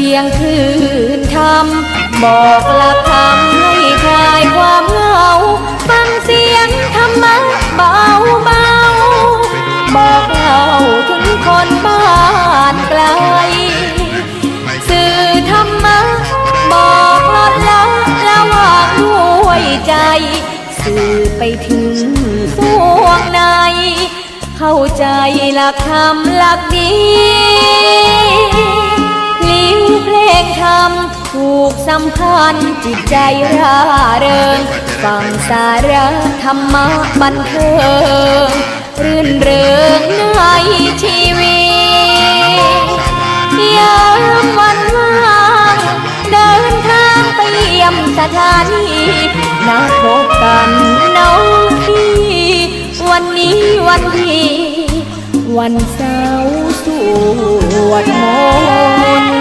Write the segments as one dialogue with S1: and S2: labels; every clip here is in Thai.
S1: สียงคลื่นทำบอกหลักธรรมให้คลายความเหงาฟังเสียงธรรมะเบาเบาบอกเล่าถึงคนบ้านไกลสื่อธรรมะบอกลดละละวางด้วยใจสื่อไปถึงสวงในเข้าใจหลักธรรมหลักดีลิ้วเพลงธรรมถูกสัมพันธ์จิตใจร่าเริงฟังสาระธรรมะบันเทิงรื่นเริงในชีวิตยามวันว่างเดินทางไปเยี่ยมสถานีนัดพบกันน้องพี่วันนี้วันที่วันเสาร์สวดมนต์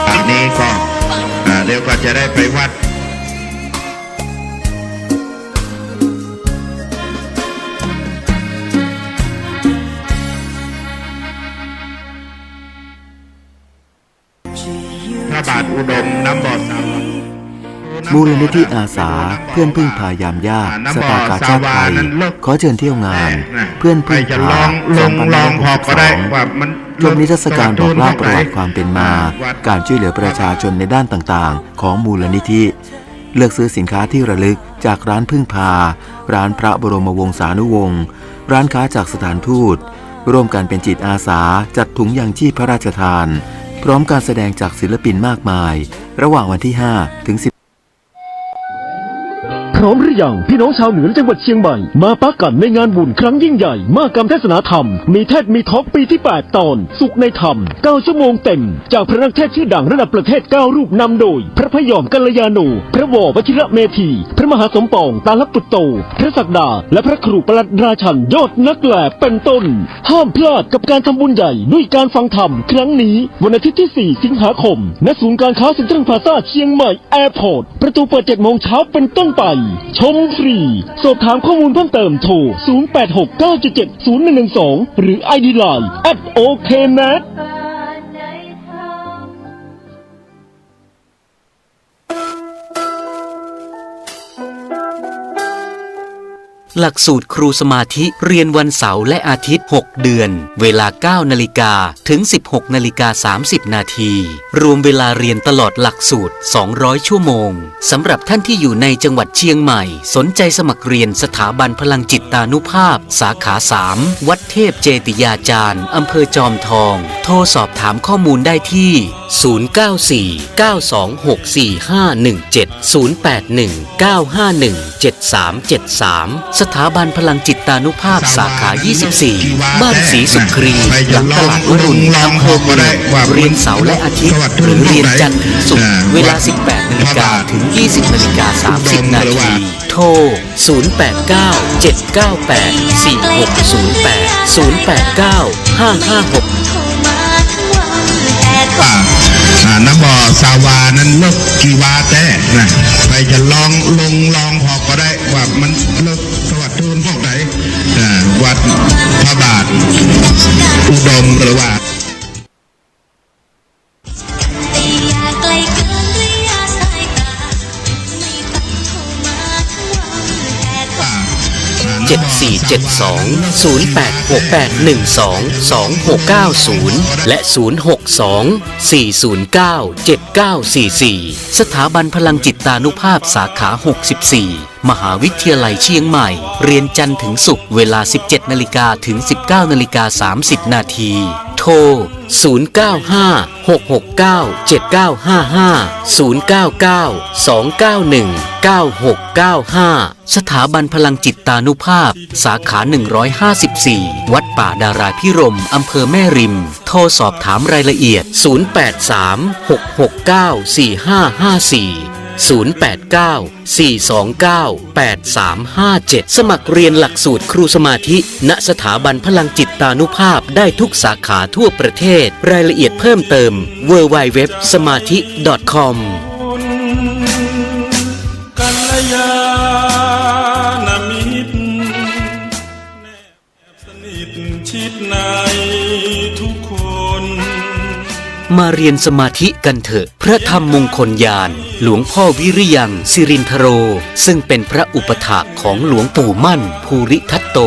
S2: อันนี้ก็เดี๋ยวก็จะได้ไปวัดพระบาทอุดมน้ำบ่อสาว
S3: มูลนิธิอาสาเพื่อนพึ่งพายามยากสภากาชาติไทยขอเชิญเที่ยวงานเพื่อนพึ่งพา2562ชมนิทรรศการบอกเล่าประวัติความเป็นมาการช่วยเหลือประชาชนในด้านต่างๆของมูลนิธิเลือกซื้อสินค้าที่ระลึกจากร้านพึ่งพาร้านพระบรมวงศานุวงศ์ร้านค้าจากสถานทูตร่วมกันเป็นจิตอาสาจัดถุงยางชีพพระราชทานพร้อมการแสดงจากศิลปินมากมายระหว่างวันที่5 ถึง 10
S4: พร้อมหรือยังพี่น้องชาวเหนือจังหวัดเชียงใหม่มาปักกันในงานบุญครั้งยิ่งใหญ่มหกรรมเทศนาธรรมมีเทศมีทอล์กปีที่8ตอนสุขในธรรม9ชั่วโมงเต็มจากพระนักเทศชื่อดังระดับประเทศ9รูปนำโดยพระพยอมกัลยาโนพระววชิระเมธีพระมหาสมปองตาลปุตโตพระศักดาและพระครูประหลัดราชันยอดนักแหล่เป็นต้นห้ามพลาดกับการทำบุญใหญ่ด้วยการฟังธรรมครั้งนี้วันอาทิตย์ที่4สิงหาคมณศูนย์การค้าเซ็นทรัลพลาซ่าเชียงใหม่แอร์พอร์ตประตูเปิด 7 โมงเช้าเป็นต้นไปชมฟรีสอบถามข้อมูลเพิ่มเติมโทร 0869770112 หรือ ID Line @oknet
S5: หลักสูตรครูสมาธิเรียนวันเสาร์และอาทิตย์6เดือนเวลา 9 นาฬิกาถึง 16 นาฬิกา 30 นาทีรวมเวลาเรียนตลอดหลักสูตร200 ชั่วโมงสำหรับท่านที่อยู่ในจังหวัดเชียงใหม่สนใจสมัครเรียนสถาบันพลังจิตตานุภาพสาขา3วัดเทพเจติยาจารย์อำเภอจอมทองโทรสอบถามข้อมูลได้ที่094-9264-517 081-951-7373สถาบันพลังจิตตานุภาพสาขา 24 บ้านศรีสุขรีหลังตลาดวรุณอำเภอเมืองเรียนเสาร์และอาทิตย์หรือเรียนจันทร์ถึงศุกร์เวลา 18 นาฬิกาถึง 20 นาฬิกา 30 นาทีโทร
S2: 089-798-4608 089-556น้ำบ่อสาวานั้นเลิกกีวาแต่นะไปจะลองพอก็ได้ว่ามันเลิกสวัสดิ์ทูลพวกไหนวัดพระบาทอุดมหรือว่า
S5: 7472-086-812-2690 และ 062-409-7944 สถาบันพลังจิตตานุภาพสาขา 64 มหาวิทยาลัยเชียงใหม่เรียนจันทร์ถึงศุกร์เวลา 17 นาฬิกาถึง 19 นาฬิกา 30 นาทีโทร 095-669-7955 สถาบันพลังจิตตานุภาพสาขา 154 วัดป่าดาราพิรมอำเภอแม่ริมโทรสอบถามรายละเอียด 083-669-4554-089-429-8357 สมัครเรียนหลักสูตรครูสมาธิณสถาบันพลังจิตตานุภาพได้ทุกสาขาทั่วประเทศรายละเอียดเพิ่มเติม www.samathi.com
S6: กัลยาณมิตรแนบสนิทชิดใน
S5: มาเรียนสมาธิกันเถอะพระธรรมมงคลญาณหลวงพ่อวิริยังสิรินทโรซึ่งเป็นพระอุปถากของหลวงปู่มั่นภูริทัตโต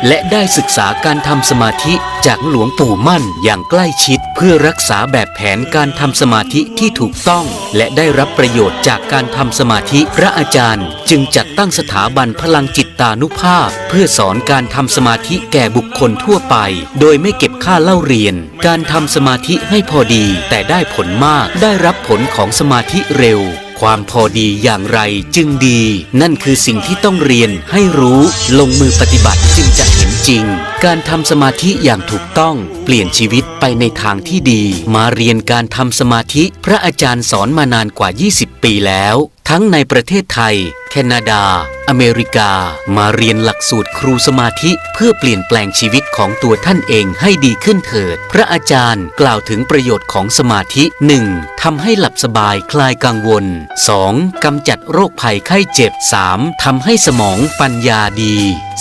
S5: และได้ศึกษาการทำสมาธิจากหลวงปู่มั่นอย่างใกล้ชิดเพื่อรักษาแบบแผนการทำสมาธิที่ถูกต้องและได้รับประโยชน์จากการทำสมาธิพระอาจารย์จึงจัดตั้งสถาบันพลังจิตตานุภาพเพื่อสอนการทำสมาธิแก่บุคคลทั่วไปโดยไม่เก็บค่าเล่าเรียนการทำสมาธิให้พอดีแต่ได้ผลมากได้รับผลของสมาธิเร็วความพอดีอย่างไรจึงดีนั่นคือสิ่งที่ต้องเรียนให้รู้ลงมือปฏิบัติจึงจะเห็นจริงการทำสมาธิอย่างถูกต้องเปลี่ยนชีวิตไปในทางที่ดีมาเรียนการทำสมาธิพระอาจารย์สอนมานานกว่า20 ปีแล้วทั้งในประเทศไทยแคนาดาอเมริกามาเรียนหลักสูตรครูสมาธิเพื่อเปลี่ยนแปลงชีวิตของตัวท่านเองให้ดีขึ้นเถิดพระอาจารย์กล่าวถึงประโยชน์ของสมาธิ 1. ทำให้หลับสบายคลายกังวล 2. กำจัดโรคภัยไข้เจ็บ 3. ทำให้สมองปัญญาดี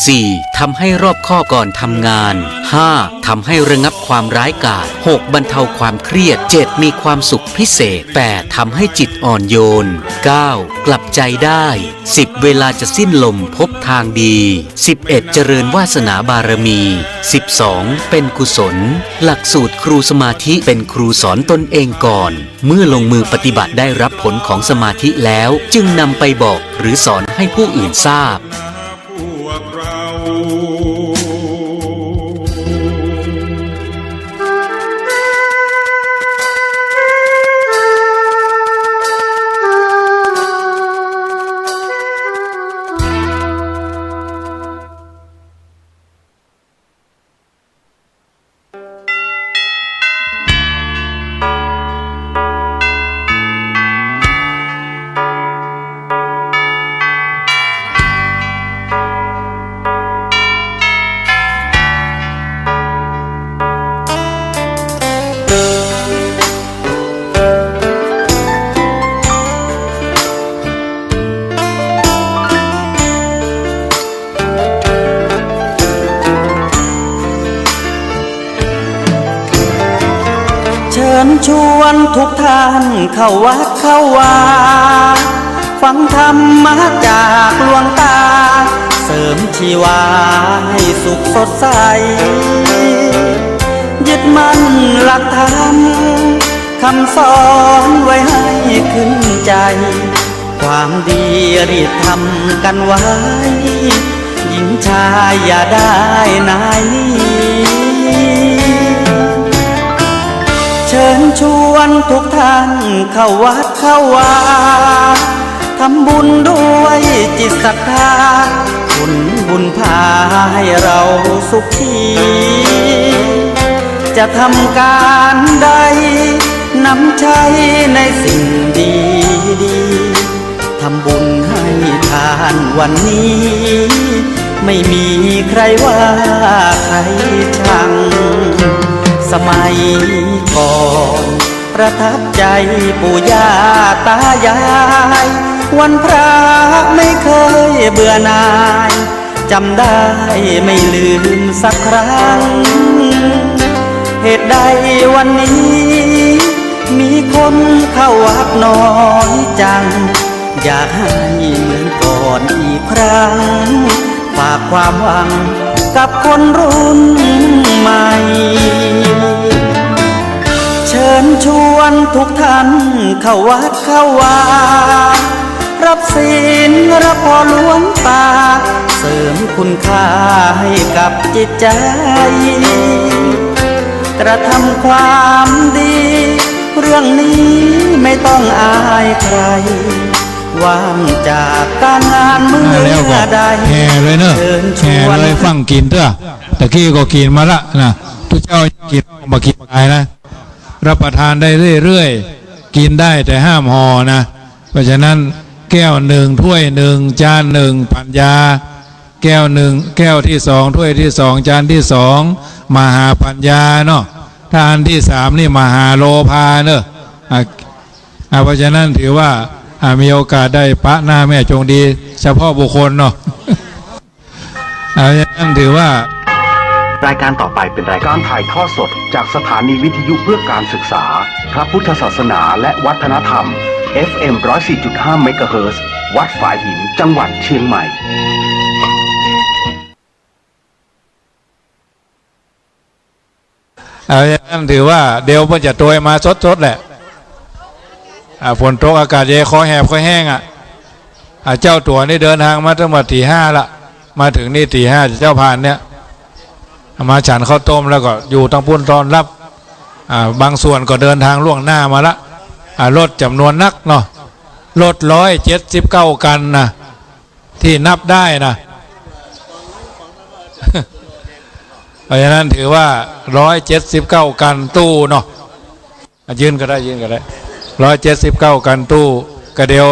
S5: 4. ทำให้รอบคอบก่อนทำงาน 5. ทำให้ระงับความร้ายกาจ 6. บรรเทาความเครียด 7. มีความสุขพิเศษ 8. ทำให้จิตอ่อนโยน 9. กลับใจได้ 10. เวลาจะสิ้นลมพบทางดี 11. เจริญวาสนาบารมี 12. เป็นกุศลหลักสูตรครูสมาธิเป็นครูสอนตนเองก่อนเมื่อลงมือปฏิบัติได้รับผลของสมาธิแล้วจึงนำไปบอกหรือสอนให้ผู้อื่นทราบ
S6: พวกเรา
S7: ชวนทุกท่านเข้าวัดเข้าวาฟังธรรมะจากหลวงตาเสริมชีวาให้สุขสดใสยึดมั่นหลักธรรมคำสอนไว้ให้ขึ้นใจความดีรีบทำกันไว้หญิงชายอย่าได้นายนี้เชิญชวนทุกท่านเข้าวัดเข้าวาทำบุญด้วยจิตศรัทธาบุญพาให้เราสุขีจะทำการใดนำใช้ในสิ่งดีดีทำบุญให้ทานวันนี้ไม่มีใครว่าใครชังสมัยก่อนประทับใจปู่ย่าตายายวันพระไม่เคยเบื่อหน่ายจำได้ไม่ลืมสักครั้งเหตุใดวันนี้มีคนเข้าวัดน้อยจังอยากให้เหมือนก่อนอีกครั้งฝากความหวังกับคนรุ่นใหม่เชิญชวนทุกท่านเข้าวัดเข้าวารับศีลรับพรหลวงตาเสริมคุณค่าให้กับจิตใจกระทำความดีเรื่องนี้ไม่ต้องอายใครว่างจากการงานเมื่อใด
S8: แห่เลยเนอะแห่เลยฟังกินเถอะตะกี้ก็กินมาละนะทุกเจ้ากินมากินไปนะรับประทานได้เรื่อยๆกินได้แต่ห้ามห่อนะเพราะฉะนั้นแก้วหนึ่งถ้วยหนึ่งจานหนึ่งปัญญาแก้วหนึ่งแก้วที่สองถ้วยที่สองจานที่สองมหาปัญญาเนาะถ้าอันที่สามนี่มหาโลภาเนอะเพราะฉะนั้นถือว่ามีโอกาสได้ปะหน้าแม่จงดีเฉพาะบุคคลเนาะเพราะฉะนั้นถือว่า
S9: รายการต่อไปเป็นรายการถ่ายทอดสดจากสถานีวิทยุเพื่อการศึกษาพระพุทธศาสนาและวัฒนธรรม FM 104.5 เมกะเฮิรตซ์วัดฝายหินจังหวัดเชียงใหม่
S8: อย่างนั้นถือว่าเดี๋ยวมันจะโตยมาสดๆแหละฝนตกอากาศเย็นคอแหบคอแห้งเจ้าตัวนี่เดินทางมาตั้งแต่ตี 5ละมาถึงนี่ตี 5เจ้าผ่านเนี่ยมาฉันข้าวต้มแล้วก็อยู่ตั้งพุ่นตอนรับบางส่วนก็เดินทางล่วงหน้ามาละรถจำนวนนักเนาะรถ179กันนะที่นับได้นะเพราะฉะนั้นถือว่า179กันตู้เนาะยืนก็ได้179กันตู้ก็เดียว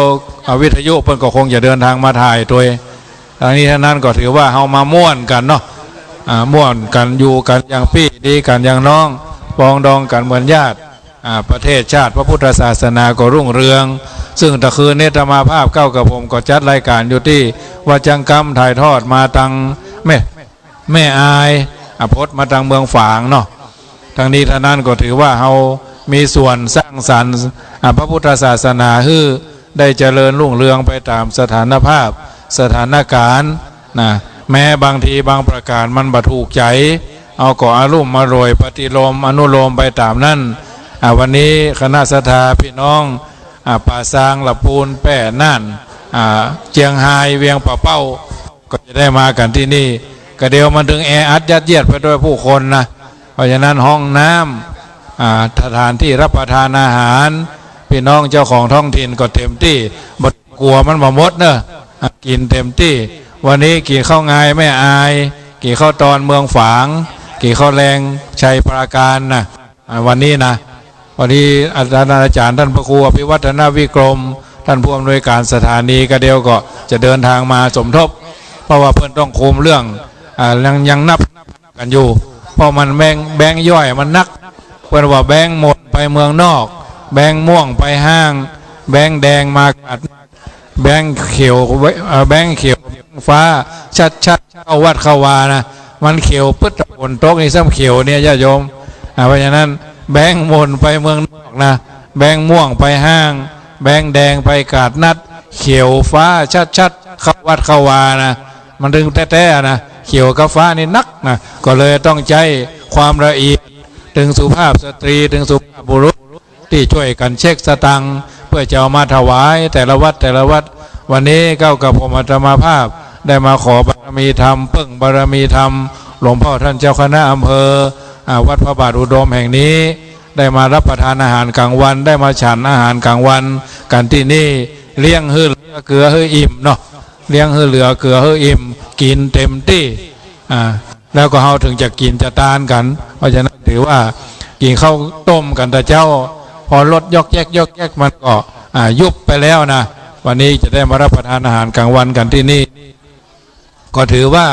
S8: วิทยุเพิ่นก็คงจะเดินทางมาถ่ายตัวทางนี้ท่านั้นก็ถือว่าเฮามาม่วนกันเนาะม่วนกันอยู่กันอย่างพี่ดีกันอย่างน้องปองดองกันเหมือนญาติประเทศชาติพระพุทธศาสนาก็รุ่งเรืองซึ่งตะคืนนี้ธรรมาภาพ9กับผมก็จัดรายการอยู่ที่วัดจังกำถ่ายทอดมาตังแม่อายพจน์มาตังเมืองฝางเนาะทางนี้ท่านั้นก็ถือว่าเฮามีส่วนสร้างสรรค์พระพุทธศาสนาให้ได้เจริญรุ่งเรืองไปตามสถานภาพสถานการณ์นะแม้บางทีบางประการมันบ่ถูกใจเอาก็อารมณ์มาโรยปฏิโลมอนุโลมไปตามนั้นวันนี้คณะศรัทธาพี่น้องป่าซางละปูนแป้น่านเจียงไฮ้เวียงป่าเป้าก็จะได้มากันที่นี่ก็เดียวมันถึงแออัดยัดเยียดไปด้วยผู้คนนะเพราะฉะนั้นห้องน้ำสถานที่รับประทานอาหารพี่น้องเจ้าของท้องถิ่นก็เต็มที่บดกลัวมันบ่หมดเนอะกินเต็มที่วันนี้กี่ข้าวงายไม่อายกี่ข้าวตอนเมืองฝางกี่ข้าวแรงชัยปราการนะวันนี้นะวันนี้อาจารย์ท่านพระครูอภิวัฒนวิกรมท่านผู้อำนวยการสถานีก็เดียวก็จะเดินทางมาสมทบเพราะว่าเพื่อนต้องคุมเรื่องยังนับกันอยู่เพราะมันแบงย่อยมันนักเพื่อนว่าแบงหมดไปเมืองนอกแบงม่วงไปห้างแบงแดงมากัดแบงเขียวแบงเขียวฟ้าชัดเข้าวัดเข้าวานะมันเขียวปึ๊ดฝนตกนี่ซ้ำเขียวเนี่ยญาติโยมเพราะฉะนั้นแบงหมดไปเมืองนอกนะแบงม่วงไปห้างแบงแดงไปกาดนัดเขียวฟ้าชัดเข้าวัดเข้าวานะมันดึงแท้ๆนะเขียวกับฟ้านี่นักนะก็เลยต้องใจความละเอียดถึงสุภาพสตรีถึงสุภาพบุรุษที่ช่วยกันเช็คสตังค์เพื่อจะเอามาถวายแต่ละวัดวันนี้เก้ากับผมอาตมาภาพได้มาขอบารมีธรรมเพิ่งบารมีธรรมหลวงพ่อท่านเจ้าคณะอำเภอวัดพระบาทอุดมแห่งนี้ได้มารับประทานอาหารกลางวันได้มาฉันอาหารกลางวันกันที่นี่เลี้ยงหื้อเกลือหื้ออิ่มเนาะเลี้ยงหื้อเหลือเกลือหื้ออิ่มกินเต็มที่แล้วก็เฮาถึงจะกินจะทานกันเพราะฉะนั้นถือว่ากินข้าวต้มกันแต่เจ้าพอลดยกแยกมันก็ยุบไปแล้วนะวันนี้จะได้มารับประทานอาหารกลางวันกันที่นี่ก็ถือว่า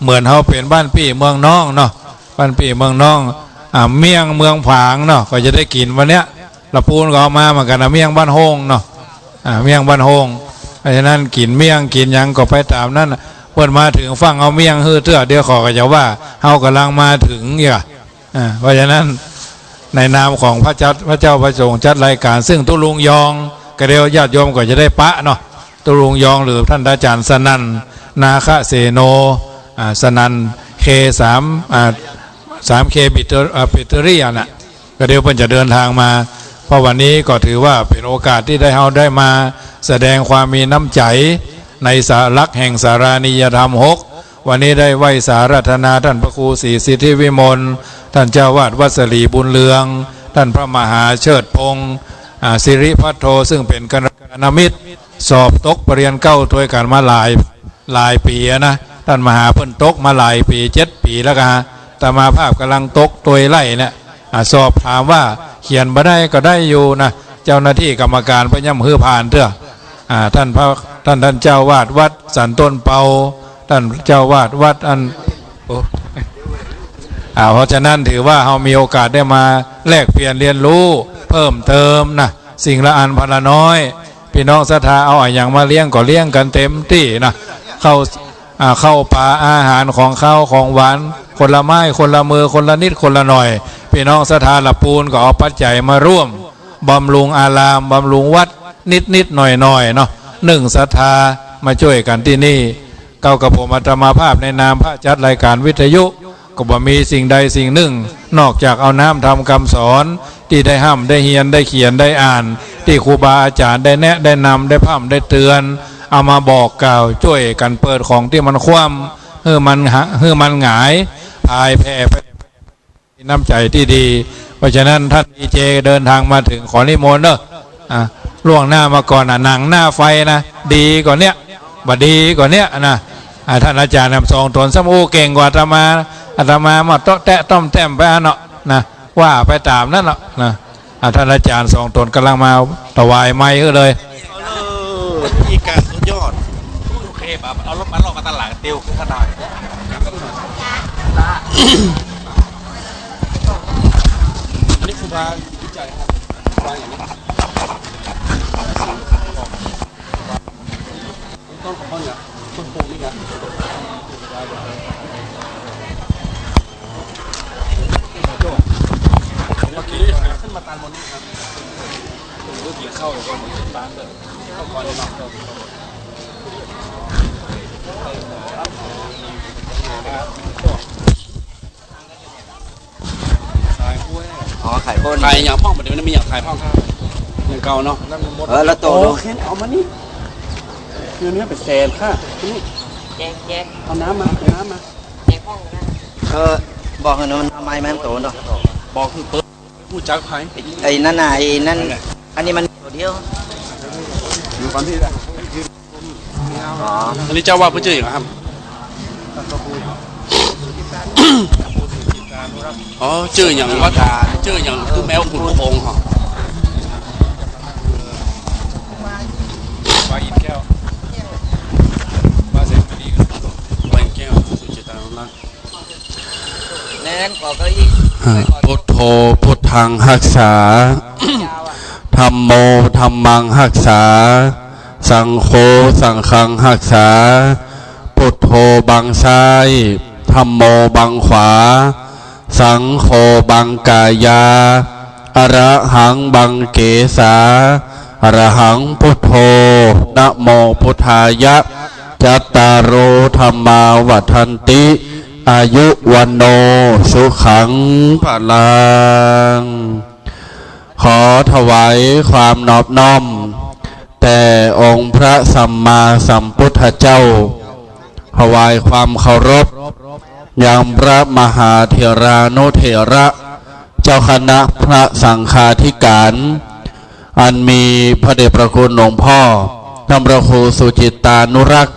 S8: เหมือนเขาเป็นบ้านพี่เมืองน้องเนาะบ้านพี่เมืองน้องเมี่ยงเมืองผางเนาะก็จะได้กินวันเนี้ยละปูนก็เอามาเหมือนกันเมี่ยงบ้านโฮงเนาะเมี่ยงบ้านโฮงเพราะฉะนั้นกินเมี่ยงกินยังก็ไปตามนั้นเพิ่นมาถึงฟังเอาเมี่ยงฮื้อเตื้อเดี๋ยวขอก็จะว่าเฮากำลังมาถึงอย่าเพราะฉะนั้นในนามของพระเจ้าประสงค์จัดรายการซึ่งตุลุงยองก็เดียวญาติโยมก็จะได้ปะเนาะตุลุงยองหรือท่านอาจารย์สนันนาคเสโนสนันเค3K บิตเตอรี่น่ะก็เดี๋ยวเพิ่นจะเดินทางมาเพราะวันนี้ก็ถือว่าเป็นโอกาสที่เฮาได้มาแสดงความมีน้ำใจในสารักแห่งสารานิยธรรม6วันนี้ได้ไหว้สารัตนาท่านพระครูศรีสิทธิวิมลท่านเจ้าวาดวัดสลีบุญเรืองท่านพระมหาเชิดพงษ์สิริพัทโทซึ่งเป็นกัลยาณมิตรสอบตกปรริญญา9ด้วยกันมาหลายปีนะท่านมหาเพิ่นตกมาหลายปี7 ปีแล้วกันแต่มาภาพกำลังตกตัวไล่เนี่ยสอบถามว่าเขียนมาได้ก็ได้อยู่นะเจ้าหน้าที่กรรมการพย่ำฮือผ่านเถอะท่านเจ้าวาดวัดสันต้นเปาท่านเจ้าวาดวัดเพราะฉะนั้นถือว่าเรามีโอกาสได้มาแลกเปลี่ยนเรียนรู้เพิ่มเติมนะสิ่งละอันพละน้อยพี่น้องศรัทธาเอาอย่างมาเลี้ยงก็เลี้ยงกันเต็มที่นะเข้าป่าอาหารของข้าวของหวาน คนละไม้คนละมือคนละนิดคนละหน่อยพี่น้องศรัทธาละปูนก็เอาปัจจัยมาร่วมบำรุงอารามบำรุงวัดนิดหน่อยเนาะหนึ่งศรัทธามาช่วยกันที่นี่เก้ากับผมอาตมาภาพในนามพระจัดรายการวิทยุก็บ่มีสิ่งใดสิ่งหนึ่งนอกจากเอาน้ำทำคำสอนที่ได้ห้ำได้เฮียนได้เขียนได้อ่านที่ครูบาอาจารย์ได้แนะได้นำได้พร่ำได้เตือนเอามาบอกกล่าวช่วยกันเปิดของที่มันคว่ำมันหงายพายแผ่ไปน้ำใจที่ดีเพราะฉะนั้นท่านดีเจเดินทางมาถึงขอนิมนต์เนอะล่วงหน้ามาก่อนหนังหน้าไฟนะดีกว่าเนี้ยบ่ดีกว่าเนี้ยนะท่านอาจารย์นำทรงตนสมูเก่งกว่าอาตมามาโต๊ะแตะต้มแต้มไปเนาะนะว่าไปตามนั่นเนาะนะท่านอาจารย์ทรงตนกำลังมาถวายไม้เลย
S6: อีกการสุดยอดโอเคแบบเอารถมาลอกกันตลาดเตียวขึ้นขนาดอันนี้คือบาวิจัยบาอย่างนี้ต้นของพ่อเนี่ยต้นโพนี่นะเมื่อกี้ขึ้นมาตานบนนี้ครับเมื่อกี้เข้าเลยก็เหมือนบ้านเลยเข้าก่อนเลยเนาะ
S7: อ๋อขายโคน
S6: ขายอย่างพ่องประเดี๋ยวมันมีอย่างขายพ่องครับอย่างเก่าเนาะ
S7: แล้วโต
S6: โอ้
S7: ดู
S6: เค้นเอามานี่คือเนื้อเป็นแสนค่ะนี่แจกเอาน้ำมา
S7: บอกให้มันทำไมแม่โตเนาะ
S6: บอกคือเปิดผู้จักไผ่
S7: ไอ้นั่นน่ะไอ้นั่นอันนี้มันตัวเดียว
S6: อยู่ก่อนที่อันนี้เจ้าว่าเพื่อเจออย่างครับอ๋อเจออย่างว่าเจออย่างคือแมวขุนโป่งเหรอ
S8: วาอินแก้ววาเสนดีกัน
S6: วายแก้วสุจิตาลักษณ์
S7: แน่นกว่าก็อีก
S6: พุทโธพุทธังรักษาธัมโมธัมมังรักษาสังโฆสังฆังรักษาพุทโธบังซ้ายธัมโมบังขวาสังโฆบังกายาอระหังบังเกสาอระหังพุทโธนะโมพุทธายะจัตตารโอธัมมาวัฏันติอายุวันโนสุขังพลังขอถวายความนอบน้อมแต่องค์พระสัมมาสัมพุทธเจ้าถวายความเคารพยังพระมหาเถรานุเถระเจ้าคณะพระสังฆาธิการอันมีพระเดชพระคุณหลวงพ่อท่านพระครูสุจิตานุรักษ์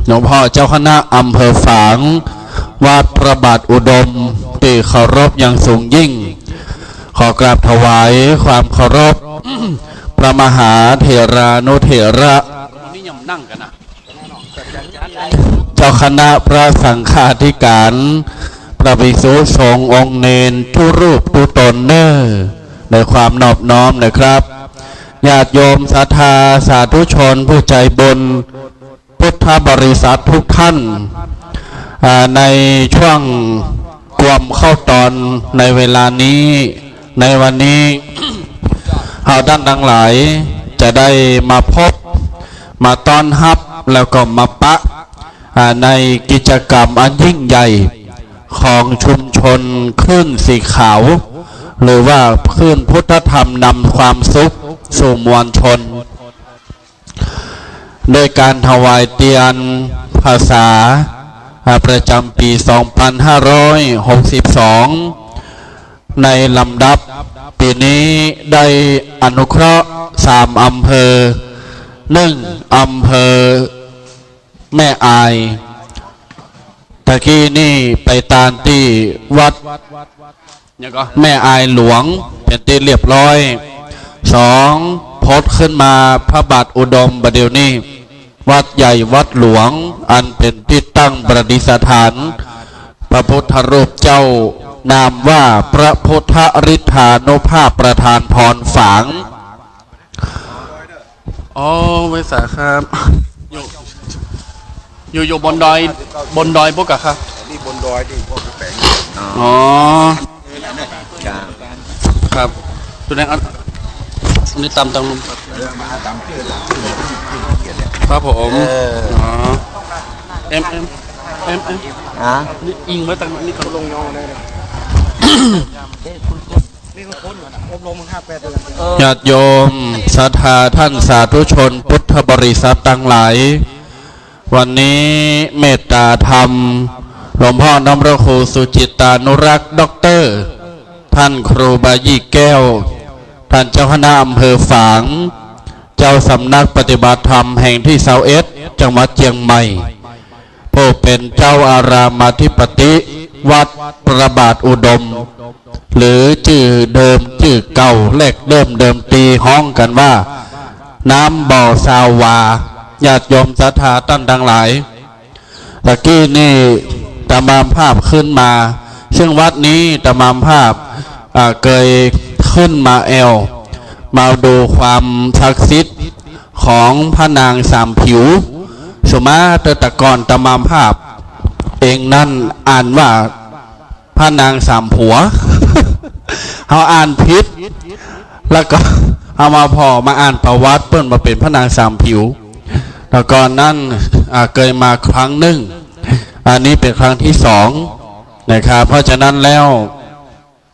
S6: หลวงพ่อเจ้าคณะอำเภอฝางวัดพระบาทอุดมที่เคารพอย่างสูงยิ่งขอกราบถวายความเคารพพระมหาเถรานุเถระเจ้าคณะพระสังฆาธิการพระภิกษุสงฆ์องค์เนรทุรูปทุตนเนอในความนอบน้อมนะครับญาติโยมศรัทธาสาธุชนผู้ใจบุญพุทธบริษัททุกท่านในช่วงกวมเข้าตอนในเวลานี้ในวันนี้เราท่านทั้งหลายจะได้มาพบมาต้อนรับแล้วก็มาปะในกิจกรรมอันยิ่งใหญ่ของชุมชนคลื่นสีขาวหรือว่าคลื่นพุทธธรรมนำความสุขสู่มวลชนโดยการถวายเตียนภาษาประจำปี 2562 ในลำดับปีนี้ได้อนุเคราะห์3อำเภอ1อำเภอแม่อายตะกี้นี่ไปตานที่วัดแม่อายหลวงเป็นที่เรียบร้อย2พดขึ้นมาพระบาทอุดมบัดเดี๋ยวนี้วัดใหญ่วัดหลวงอันเป็นที่ตั้งประดิษฐานพระพุทธรูปเจ้านามว่าพระพุทธฤทธานุภาพประธานพรฝางไว้สาครับ อยู่บนดอยพวกกะครับนี่บนดอยที่พวกแฝงอ๋อครับตัวนั้นอันนี้ตำลุมครับผมอ๋อเอ็มนี่อิงไว้ตั้งนี่เขาลงยองได้ญาติโยมศรัทธาท่านสาธุชนพุทธบริษัททั้งหลายวันนี้เมตตาธรรมหลวงพ่อน้อมพระครูสุจิตานุรักษ์ด็อกเตอร์ท่านครูบายี่แก้วท่านเจ้าคณะอำเภอฝางเจ้าสำนักปฏิบัติธรรมแห่งที่21จังหวัดเชียงใหม่ผู้เป็นเจ้าอารามอธิปติวัดประบาทอุดมหรือชื่อเดิมชื่อเก่าแรกเดิมตีห้องกันว่าน้ำบ่อซาวาญาติโยมศรัทธาท่านทั้งหลายตะกี้นี่ตามามภาพขึ้นมาซึ่งวัดนี้ตามามภาพเคยขึ้นมามาดูความศักดิ์สิทธิ์ของพระนางสามผิวสมาตะกอนตามามภาพเองนั่นอ่านว่าพระนางสามผัว เขาอ่านผิดแล้วก็เอามาพอมาอ่านประวัติเปิ้นมาเป็นพระนางสามผิวแต่ก่อนนั้นเคยมาครั้งหนึ่งอันนี้เป็นครั้งที่2นะครับเพราะฉะนั้นแล้ว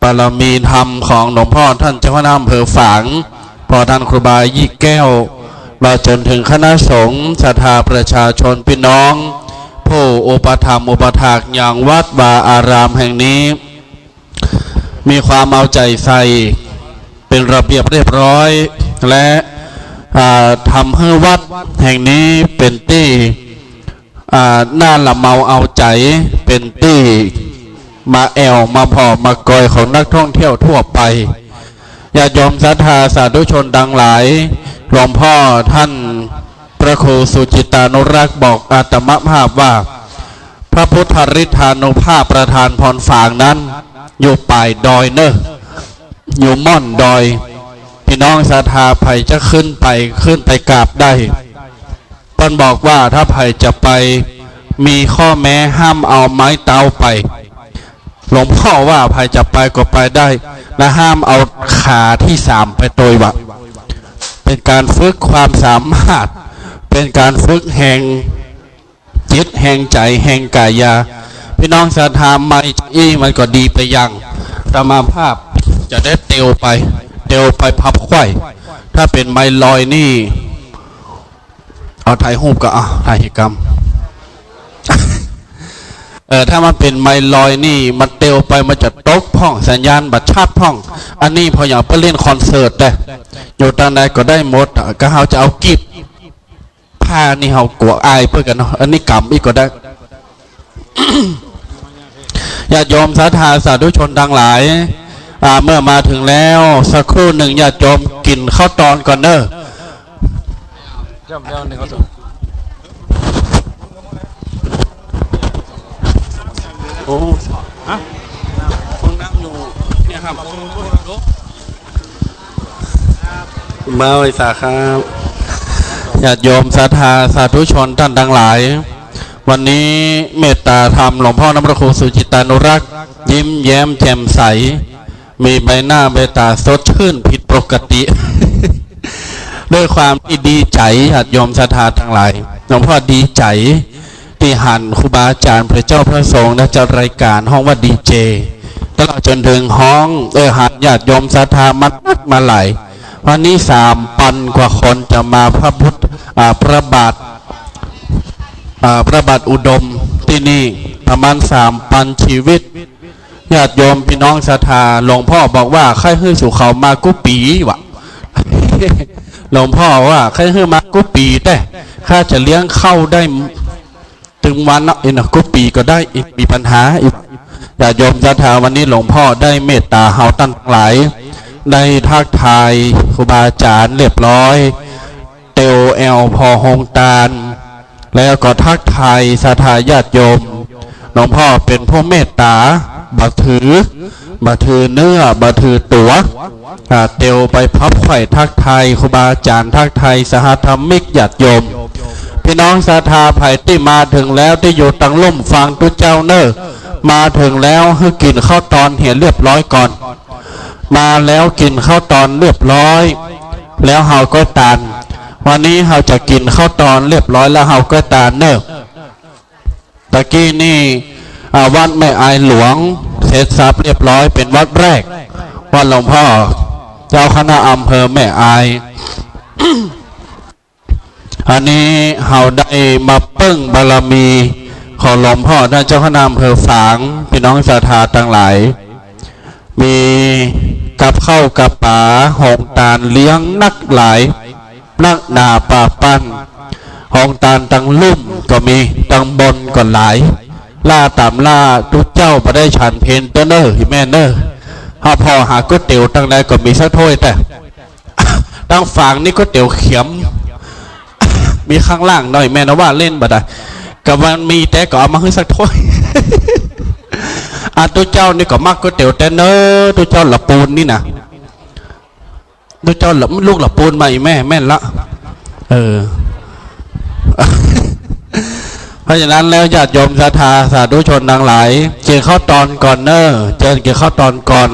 S6: บารมีธรรมของหลวงพ่อท่านเจ้าคณะอำเภอฝางพอท่านครูบายี่แก้วมาจนถึงคณะสงฆ์ศรัทธาประชาชนพี่น้องผู้อุปถัมภ์อุปถากอย่างวัดวาอารามแห่งนี้มีความเอาใจใส่เป็นระเบียบเรียบร้อยและทำให้วัดแห่งนี้เป็นที่น่าละเมาเอาใจเป็นที่มามาพอมากอยของนักท่องเที่ยวทั่วไปญาติโยมศรัทธาสาธุชนดังหลายหลวงพ่อท่านพระครูสุจิตานุรักษ์บอกอาตมภาพว่าพระพุทธฤทธานุภาพประธานพรฝางนั้นอยู่ป่ายดอยเนอะอยู่ม่อนดอยพี่น้องศรัทธาไผ่จะขึ้นไปกราบได้เพิ่นบอกว่าถ้าไผ่จะไปมีข้อแม้ห้ามเอาไม้เตาไปหลวงพ่อว่าไผ่จะไปก็ไปได้และห้ามเอาขาที่3ไปโดยวะเป็นการฝึกความสามารถเป็นการฝึกแห่งจิตแห่งใจแห่งกายาพี่น้องศรัทธาไม่มันก็ดีไปยังตามภาพจะได้เตียวไปพับไข่ถ้าเป็นไม้ลอยนี่เอาถ่ายรูปก็ถ่ายกรรม ถ้ามันเป็นไม้ลอยนี่มันเตียวไปมันจะตกพ่องสัญญาณบัดชาติพ่องอันนี้พออย่างไปเล่นคอนเสิร์ตได้อยู่ตอนไหนก็ได้หมดก็เขาจะเอากิบผ้านี่เขากลัวอายเพื่อกันเนาะอันนี้กรรมอีกก็ได้ ญาติโยมศรัทธาสาธุชนทั้งหลายเมื่อมาถึงแล้วสักครู่หนึ่งญาติโยมกินข้าวตอนก่อนเนอะโอ้ฮะคนนั่งอยู่เนี่ยครับมาไว้สาครับญาติโยมศรัทธาสาธุชนท่านทั้งหลายวันนี้เมตตาธรรมหลวงพ่อน้ำพระครูสุจิตานุรักษ์ยิ้มแย้มแจ่มใสมีใบหน้าใบตาสดชื่นผิดปกติ ด้วยความที่ดีใจญาติโยมศรัทธาทั้งหลายหลวงพ่อดีใจที่หันครูบาอาจารย์พระเจ้าพระสงฆ์และจัดรายการห้องว่าดีเจตลอดจนถึงห้องหันญาติโยมศรัทธามาหลายวันนี้3,000 กว่าคนจะมาพระพุทธพระบาทอุดมที่นี่ประมาณ3,000 ชีวิตญาติโยมพี่น้องศรัทธาหลวงพ่อบอกว่าใครฮื้อสู่เขามากุปีวะ หลวงพ่อว่าใครฮื้อมากุปีแต่ข้าจะเลี้ยงเข้าได้ถึงวันนะกุปีก็ได้มีปัญหาอีกญาติโยมศรัทธาวันนี้หลวงพ่อได้เมตตาเฮาตั้งหลายได้ทักทายครูบาอาจารย์เรียบร้อยเตวพอหงตาลแล้วก็ทักทายศรัทธาญาติโยมหลวงพ่อเป็นผู้เมตตาบัถือเนื้อบัถือตัวเตียวไปพับไข่ทักทายครูบาอาจารย์ทักทายสหธรรมิกญาติโยม พี่น้องศรัทธาไผ่ที่มาถึงแล้วที่อยู่ตังลุ่มฟังตุเจ้าเนอมาถึงแล้วให้กินข้าวตอนเหี่ยเรียบร้อยก่อนมาแล้วกินข้าวตอนเรียบร้อยแล้วเฮาก็ตานวันนี้เฮาจะกินข้าวตอนเรียบร้อยแล้วเฮาก็ตานเนอตะกี้นี่วัดแม่อายหลวงเสร็จสับเรียบร้อยเป็นวัดแรกวัดหลวงพ่อเจ้าคณะอำเภอแม่อาย อันนี้เฮาได้มาเปิ้งบารมีของหลวงพ่อท่านเจ้าคณะอำเภอฝางพี่น้องศรัทธาทั้งหลายมีกับข้าวกับป๋าหงตาลเลี้ยงนักหลายนักหนาป่าปั้นหงตาลตังลุ่มก็มีตังบนก็หลายล่าตามล่าทุกเจ้ามาได้ฉันเพนเตอร์เนอร์แม่เนอร์ถ้าพอหาก๋วยเตี๋ยวตั้งใดก็มีสักถ้วยแต่ ตั้งฝางนี่ก๋วยเตี๋ยวเขียม มีข้างล่างหน่อยแม่นะว่าเล่นบัดกับมันมีแต่ก็เอามาให้สักถ้วย ตัวเจ้านี่ก็มักก๋วยเตี๋ยวแต่เนอตัวเจ้าละปูนนี่นะตัวเจ้าลูกละปูนมาอีแม่แม่นละเพราะฉะนั้นแล้วญาติโยมศรัทธาสาธุชนทั้งหลายเกี่ยวข้าวตอนก่อนเนอเจอเกี่ยวข้าวตอนก่อน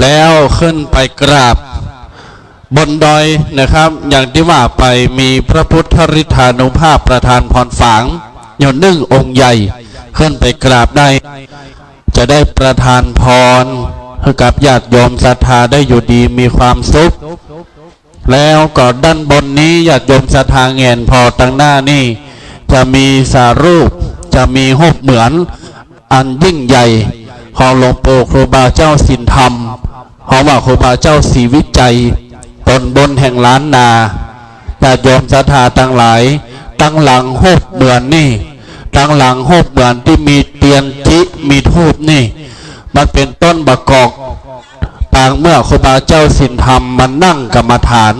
S6: แล้วขึ้นไปกราบบนดอยนะครับอย่างที่ว่าไปมีพระพุทธฤทธานุภาพประธานพรฝางอยู่นึ่งองค์ใหญ่ขึ้นไปกราบได้จะได้ประทานพรให้กับญาติโยมศรัทธาได้อยู่ดีมีความสุขแล้วก็ด้านบนนี้ญาติโยมศรัทธาเงียนพอตั้งหน้านี่จะมีสารูปจะมีรูปเหมือนอันยิ่งใหญ่ของหลวงปู่ครูบาเจ้าสินธรรมของว่าครูบาเจ้าศรีวิจัยตนบนแห่งล้านนาญาติโยมศรัทธาทั้งหลายตั้งหลังรูปเหมือนนี่ตั้งหลังรูปเหมือนที่มีเตียนจิมีทูปนี่มันเป็นต้นบะกอกปางเมื่อครูบาเจ้าสินธรรมมันนั่งกรรมฐาน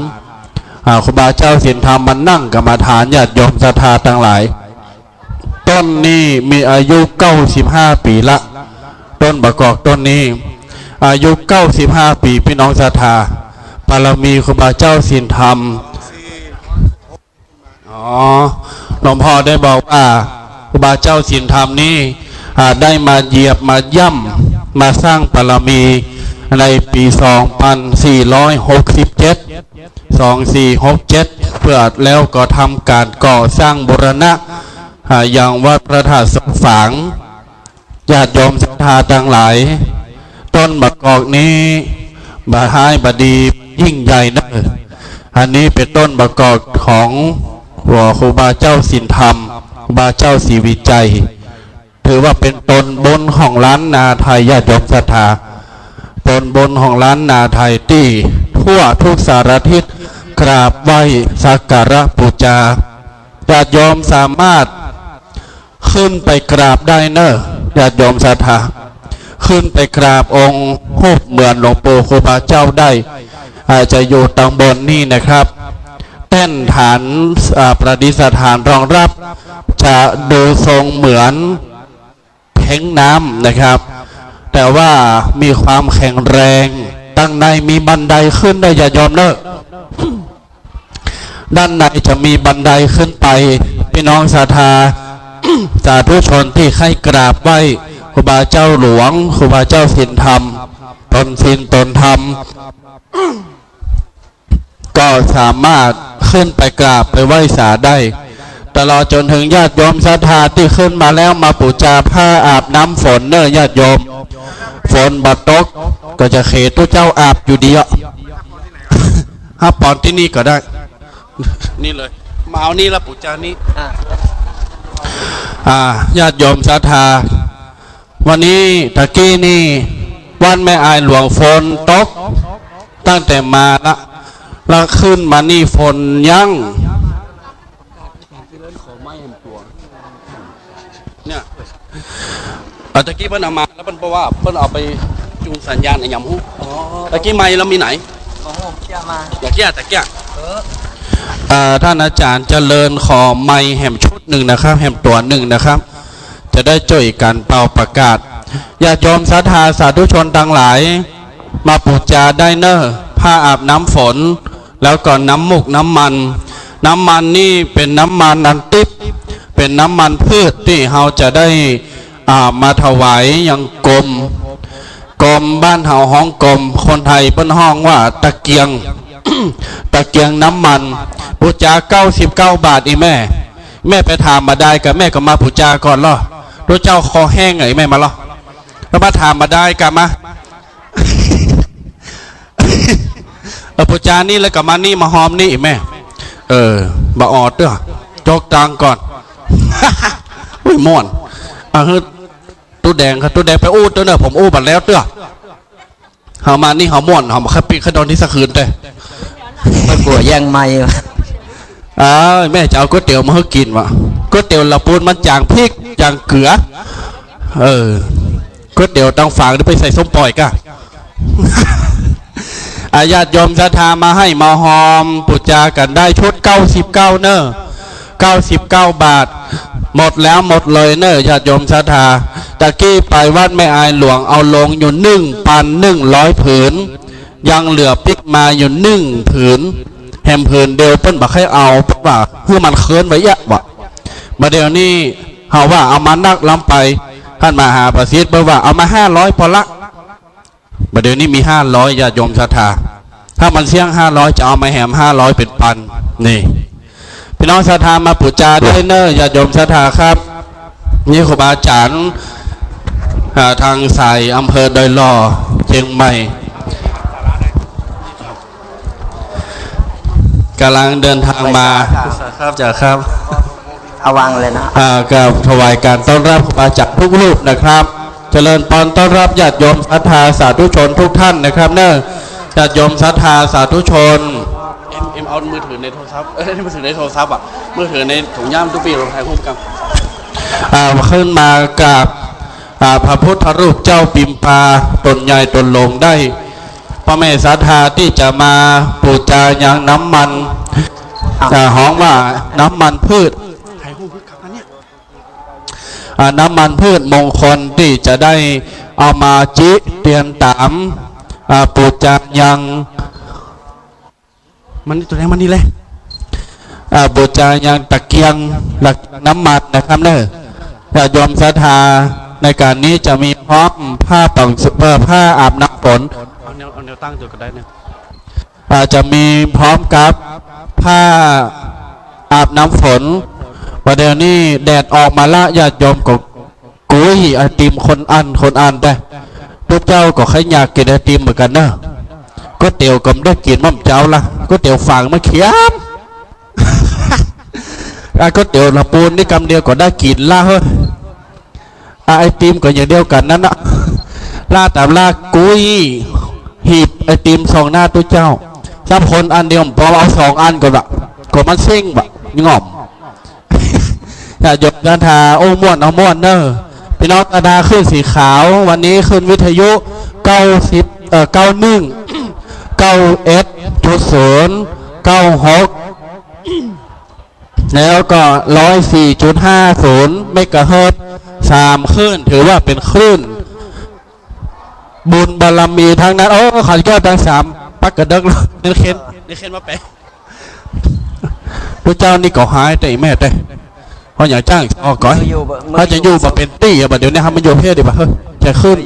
S6: ครูบาเจ้าสินธรรมมันนั่งกรรมฐานญาติโยมศรัทธาทั้งหลายต้นนี้มีอายุ95 ปีละต้นบะกอกต้นนี้อายุ95 ปีพี่น้องศรัทธาบารมีครูบาเจ้าสินธรรมหลวงพ่อได้บอกว่าครูบาเจ้าสินธรรมนี้ได้มาเหยียบมาย่ำมาสร้างบารมีในปี2467เพื่อแล้วก็ทำการก่อสร้างบูรณะอย่างวัดพระธาตุสงฝางญาติโยมศรัทธาทั้งหลายต้นมะกอกนี้บาท้ายบดียิ่งใหญ่นะอันนี้เป็นต้นมะกอกของครูบาเจ้าสินธรรมครูบาเจ้าศรีวิจัยถือว่าเป็นตนบนของล้านนาไทยญาติโยมศรัทธาตนบนของล้านนาไทยที่ทั่วทุกสารทิศกราบไหว้สักการะบูชาญาติโยมสามารถขึ้นไปกราบได้เนอะญาติโยมศรัทธาขึ้นไปกราบองค์รูปเหมือนหลวงปู่ครูบาเจ้าได้อาจจะอยู่ตรงบนนี่นะครับแท่นฐานประดิษฐานรองรับจะดูทรงเหมือนเพ้งน้ำนะครับแต่ว่ามีความแข็งแรงตั้งในมีบันไดขึ้นได้อย่ายอมเนอะ ด้านในจะมีบันไดขึ้นไปพี่น้องศรัทธา สาธุชนที่ให้กราบไหว้ครูบาเจ้าหลวงครูบาเจ้าสินธรรมตนสินตนธรรม ก็สามารถขึ้นไปกราบไปไหว้สาได้ตลอดจนถึงญาติโยมศรัทธาที่ขึ้นมาแล้วมาบูชาผ้าอาบน้ำฝนเนอะญาติโยมฝนบัดตกก็จะเขตตัวเจ้าอาบอยู่ดีอ่ะ ถ้าปอนที่นี่ก็ได้ นี่เลยมาเอานี่ละบูชานี้ญาติโยมศรัทธาวันนี้ตะกี้นี่วันแม่อายหลวงฝนตกตั้งแต่มาละแล้วขึ้นมานี่ฝนยั่งเนี่ยตะกี้เพิ่นเอามาแล้วเพิ่นบอกว่าเพิ่นเอาไปจูงสัญญาณไอ้ยำหูตะกี้ไม้แล้วมีไหนอยากแก้แต่แก้ท่านอาจารย์เจริญขอไม้แหมชุดหนึ่งนะครับแหมตัวหนึ่งนะครับจะได้ช่วยกันเป่าประกาศญาติโยมศรัทธาสาธุชนทั้งหลายมาบูชาได้เนอะผ้าอาบน้ำฝนแล้วก็น้ำมุกน้ำมัน น้ำมันนี่เป็นน้ำมันอันติบเป็นน้ำมันพืชที่เราจะได้มาถวายยังกรมบ้านเฮาห้องกรมคนไทยเป็นห้องว่าตะเกียง ตะเกียงน้ำมันปูจา99 บาทอีแม่ไปถามมาได้กับแม่ก็มาปูจาก่อนล่อตัวเจ้าคอแห้งไงแม่มาล่อแล้วมาถามมาได้กันมา ปูจานี่แล้วกับมานี่มาหอมนี่แม่บะออดเด้อจกตังก่อน อุ้ยม่วนคือตู้แดงครับตู้แดงไปอู้เด้อเนอะผมอู้บัดแล้วเด้อเฮามานี่เฮาม่วนเฮามาขับปีขดอนที่สักคืนเด้
S7: ไม่กลัวแย่งไม่
S6: แม่จะเอาก๋วยเตี๋ยวมาให้กินวะก๋วยเตี๋ยวละปูนมันจางพริกจางเกลือก๋วยเตี๋ยวต้องฝากหรือไปใส่ส้มปล่อยกะ ญาติโยมศรัทธามาให้มาหอมปูจากันได้ชุด99เนอะ99 บาทหมดแล้วหมดเลยเนอะญาติโยมศรัทธาตะกี้ไปวัดแม่อายหลวงเอาลงอยู่1,100 ผืนยังเหลือปิกมาอยู่1 ผืนแฮมผืนเดียวเปิ้นบอกให้เอาเพราะว่าเพื่อมันเคินไว้ยะวะมาเดี๋ยวนี้เฮาว่าเอามานักล้ำไปท่านมหาประสิทธิ์บอกว่าเอามา500พอละมาเดี๋ยวนี้มี500ญาติโยมศรัทธาถ้ามันเสี่ยง500จะเอามาแหม500เป็นพันนี่พี่น้องศรัทธามาปูจาได้เนอะญาติโยมศรัทธาครับนี่ครูบาอาจารย์ทางสายอำเภอดอยหล่อเชียงใหม่กำลังเดินทางมาครับจากครับ
S7: เอาวางเลยนะ
S6: กับถวายการต้อนรับครูบาอาจารย์ทุกรูปนะครับเจริญพรต้อนรับญาติโยมศรัทธาสาธุชนทุกท่านนะครับเนอะญาติโยมศรัทธาสาธุชนเอามือถือในโทรศัพท์มือถือในโทรศัพท์มือถือในถุงย่ามทุกปีเราถ่ายคู่กันขึ้นมากับพระพุทธรูปเจ้าปิมพาตนใหญ่ตนลงได้พ่อแม่ศรัทธาที่จะมาปูจาอย่างน้ำมันห้องว่าน้ำมันพืชถ่ายคู่กันเนี่ยน้ำมันพืชมงคลที่จะได้เอามาจิเตียนตามปูจาอย่างมันตัวไหนมันนี่เลยบูชาอย่างตะเกียงหลักน้ำมันนะครับเนอะญาติโยมศรัทธาในการนี้จะมีพร้อมผ้าต่างผ้าอาบน้ำฝนเอาแนวตั้งจุดก็ได้เนี่ยจะมีพร้อมกับผ้าอาบน้ำฝนประเดี๋ยวนี้แดดออกมาละญาติโยมก็กุ้ยไอติมคนอ่านได้ทุกเจ้าก็ใครอยากกินไอติมเหมือนกันเนอะก็เตี๋ยวก็ได้กินมั่มเจ้าละก็เตี๋ยวฝางมาเขียมก็เตี๋ยวละปูนนี่กำเดียวก็ได้กินละเฮ้ยไอติมก็อย่างเดียวกันนั่นนะล่าตามล่ากุ้ยหีบไอติม2 หน้าตัวเจ้าถ้าคนอันเดียวพอเอา2 อันก็แบบก็มันเซ็งแบบง่อมอย่าหยดกันทาโอ้ม่วนเอาม่วนเนอะพี่น้องตาดาขึ้นสีขาววันนี้ขึ้นวิทยุ91 91.0 96แล้วก็104.50 เมกะเฮิรตซ์3 คลื่นถือว่าเป็นคลื่นบุญบารมีทั้งนั้นขันแก้วทั้ง3ปักกระเดิกเน้นเค้นมาไปพระเจ้านี่ก็หายแต่แม่แต่เพราะอย่างจ้างก่อนเขาจะอยู่มาเป็นตี้อะเดี๋ยวนี้ทำมันโยเพศดีป่ะเฮ้ยจะขึ้น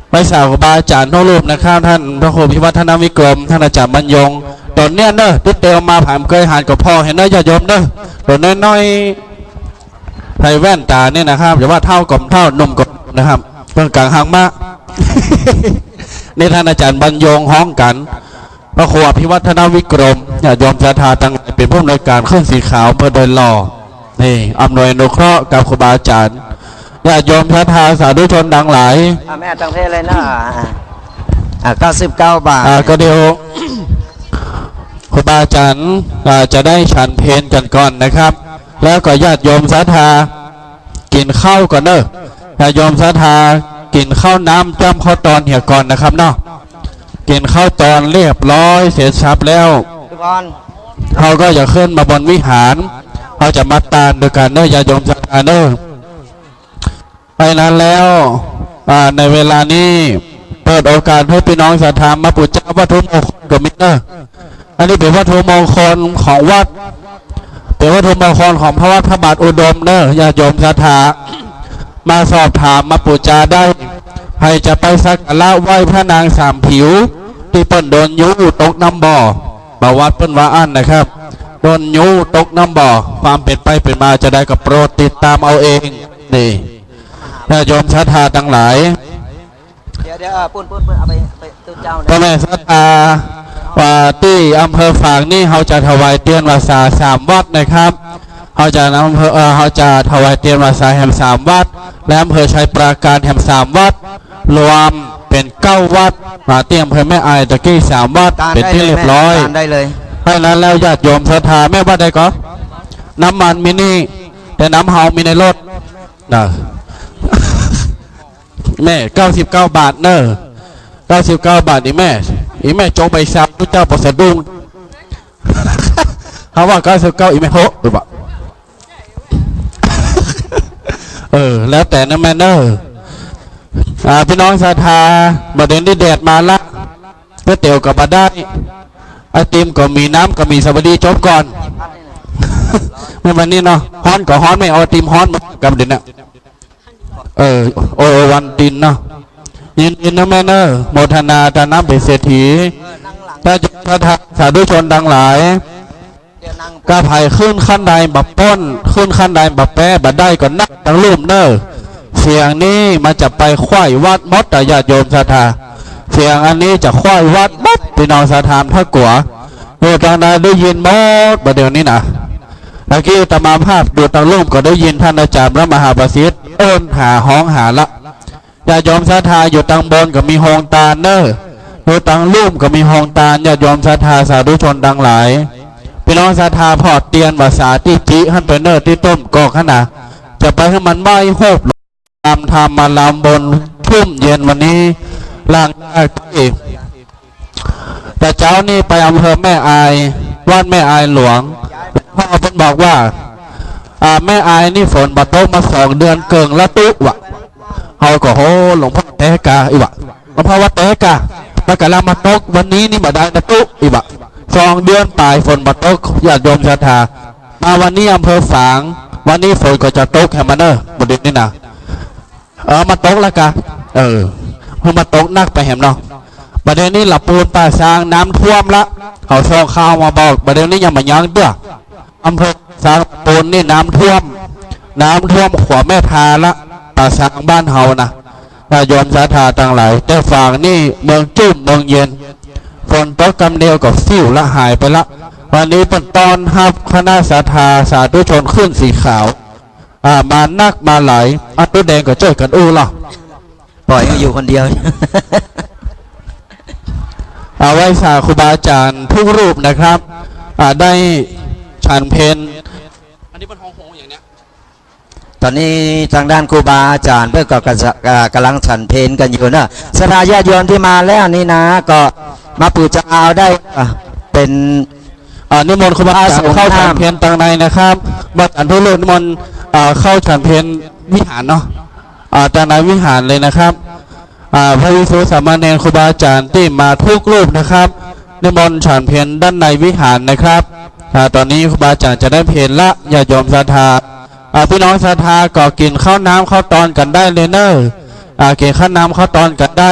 S6: ไปสาวบาอาจารย์นรูปนะครับท่านพระครูพิวัฒนวิกรมท่านอาจารย์บรรยงตอนเนี้ยเนอะที่เตียวมาผ่านเคยหานกับพ่อเห็นเนอะญาติโยมเนอะตัวน้อยๆไทยแว่นตาเนี่ยนะครับอย่าว่าเท่ากับเท่านุ่มกับนะครับเรื่องกลางหางมากนี่ท่านอาจารย์บรรยงห้องกันพระครูพิวัฒนวิกรมญาติโยมศรัทธาตั้งเป็นผู้อำนวยการเครื่องสีขาวเพื่อโดยหล่อนี่อำนวยอนุเคราะห์กับครูบาอาจารย์ญาติโยมศรัทธาสาธุชนดังหลาย
S7: แม่ตั้งเทเลยนะ99 บาท
S6: ก็เดี๋ยวครูบาอาจารย์จะได้ฉันเพลกันก่อนนะครับแล้วก็ญาติโยมศรัทธากินข้าวก่อนเนอะญาติโยมศรัทธากินข้าวน้ำจ้ำข้าวตอนเหี่ยก่อนนะครับเนาะกินข้าวตอนเรียบร้อยเสร็จสับแล้วเขาก็จะขึ้นมาบนวิหารเขาจะมาตานด้วยกันเนอะญาติโยมศรัทธาเนอะไปนั้นแล้วในเวลานี้เปิดโอกาสให้พี่น้องศรัทธามาบูชาวัตถุมงคลกับมิตร อันนี้เป็นวัตถุมงคลของวัดเป็นวัตถุมงคลของพระวัดพระบาทอุดมเนอะญาติโยมศรัทธามาสอบถามมาปูจาได้ให้จะไปสักการะไหว้พระนางสามผิวที่เปิ้นโดนยูตกน้ำบ่อประวัติเปิ้นว่าอันนะครับโดนยูตกน้ำบ่อความเป็นไปเป็นมาจะได้กับโปรดติดตามเอาเองนี่ญาติโยมศรัทธาทั้งหลาย
S7: เดี๋ยวปุ้นเอาไปตู้เจ้านะ
S6: พ่อแม่ศรัทธาว่าที่อำเภอฝางนี่เขาจะถวายเตียนวาสา3 วัดนะครับเขาจะนำเขาจะถวายเตียนวาสาแห่ง3 วัดและอำเภอชัยปราการแห่ง3 วัดรวมเป็น9 วัดมาเตียมอำเภอแม่อายตะกี้3 วัดเป็นที่เรียบร้อย
S7: ได้เลย
S6: เพราะนั้นแล้วญาติโยมศรัทธาแม่ว่าได้ก็น้ำมันมินี่แต่น้ำเฮามีในรถนะแม่99 บาทเนอะ99 บาทนี่แม่อีแม่จงไปซับทุกเจ้าปสะดุ้งเขาว่า99อีแม่โหหรือเปล่าแล้วแต่นะแม่เนอะพี่น้องศรัทธาบัดเดี๋ยวนี้แดดมาละก๋วยเตี๋ยวกับบัดได้ไอติมก็มีน้ำก็มีสวัสดีจบก่อนไม่วันนี้เนาะฮ้อนก็ฮ้อนไม่เอาไอติมฮ้อนมากับเดี๋ยวนี้โอวันตินเนาะยินนะแม่เนอะโมทนาตาน้ำเป็นเศรษฐีถ้าจะสาธุชนดังหลายกาไผ่ขึ้นขั้นใดบับป้นขึ้นขั้นใดบับแปะบัดได้ก่อนนักตั้งรูปเนอะเสียงนี้มันจะไปคว้ายวัดมดแต่ญาติโยมศรัทธาเสียงอันนี้จะคว้ายวัดมดพี่น้องศรัทธาพระกัวโอ้ตอนนั้นได้ยินมดประเดี๋ยวนี้นะเมื่อกี้ตมาภาพดูตั้งรูปก็ได้ยินท่านอาจารย์พระมหาประสิทธิ์เอิ้นหาห้องหาละญาติโยมศรัทธาอยู่ตังบนก็มีห้องตาเนออยู่ตังลุ่มก็มีห้องตาญาติโยมศรัทธาสาธุชนดังหลายพี่น้องศรัทธาพอดเตียนภาษาที่จิฮันเปเนอร์ที่ต้มกอกขนาดจะไปให้มันไม่โหบตามธรรมมาลำบนทุ่มเย็นวันนี้ล่างที่แต่เจ้านี่ไปอำเภอแม่อายวัดแม่อายหลวงพ่อเพิ่นบอกว่าแม่อายนี่ฝนบัดตกมา2 เดือนเกิงละตุวะเขาก็โหหลวงพ่อเตกาอีวะหลวงพ่อวัดเตกาปากกาลามาตกวันนี้นี่บัดได้ละตุอีวะ2 เดือนปลายฝนบัดตกญาติโยมศรัทธามาวันนี้อำเภอฝางวันนี้ฝนก็จะตกแค่มาเนอะบดินนี่นะมาตกแล้วกะเพิ่งมาตกนักไปแหมเนาะประเดี๋ยวนี้หลับปูนป่าซางน้ำท่วมละเขาส่งข่าวมาบอกประเดี๋ยวนี้ยังมายั้งเด้ออำเภอซางปูนนี่น้ำท่วมขวาแม่ทาละป่าซางบ้านเฮานะโยมศรัทธาต่างหลายแต่ฝั่งนี่เมืองจุ่มเมืองเย็นฝนตกกำเดียวกับฟิวละหายไปละวันนี้เป็นตอนฮับคณะศรัทธาสาธุชนขึ้นสีขาวมานักมาไหลอันตัวแดงก็ช่วยกันอู้หรอ
S7: ปล่อยให้อยู่คนเดียว
S6: เอาไว้สาครูบาอาจารย์ทุกรูปนะครับได้ฉันเพลอันนี้เป็นห้องโฮงอย่างเนี้ย
S7: ตอนนี้ทางด้านครูบาอาจารย์เพื่อก็กำลังฉันเพลกันอยู่นะศรัทธาญาติโยมที่มาแล้วนี่นะก็มาปูจาเอาได้เป็น
S6: นิมนต์ครูบาอาจารย์เข้าฉันเพลต่างในนะครับบัดอันทุกรูปนิมนต์เข้าฉันเพลวิหารเนาะต่างในวิหารเลยนะครับพระภิกษุสามเณรครูบาอาจารย์ที่มาทุกรูปนะครับนิมนต์ฉันเพลด้านในวิหารนะครับตอนนี้ครูบาอาจารย์จะได้เพลละญาติโยมศรัทธาพี่น้องศรัทธาก็กินข้าวน้ำข้าวตอนกันได้เลยเนอะกินข้าวน้ำข้าวตอนกันได้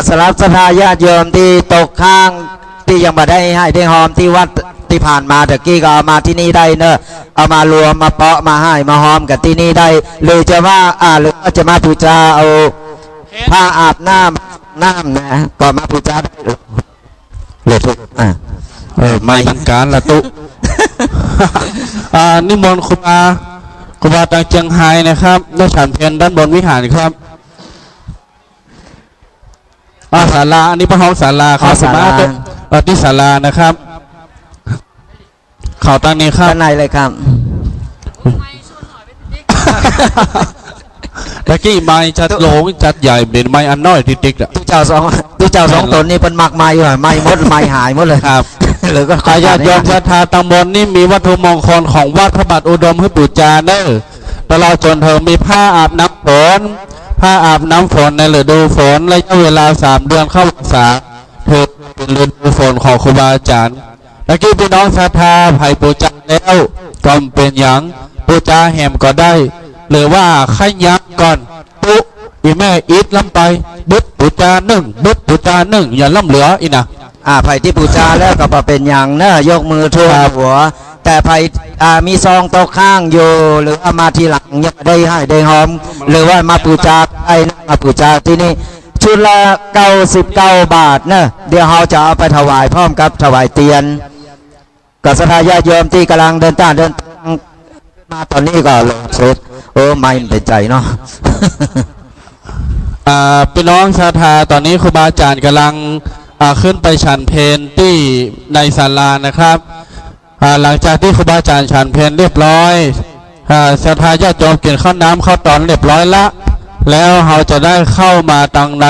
S7: สำหรับศรัทธาญาติโยมที่ตกข้างที่ยังมาได้ให้ได้หอมที่วัดที่ผ่านมาตะกี้ก็เอามาที่นี่ได้เนอะเอามารวมมาเปาะมาให้มาหอมกันที่นี่ได้หรือจะว่าหรือจะมาปูจาเอาผ้าอาบน้ำนะก็มาปูจาได้เลยทุก
S6: ไม่ทันการละตุนิมนต์ครูบาตังเจียงไฮ้นะครับได้ฉันเพลด้านบนวิหารครับศาลาอันนี้พระห้องศาลาครับสมาธิที่ศาลานะครับเขาตั้งนี้ครับ
S7: ด้านในเลยครับ
S6: ตะกี้ไม้จัดโหลงจัดใหญ่เป็นไม้อันน้อยที่ติ๊กอะ
S7: ตู้เจ้าสองตนนี่เป็นหมักไม้อยู่ไม้มดไม้หายหมดเลย
S6: ครับหรือก็ญาติโยมศรัทธาตำบลนี่มีวัตถุมงคลของวัดพระบาทอุดมให้บูชาเนอตลอดจนเธอมีผ้าอาบน้ำฝน ผ้าอาบน้ำฝนในฤดูฝนระยะเวลา3 เดือนเข้าพรรษาเถิดเป็นฤดูฝนของครูบาอาจารย์ตะกี้พี่น้องศรัทธาไผ่ปูจาแล้วก็เป็นอย่างปูจาแหมก็ได้หรือว่าขยับก่อนปุ๊อีแม่อีทล้ำไปบึดปูจาบึดปูจาอย่าล้ำเหลืออีนะ
S7: ไผ่ที่บูชาแล้วก็บ่เป็นอย่างเนอะยกมือท่วมหัว แต่ไผ่มีซองโต๊ะข้างอยู่หรือว่ามาทีหลังยังได้ให้ได้หอม หรือว่ามาบูชาไอ้มาบูชาที่นี่ชุดละ99 บาทเนอะเดี๋ยวเราจะเอาไปถวายพร้อมกับถวายเตียนกับศรัทธาญาติโยมที่กำลังเดินทางมาตอนนี้ก็ลงเสร็จไม่เป็นใจเนาะ
S6: พี่น้องศรัทธาตอนนี้ครูบาอาจารย์กำลังขึ้นไปฉันเพลที่ในศาลานะครับหลังจากที่ครูบาอาจารย์ฉันเพลเรียบร้อยศรัทธาญาติโยมกินข้าวน้ำข้าวตอนเรียบร้อยละแล้วเราจะได้เข้ามาตังใน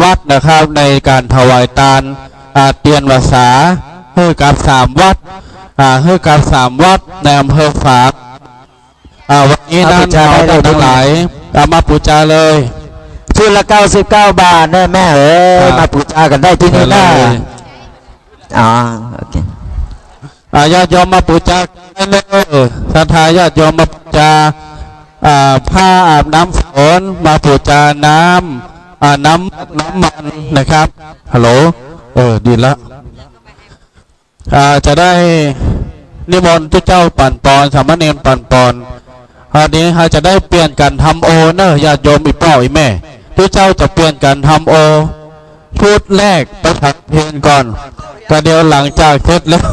S6: วัดนะครับในการถวายทานเตียนวสาเพื่อกับ3 วัดเพื่อกับ3 วัดในอำเภอฝางวันนี้นั่นเราทั้งหลายมาปูจาเลย
S7: ชุดละ99 บาทนะแม่มาบูชากันได้ที่นี่นะโอเค
S6: ญาติโยมมาบูชาเลยศรัทธาญาติโยมมาบูชาผ้าอาบน้ำฝนมาบูชาน้ำมันนะครับฮัลโหลดีละจะได้นิมนต์ทุกเจ้าปั่นปอนสามเณรปั่นปอนนี้จะได้เปลี่ยนกันทำโอเนอะญาติโยมอีพ่ออีแม่ทุกเจ้าจะเปลี่ยนกันทำโอชุดแรกไปฉันเพลก่อนก็เดี๋ยวหลังจากเสร็จแล้ว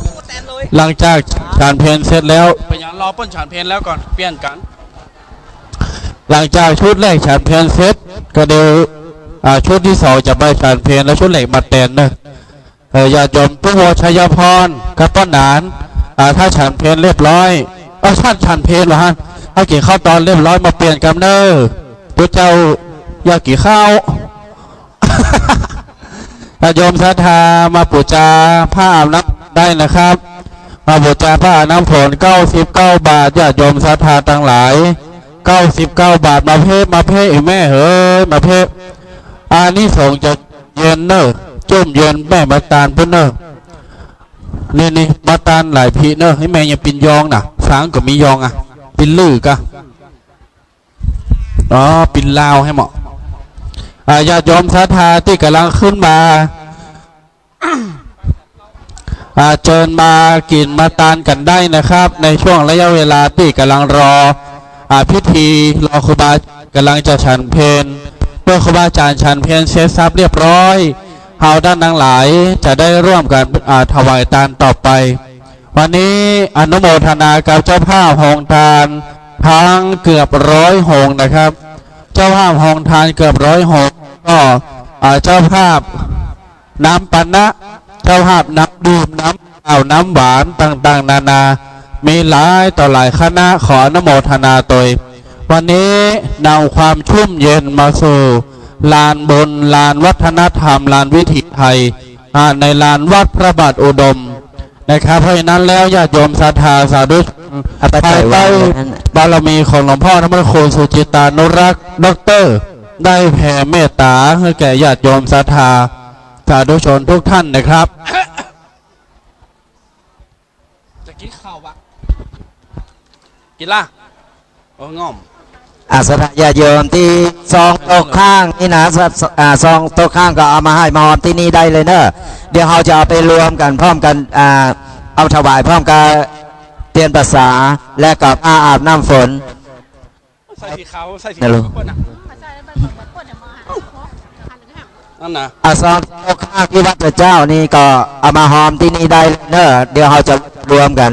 S6: หลังจากฉันเพลเสร็จแล้วไปยังรอป้นฉันเพลแล้วก่อนเปลี่ยนกันหลังจากชุดแรกฉันเพลเสร็จก็เดี๋ยวชุดที่2จะไปฉันเพลแล้วชุดเหล็กมาแตนเนอะญาติโยมผู้วชัยพรกับป้าหนานถ้าฉันเพลเรียบร้อยฉันเพลเหรอฮะถ้ากินข้าวตอนเรียบร้อยมาเปลี่ยนกันเนอะทุกเจ้าอยากกี่ข้าว โยมศรัทธามาบูชาผ้าอาบน้ำได้นะครับมาบูชาผ้าอาบน้ำฝน99 บาทญาติโยมศรัทธาทั้งหลาย99 บาทมาเพ่แม่มาเพ่นี่ส่งจะเย็นเนอะจุ่มเย็นแม่มาตาลพุ่นเนอะนี่มาตาลหลายพีเนอะให้แม่ยังปินยองน่ะสางก็มียองปินลือกะปินลาวให้เหมาะญาติโยมศรัทธาที่กำลังขึ้นมาเชิญมากินมาตานกันได้นะครับในช่วงระยะเวลาที่กำลังรอพิธีรอครูบากำลังจะฉันเพลเมื่อครูบาอาจารย์ฉันเพลเสร็จสับเรียบร้อยเฮาด้านทั้งหลายจะได้ร่วมกันถวายทานต่อไปวันนี้อนุโมทนากับเจ้าภาพโฮงทานทั้งเกือบ100 โฮงนะครับเจ้าภาพโฮงทานเกือบ100 โฮงก็เจ้าภาพน้ำปันนะเจ้าภาพน้ำดื่มน้ำน้ำหวานต่างๆนานามีหลายต่อหลายคณะขออนุโมทนาโดยวันนี้นำความชุ่มเย็นมาสู่ลานบนลานวัฒนธรรมลานวิถีไทยในลานวัดพระบาทอุดมนะครับเพราะฉะนั้นแล้วญาติโยมศรัทธาสาธุชนภายใต้บารมีของหลวงพ่อธรรมโคสุจิตานุรักษ์ดร.ได้แผ่เมตตาให้แก่ญาติโยมศรัทธาสาธุชนทุกท่านนะครับจะกินข้าวปะกินล่ะง่อม
S7: ศรัทธาญาติโยมที่ซองโต๊ะข้างนี่นะซองโต๊ะข้างก็เอามาให้มาหอมที่นี่ได้เลยเนอะเดี๋ยวเราจะเอาไปรวมกันพร้อมกันเอาถวายพร้อมกันเตียนภาษาและกับอาบน้ำฝน
S6: ใส่สีขาวใส่สีขาวนั่นนะ
S7: ซองโต๊ะข้างที่วัดพระเจ้านี่ก็เอามาหอมที่นี่ได้เนอะเดี๋ยวเราจะรวมกัน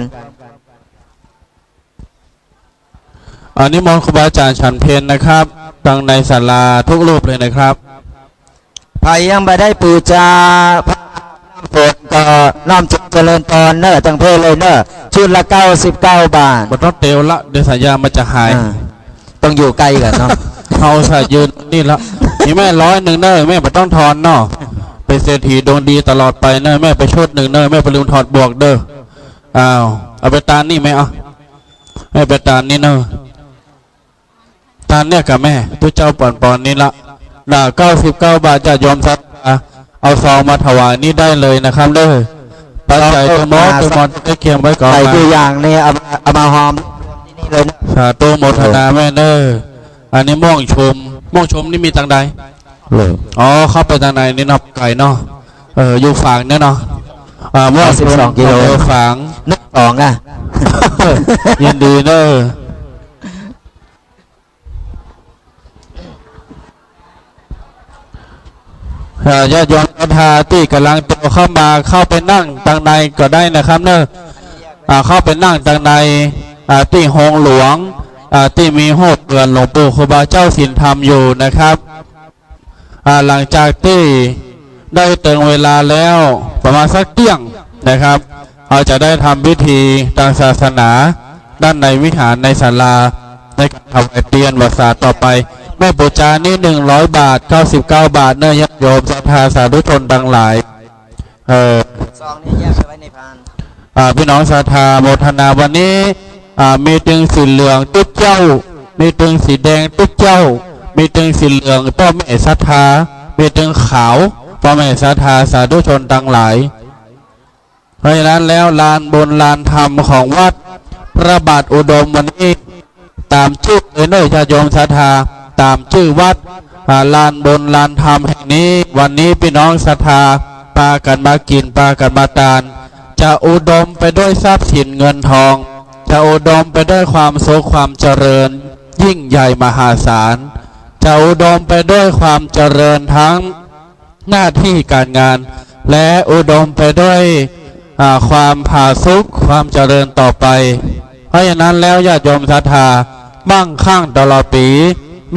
S6: นิมนต์ครูบาอาจารย์ฉันเพลนะครับตั้งในศาลาทุกรูปเลยนะครับ
S7: ใครยังไม่ได้ปูชาพระน้ำฝนก็น้อมเจริญตอนเนอะจังเพลเลยเนอะชุดละ99 บาท
S6: บนรถเตียวละเดี๋ยวสัญญามันจะหาย
S7: ต้องอยู่ไกลกันเนาะ
S6: เขาใส่ยืนนี่ละนี่แม่100 เนอะแม่ไม่ต้องทอนเนาะเป็นเศรษฐีดวงดีตลอดไปเนอะแม่ไปชด1 เนอะแม่ไปลืมถอดบวกเด้อเอาไปตานนี่ไหมแม่ไปตานนี่เนอะ ทานเนี่ยกับแม่ทุเจ้าปอนนี่ละ99 บาทจะยอมสัตเอาซองมาถวายนี่ได้เลยนะครับเด้อปัจจัยตัวมอตัวมอได้เคียงไว้ก่อน
S10: ใส่ตัวอย่างนี่เอามาหอมที่นี่เลยนะ
S6: สาธุโมทนาแม่เด้ออันนี้ม่วงชมนี่มีทางใดอ๋อเข้าไปทางไหนนี่นับไก่เนาะอยู่ฝั่งเนี่ยเนาะม่วง
S10: 12 กิโล
S6: ฝั่ง
S10: นึกสองอ่ะ
S6: ยินดีเด้อญาติโยมศรัทธาที่กำลังตัวเข้าไปนั่งทางในก็ได้นะครับเนอะเข้าไปนั่งทางในที่ห้องหลวงที่มีโหดเรือนหลวงปู่ครูบาเจ้าศีลธรรมอยู่นะครับหลังจากที่ได้เติมเวลาแล้วประมาณสักเที่ยงนะครับเราจะได้ทำพิธีทางศาสนาด้านในวิหารในศาลาในการถวายเตียนวัดศาสตร์ต่อไปแม่ปูจานี่100 บาท99 บาทเนื้อญาติโยมศรัทธาสาธุชนทั้งหลาย
S10: ซองนี่แยกไปไว้ในพาน
S6: พี่น้องศรัทธาโมทนาวันนี้มีตึงสีเหลืองตุ๊กเจ้ามีตึงสีแดงตุ๊กเจ้ามีตึงสีเหลืองพ่อแม่ศรัทธามีตึงขาวพ่อแม่ศรัทธาสาธุชนทั้งหลายเพราะฉะนั้นแล้วลานบนลานธรรมของวัดพระบาทอุดมวันนี้ตามชื่อเลยเนอะญาติโยมศรัทธาตามชื่อวัดลานบนลานธรรมแห่งนี้วันนี้พี่น้องศรัทธาปากันมากินปากันมาทานจะอุดมไปด้วยทรัพย์สินเงินทองจะอุดมไปด้วยความสุขความเจริญยิ่งใหญ่มหาศาลจะอุดมไปด้วยความเจริญทั้งหน้าที่การงานและอุดมไปด้วยความผาสุกความเจริญต่อไปเพราะฉะนั้นแล้วญาติโยมศรัทธามั่งคั่งตลอดปี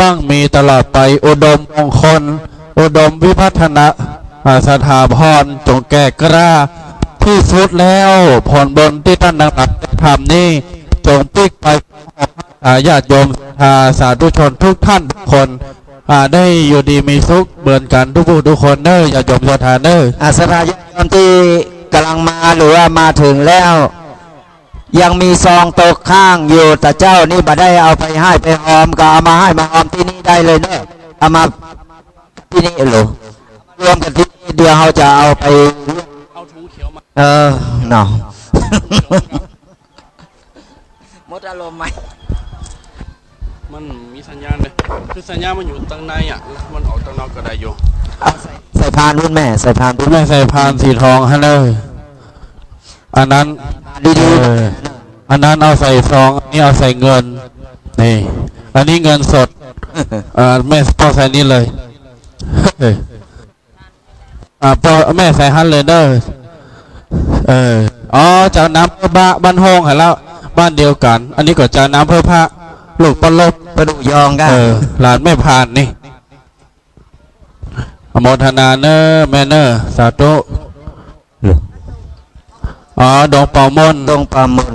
S6: มั่งมีตลอดไปอุดมมงคลอุดมวิพัฒนาสถาพรจงแก่กล้าที่สุดแล้วผลบุญที่ท่านนักทำนี่จงติ๊กไปญาติโยมสาธุชนทุกท่านทุกคนได้อยู่ดีมีสุขเหมือนกันทุกผู้ทุกคนเนอะญาติโยมศรัทธาเนอะ
S10: ศรัทธาญาติโยมที่กำลังมาหรือว่ามาถึงแล้วยังมีซองตกข้างอยู่แต่เจ้านี่บ่ได้เอาไปให้ไปหอมก็เอามาให้มาหอมที่นี่ได้เลยเนอะเอามาที่นี่หรอรวมกันที่นี่เดี๋ยวเขาจะเอาไป
S6: เอาถุงเขียวมา
S10: เนาะหมดอารมณ์ไหม
S6: มันมีสัญญาณเลยคือสัญญาณมันอยู่ตรงในมันออกตรงนอกก็ได้อยู่
S10: ใส่พานรุ่นแม่ใส่พานรุ่น
S6: แม่ใส่พานสีทองให้เลยอันนั้น
S10: ดี
S6: อันนั้นเอาใส่ซองอันนี้เอาใส่เงินนี่อันนี้เงินสดแม่พ่อใส่นี่เลยพ่อแม่ใส่ฮันเลยเด้ออ๋อเจ้าน้ำเพื่อบ้านห้องเหรอแล้วบ้านเดียวกันอันนี้ก็เจ้าน้ำเพื่อพระลูกปลบ
S10: ประดุยองกัน
S6: หลานแม่พานนี่อโมทนาเนอแม่เนอสาธุดงป่ามน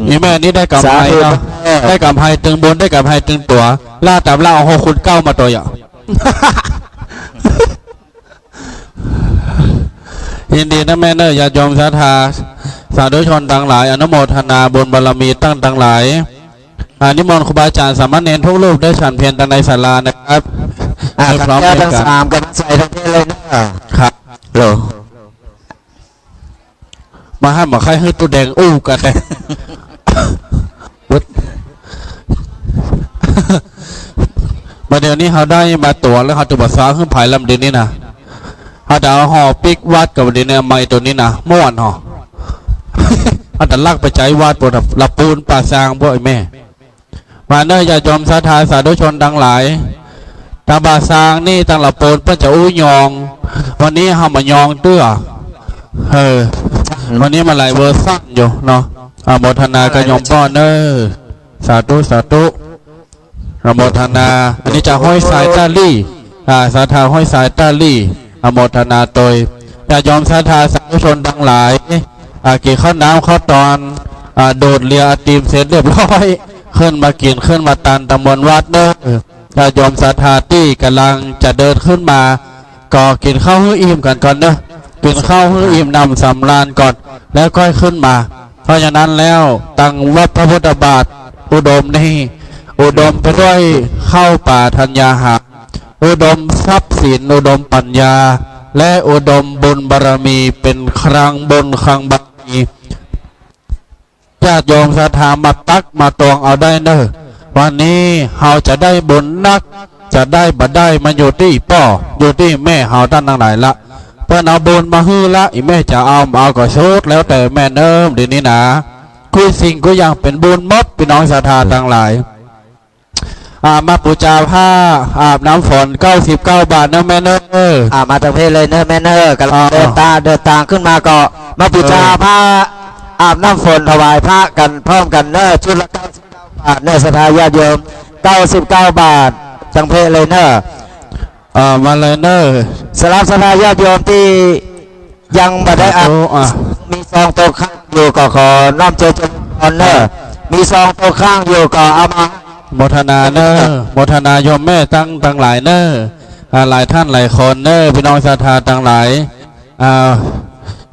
S6: นี่แม่นี่ได้กับไพ่เนาะได้กับไพ่ตึงบนได้กับไพ่ตึงตัวล่าตามล่าเอาคุณเก้ามาตัวอย่างยินดีนะแม่เนอญาติโยมศรัทธาสาธุชนทั้งหลายอนุโมทนาบุญบารมีตั้งทั้งหลายนิมนต์ครูบาอาจารย์สามเณรทุกรูปได้ฉันเพียรในศาลานะครับ
S10: พร้อมกันทั้ง3กันใส่ทั้งนี้เลยนะครับโห
S6: มาให้หมอไข่ให้ตัวแดงอู้กันเลยมาเดี๋ยวนี้เขาได้มาตัวแล้วเขาจะมาซ้าขึ้นผายลำดินนี่นะเขาจะเอาห่อปิกวัดกับดินเนี่ยไม้ตัวนี้นะม้วนห่อเขาจะลากไปใจวัดปวดละปูนป่าซางพวกไอ้แม่มาเนยจะจอมศรัทธาสาธุชนทั้งหลายตาบาซางนี่ตั้งละปูนเพื่อจะอู้ยองวันนี้เขามายองเตื้อวันนี้มาหลายเวอร์ซันอยู่เนาะโมทนากระยมป้อนเนอสาธุสาธุโมทนาอันนี้จะห้อยสายตาลี่ศรัทธาห้อยสายตาลี่โมทนาโดยจะยอมศรัทธาสาธุชนทั้งหลายกินข้าวน้ำข้าวตอนโดดเรียตีมเสร็จเรียบร้อยขึ้นมากินขึ้นมาตันตำบลวัดเนอจะยอมศรัทธาที่กำลังจะเดินขึ้นมาก็กินข้าวให้อิ่มกันก่อนเนอะกินข้าวให้อิ่มนำสำราญก่อนแล้วค่อยขึ้นมาเพราะฉะนั้นแล้วตั้งวัดพระพุทธบาทอุดมนี่ อุดมไปด้วยข้าวป่าธัญญาหารอุดมทรัพย์สินอุดมปัญญาและอุดมบุญบารมีเป็นครั้งบุญครั้งบารมีญาติโยมศรัทธามาตักมาตวงเอาได้เนอะวันนี้เราจะได้บุญนักจะได้บ่ได้มันอยู่ที่พ่ออยู่ที่แม่เราท่านทั้งหลายละเพื่อนเอาบุญมาฮื้อละอีแม่จะเอาก็ชุดแล้วแต่แม่เนิ่มเดี๋ยวนี้นะคุยสิ่งก็ยังเป็นบุญมดพี่น้องศรัทธาทั้งหลายมาปูจาผ้าอาบน้ำฝน99 บาทนะแม่เนอ
S10: มาจากเพศเลยเนอะแม่เนอะกำลังเดินตามขึ้นมาก็มาปูจาผ้าอาบน้ำฝนถวายพระกันพร้อมกันเนอะชุดละ99 บาทเนอะศรัทธาญาติโยม99 บาทจังเพศเลยเนอะ
S6: มาเลยเนอะ
S10: สำหรับศรัทธาญาติโยมที่ยังไม่ได้อาบมีซองโต๊ะข้างอยู่ก็ขอน้อมเจริญพรเนอะมีซองโต๊ะข้างอยู่ก็เอามา
S6: โมทนาเนอโมทนาโยมแม่ตั้งหลายเนอหลายท่านหลายคนเนอพี่น้องศรัทธาตั้งหลาย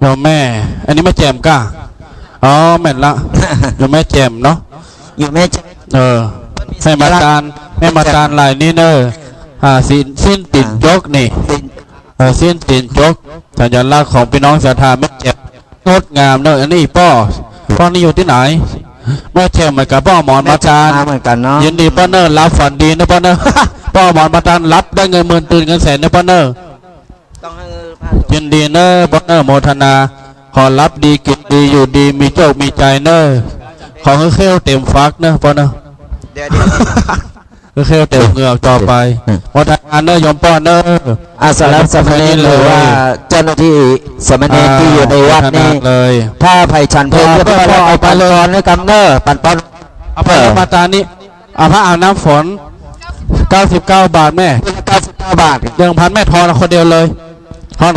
S6: โยมแม่อันนี้แม่แจ่มก้าอ๋อแม่นละโยมแม่แจ่มเนาะ
S10: อยู่แม่
S6: ให้มาตานแม่มาตานหลายนี่เนอสิ้นติดยกนี่สิ้นติดยกสัญลักษณ์ของพี่น้องศรัทธาแม่แจ่มงดงามเนออันนี้ป้อนี่อยู่ที่ไหนแม่แจ่มเหมือนกับป้อหมอนมาจาน
S10: เหมือนกันเนาะ
S6: ยินดีป้าเนอร์รับฝันดีนะป้าเนอร์ป้อหมอนมาจานรับได้เงินหมื่นตื่นเงินแสนนะป้าเนอร์ยินดีเนอร์ป้าเนอร์โมทนาขอรับดีกิจดีอยู่ดีมีโชคมีใจเนอร์ขอให้เข้าเต็มฟักเนอร์ป้าเนอร์เข้าเต็มเหงือกต่อไปโมทนาเนอร์ยมป้อเนอร์
S10: สำหรับสมณีหรือว่าเจ้าหน้าที่สมณีที่อยู่ในวัดนี้ถ้าไผ่ฉันเพลก็เอาไปเลยในกำเนอร์ปันป้อน
S6: เอาไปมาตานี้เอาพระอาบน้ำฝน99 บาทแม่
S10: 99 บาท
S6: เดิมพันแม่ทอนคนเดียวเลยทอน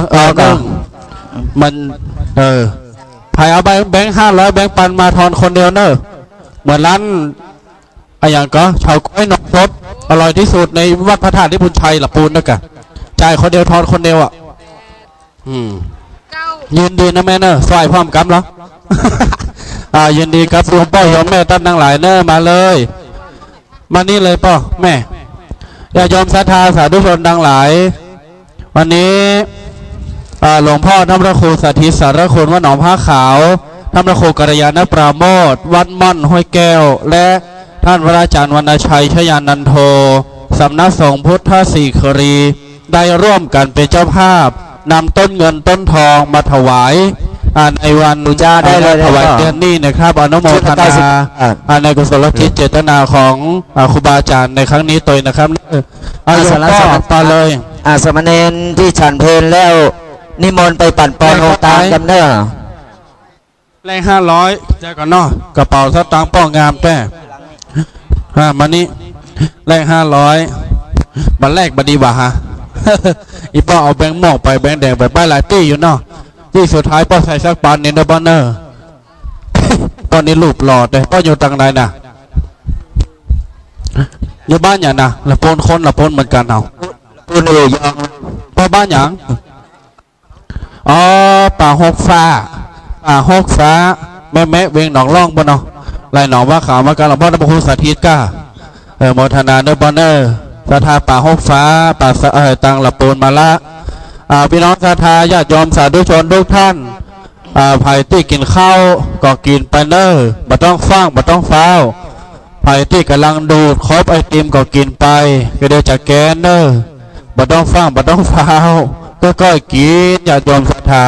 S6: มันไผ่เอาไปแบงค์500แบงค์ปันมาทอนคนเดียวเนอะเหมือนร้านอย่างก็ชาวก้อยนกรสอร่อยที่สุดในวัดพระธาตุที่พุนชัยหลับปูนนะกะจ่ายคนเดียวทอนคนเดียวยืนดีนะแม่เนอะสวยพร้อมกันเหรอยินดีครับหลวงพ่อโยมแม่ท่านทั้งหลายเนอมาเลยมานี่เลยพ่อแม่อย่ายอมศรัทธาสาธุชนทั้งหลายวันนี้หลวงพ่อท่านพระครูสาธิตสารคุณวัดหนองผ้าขาวท่านพระครูกัลยาณปราโมทย์วัดม่อนห้วยแก้วและท่านพระอาจารย์วรรณชัยชยานันโทสำนักสงฆ์พุทธศรีครีได้ร่วมกันเป็นเจ้าภาพนำต้นเงินต้นทองมาถวายในวัน
S10: ได้เลย
S6: ถวายเดือนนี้นะครับอนุโมทนาในกุศลจิตเจตนาของครูบาอาจารย์ในครั้งนี้ตัวนะครับ
S10: สารสต่อเลยสมณีที่ฉันเพลแล้วนิมนต์ไปปั่นปอนตามกันเนอะ
S6: แรง500เจ้าก่อนเนาะกระเป๋าสตางค์ป้องงามแป้มานี่แรง500มาแลกบัดีบ่าฮะอีป้อเอาแบงค์ม่วงไปแบงค์แดงไปหลายตี้อยู่เนาะที่สุดท้ายป้อใส่สักปานนี่นะป้อเนอร์ป้อนี้รูปหล่อแต่ป้ออยู่ตังไหนน่ะอยู่บ้านอย่างน่ะละปนคนละปนเหมือนกันเอา
S10: ปนอยู่ยัง
S6: ป้อบ้านอย่างป่าหกฟ้าแม่เวงหนองล่องป้อเนาะไรหนองว่าขาวมากันหลวงพ่อท่านพระครูสาธิตก้าโมทนาเนอป้อเนอร์ศรัทธาป่าหกฟ้าป่าตังละปนมาละพี่น้องศรัทธาญาติโยมสาธุชนทุกท่านไผ่ที่กินข้าวก็กินไปเนอบ่ต้องฟังบ่ต้องฟ้าวไผ่ที่กำลังดูดครบไอติมก็กินไปก็เดี๋ยวจะแกนเนอบ่ต้องฟังบ่ต้องฟ้าวก็กินญาติโยมศรัทธา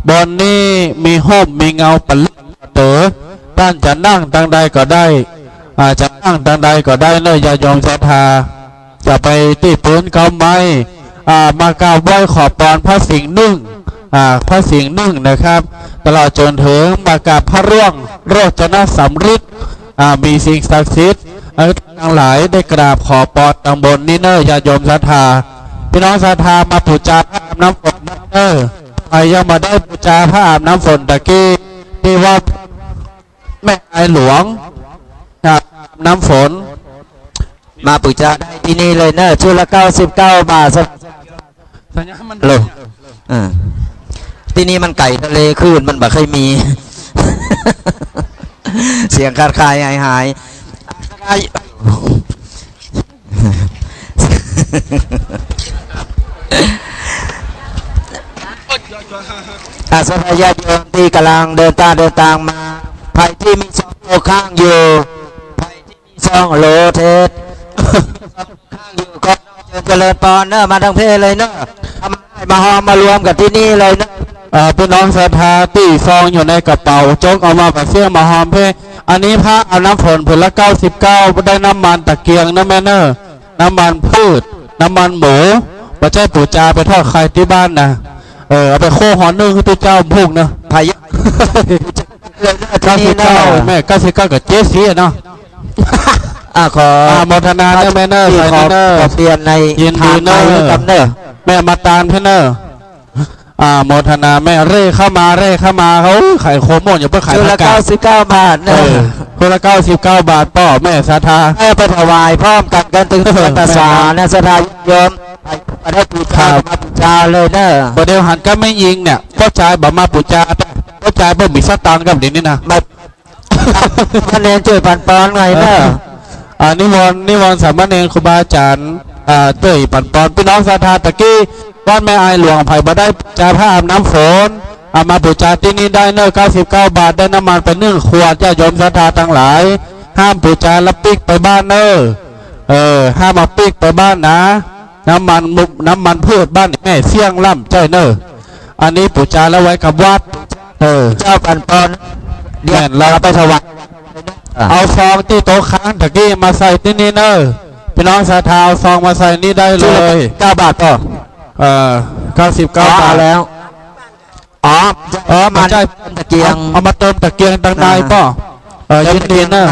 S6: บนนี้มีห้มมีเงาปลุกเต๋อท่านจะนั่งทางใดก็ได้จะนั่งทางใดก็ได้เนอญาติโยมศรัทธาจะไปที่ปืนเขาไม้มากราบไหว้ขอพรพระสิงห์นึ่งพระสิงห์นึ่งนะครับตลอดจนถึงมากราบพระร่วงโรจนสำริดมีสิ่งศักดิ์สิทธิ์ทั้งหลายได้กราบขอพรตำบลนี้เนอญาติโยมศรัทธาพี่น้องศรัทธามาปูชาพระอาบน้ำฝนเนอใครยังมาได้ปูชาพระอาบน้ำฝนตะกี้ที่ว่าแม่ไอหลวงน้ำฝน
S10: มาปูชาได้ที่นี่เลยเนอะชุดละ99 บาท
S6: สัญญามัน
S10: ลงที่นี่มันไก่ทะเลคลื่นมันแบบเคยมี เสียงขาดคายหาย สภาญาติโยมที่กำลังเดินทางมาใครที่มีซองโลข้างอยู่ใครที่มีซองโลเทสข้างอยู่ก็เจริญพรเนอะมาทั้งเพศเลยเนอะมาหอมมารวมกับที่นี่เลยเนอะ
S6: พี่น้องศรัทธาที่ซองอยู่ในกระเป๋าจกเอามาแบบเสื้อมาหอมเพ่อันนี้พระเอาน้ำฝนผลละ99ได้น้ำมันตะเกียงนะแม่เนอน้ำมันพืชน้ำมันหมูไม่ใช่ปู่จาไปทอดไข่ที่บ้านนะเอาไปโค้หอนึ่งให้ตัวเจ้าพุ่งนะ
S10: พาย
S6: 99แม่99กับเจสีเนาะ
S10: ขอ
S6: โมทนาเนอแม่เนอใส่เนอ
S10: ขอเปลี่ยนใน
S6: ยินดีเนอแม่มาตานเพ่เนอโมทนาแม่เร่เข้ามาเขาขายโคมหมดอย่าเพิ่งขาย
S10: คนละ99 บาทเนอะ
S6: คนละ99 บาทป่อแม่ศรัทธา
S10: ให้ไปถวายพร้อมกันถึงภาษาเนี่ยศรัทธาโยมไปได้ปูชามาปูชาเลยเนอะ
S6: ประเดี๋ยวหันก็ไม่ยิงเนี่ยพ่อชายบอกมาปูชาพ่อชายบ่มีสตางค์กับเดี๋ยวนี้นะ
S10: มาเรียนช่วยปันปอนไงเนอะ
S6: นิวรณ์สามเณรครูบาอาจารย์เตยปันปอนพี่น้องศรัทธาตะกี้วัดแม่อายหลวงไผ่บ่ได้จ่ายผ้าอาบน้ำฝนเอามาบูชาที่นี่ได้เนอะ99 บาทได้น้ำมันไป1 ขวดญาติโยมศรัทธาทั้งหลายห้ามบูชาแล้วปิกไปบ้านเนอะห้ามเอาปิกไปบ้านนะน้ำมันพืชบ้านแม่เสี่ยงล่ำใจเนอะอันนี้บูชาแล้วไว้กับวัด
S10: เจ้าปันปอน
S6: เดี๋ยวเราไปถวายเอาซองที่โต๊ะค้างตะกี้มาใส่ที่นี่เนอะพี่น้องศรัทธาเอาซองมาใส่นี่ได้เลย
S10: 9 บาทต่อ
S6: 99 บาท
S10: แล้ว
S6: มาได้
S10: ตะเกียง
S6: เอามาเติมตะเกียงตังในป่อยินดีเนอะ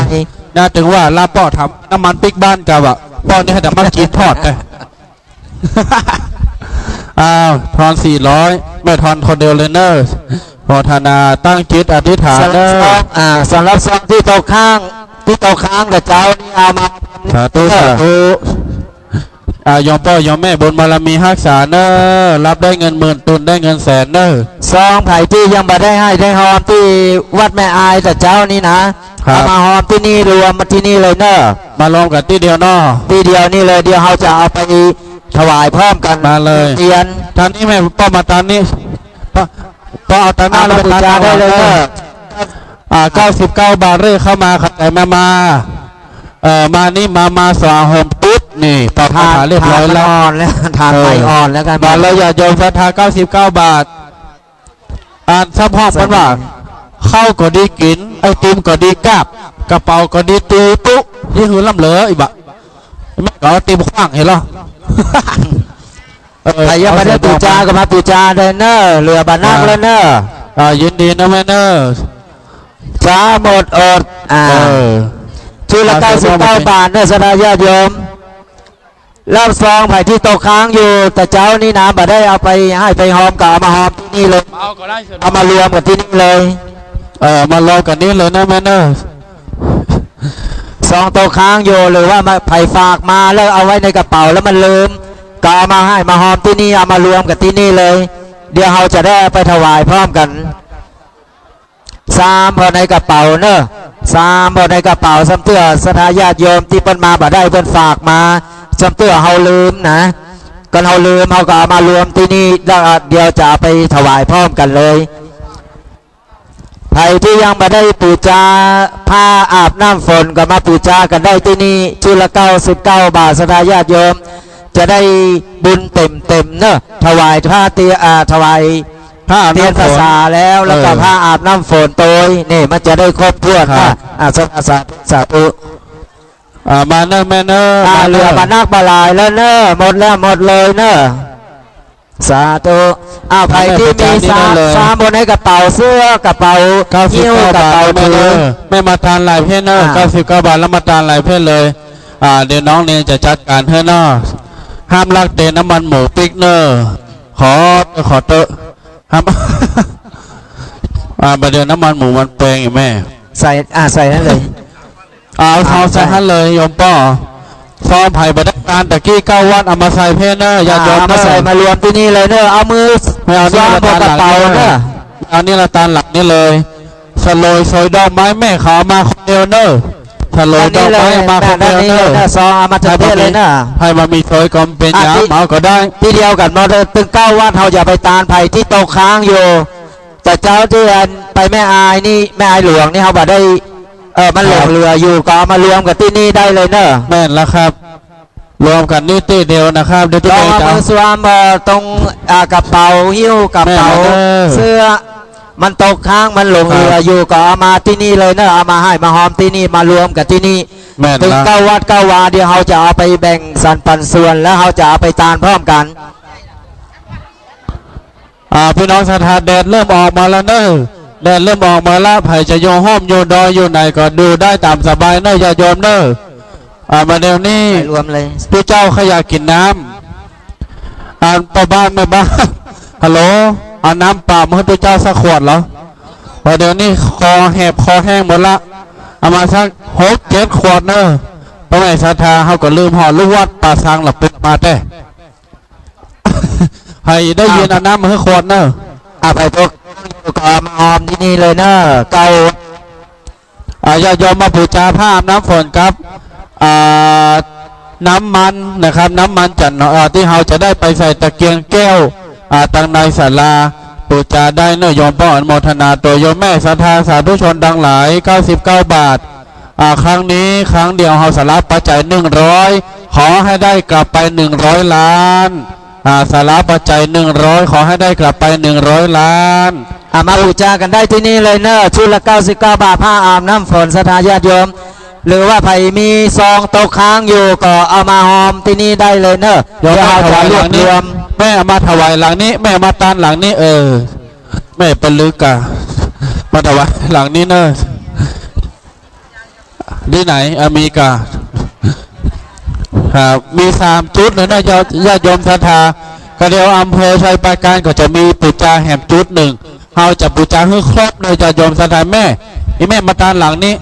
S6: น่าถึงว่าลาป่อทำน้ำมันปิ๊กบ้านกับป่อนี่ให้แต่มากินทอดเลยทอน400ไม่ทอนคนเดียวเลยเนอะโมทนาตั้งจิตอธิษฐานเนอะ
S10: สำหรับซองที่โต๊ะข้างแต่เจ้านี่เอามา
S6: สาธุยอมพ่อยอมแม่บนบารมีรักษาเนอรับได้เงินหมื่นตุนได้เงินแสนเนอ
S10: ซองไผ่ที่ยังมาได้ให้ได้หอมที่วัดแม่อายแต่เจ้านี่นะเอามาหอมที่นี่รวมมาที่นี่เลยเนอ
S6: มาลงกันที่เดียวเนอ
S10: ที่เดียวนี่เลยเดียวเขาจะเอาไปถวายพร้อมกัน
S6: มาเลย
S10: เทียน
S6: ท่านนี้แม่ป้อมาตานนี้ป้อเอาตาหน้าแล้วไปตาน
S10: ได้เลยเนอ
S6: 99 บาทเร่เข้ามาขัดใจมานี่มาสว่างโฮมปุ๊บนี่ต่อทานเรียบร้อยแล้ว
S10: ทานไปอ่อนแล้วกัน
S6: มาแล้วอย่าโยมศรัทธา99 บาทซับห้องกันว่าข้าวก็ดีกินไอติมก็ดีกาบกระเป๋าก็ดีตีปุ๊นี่คือล่ำเหลืออีบะไม่ก็ติมขว้างเห็นหรอ
S10: ใครยังไม่ได้ปูจาก็มาปูจาเลยเนอเรือบานักเลยเนอ
S6: ยินดีนะแม่เนอ
S10: จ้าหมดอดชุดละ99 บาทเนอะสนาญาติโยมรับซองไผ่ที่ตกค้างอยู่แต่เจ้านี่นะบ่ได้เอาไปให้ไปหอมกับเอามาหอมที่นี่เลยเอามารวมกับที่นี่เลย
S6: มารวมกันนี่เลยนะแม่เนอะ
S10: ซองตกค้างอยู่หรือว่าไผ่ฝากมาแล้วเอาไว้ในกระเป๋าแล้วมันลืมก็เอามาให้มาหอมที่นี่เอามารวมกับที่นี่เลยเดี๋ยวเราจะได้ไปถวายพร้อมกัน3 พอในกระเป๋าเนอะ3 พอในกระเป๋าซ้ำเตื้อสถาญาติโยมที่เปิ้นมาบ่ได้เปิ้นฝากมาซ้ำเตื้อเฮาลืมนะก็เฮาลืมเฮาก็เอามารวมที่นี่แล้วเดี๋ยวจะไปถวายพร้อมกันเลยใครที่ยังบ่ได้ปูจาผ้าอาบน้ำฝนก็มาปูจากันได้ที่นี่ชุดละ99 บาทสถาญาติโยมจะได้บุญเต็มเนอะถวายผ้าถวายเทียนภาษาแล้วก็ผ้าอาบน้ำฝนโตยนี่มันจะได้ครบถ้วนนะสาธุ
S6: มาเนอะแม่เนอะ
S10: เรือมานักบาลายแล้วเนอะหมดเลยเนอะสาธุใครที่มี3 บนในกระเป๋าเสื้อกระเป๋าหิ้วกระเป๋าถือ
S6: ไม่มาทานหลายเพศเนอะ99 บาทแล้วมาทานหลายเพศเลยเดี๋ยวน้องเนี่ยจะจัดการให้เนอะห้ามลักเตนน้ำมันหมูปิ๊กเนอะขอเตอะครับประเดี๋ยวน้ำมันหมูมันแปลงอยู่แม่
S10: ใส่นั่นเลย
S6: เอาซองใส่นั่นเลยโยมป้อซองไผ่ประดับการตะกี้9 วัดเอามาใส่เพนเนอร์อย่าโยม
S10: มาใส่มารวมที่นี่เลยเนอะเอามือ
S6: ไม่เอานี่ละตาหลังเนอะเอานี่ละตาหลังนี่เลยสโลยซอยดอกไม้แม่ขาวมาคนเดียวเนอะ ทะโลดอกไม้มาคนเดียวเนอะ
S10: ซองเอามาถึงเพศเลยนะ
S6: ให้มันมีซอยกอมเป็นยาเมาก็ได้
S10: ที่เดียวกันมาตึงเก้าวัดเราอย่าไปตานไผ่ที่ตกค้างอยู่แต่เจ้าที่ไปแม่อายนี่แม่อายหลวงนี่เขาบอกได้มันหลงเรืออยู่ก็เอามารวมกับที่นี่ได้เลยเนอะ
S6: แม่นแล้วครับ รวมกันนี่ตีเดียวนะครับเดี๋ยวจะ
S10: ลองเอา
S6: จะ
S10: มือสวมตรงกระเป๋าหิ้วกระเป๋า
S6: แม่
S10: เสื้อมันตกค้างมันหลงเรืออยู่ก็เอามาที่นี่เลยเนอะเอามาให้มาหอมที่นี่มารวมกับที่นี่
S6: แม่น
S10: ถึง
S6: ละ
S10: เก้าวัดเก้าวาเดี๋ยวเขาจะเอาไปแบ่งสรรปันส่วนแล้วเขาจะเอาไปตานพร้อมกัน
S6: พี่น้องศรัทธาแดดเริ่มออกมาแล้วเนอะแดดเริ่มออกมาแล้วไผ่จะโยห้อมโยดอยอยู่ไหนก็ดูได้ตามสบายเนอะอย่าโยมเนอะมาเดี๋ยวนี้
S10: ไปรวมเลย
S6: ผู้เจ้าขยากกินน้ำป้าบ้านแม่บ้านฮัลโหลเอาน้ำเปล่ามาให้ผู้เจ้าสักขวดเหรอเดี๋ยวนี้คอแหบคอแห้งหมดละเอามาสัก6-7 ขวดเนอะเพราะไม่ศรัทธาเขาก็ลืมห่อลูกวัดป่าสังหลับปิดมาแต่ ให้ได้ยินเอาน้ำมาให้ขวดเนอะ
S10: เอาไปตกก็เอามาหอมที่นี่เลยเนอะเก้า
S6: ญาติโยมมาบูชาผ้าอาบน้ำฝนครับน้ำมันนะครับน้ำมันจันที่เราจะได้ไปใส่ตะเกียงแก้วตังในศาลาบูชาได้เนอะโยมพ่ออนุโมทนาตัวโยมแม่ศรัทธาสาธุชนดังหลาย99 บาทครั้งนี้ครั้งเดียวเราสาระปัจจัย100ขอให้ได้กลับไป100 ล้านสาระปัจจัย100ขอให้ได้กลับไป100 ล้าน
S10: มาบูชากันได้ที่นี่เลยเนอะชุดละ99 บาทผ้าอาบน้ำฝนศรัทธาญาติโยมหรือว่าใครมีซองตกค้างอยู่ก็เอามาหอมที่นี่ได้เลยเนอะ
S6: เดี๋ยวเราจะรวบรวมแม่มาถวายหลังนี้แม่มาตานหลังนี้แม่เป็นลึกอะมาถวายหลังนี้เนอะที่ไหนอเมริกาครับมี3 จุดเลยนะญาติโยมศรัทธาก็เดียวอำเภอชัยปราการก็จะมีปูจาแหมจุดหนึ่งเราจะปูจาให้ครบเลยญาติโยมศรัทธาแม่แม่มาตานหลังนี้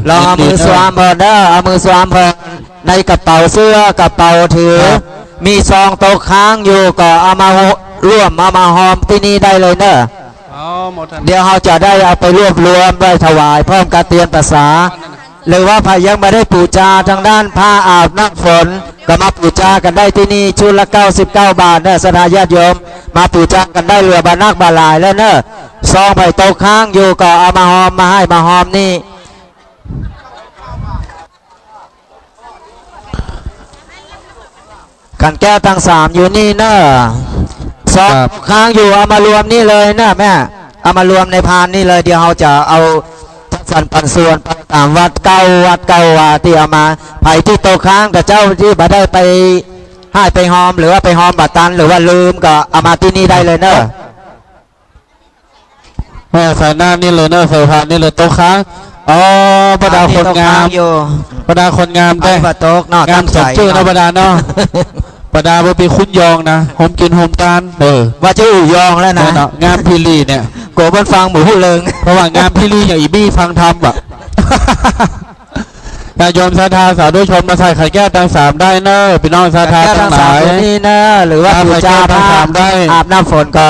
S10: ลองเอามือสวมพอเด้อเอามือสวมพอในกระเป๋าเสื้อกระเป๋าถือมีซองตกค้างอยู่ก็เอามาร่วมเอามาหอมที่นี่ได้เลยเนอะเดี๋ยวเราจะได้เอาไปรวบรวมได้ถวายพร้อมการเตรียมภาษาหรือว่าใครยังไม่ได้ปูจาทางด้านผ้าอาบน้ำฝนก็มาปูจากันได้ที่นี่ชุดละ99 บาทเนอะศรัทธาญาติโยมมาปูจากันได้เรือบานักบาลายแล้วเนอะซองไผ่ตกค้างอยู่ก็เอามาหอมมาให้มาหอมนี่กันแก้วทั้ง3อยู่นี่เนอะซองค้างอยู่เอามารวมนี่เลยนะแม่เอามารวมในพานนี่เลยเดี๋ยวเราจะเอาสันปันส่วนไปตามวัดเก้าวาที่เอามาไผ่ที่โตค้างกับเจ้าที่บ่ได้ไปให้ไปหอมหรือว่าไปหอมบัตรตันหรือว่าลืมก็เอามาที่นี่ได้เลยเนอะ
S6: แม่ใส่หน้านี่เลยเนอะใส่พานนี่เลยโตค้างประดาคนงามประดาคนงามได้งามสมชื่อนะประดาเนาะประดาบ่ปีคุ้นยองนะโฮมกินโฮมตาน
S10: ว่าจะอู่ยองแล้วนะ
S6: งามพิลีเนี่ย
S10: โกบันฟังหมูเลิง
S6: เพราะว่างามพิลีอย่างอีบี้ฟังทำแบบญาติโยมศรัทธาสาธุชนมาใส่ไข่แก้วทั้ง3ได้เนอะพี่น้องศรัทธาทั้งหลาย
S10: นี่เนอะหรือว่าบูชาผ้าอาบน้ำฝนก็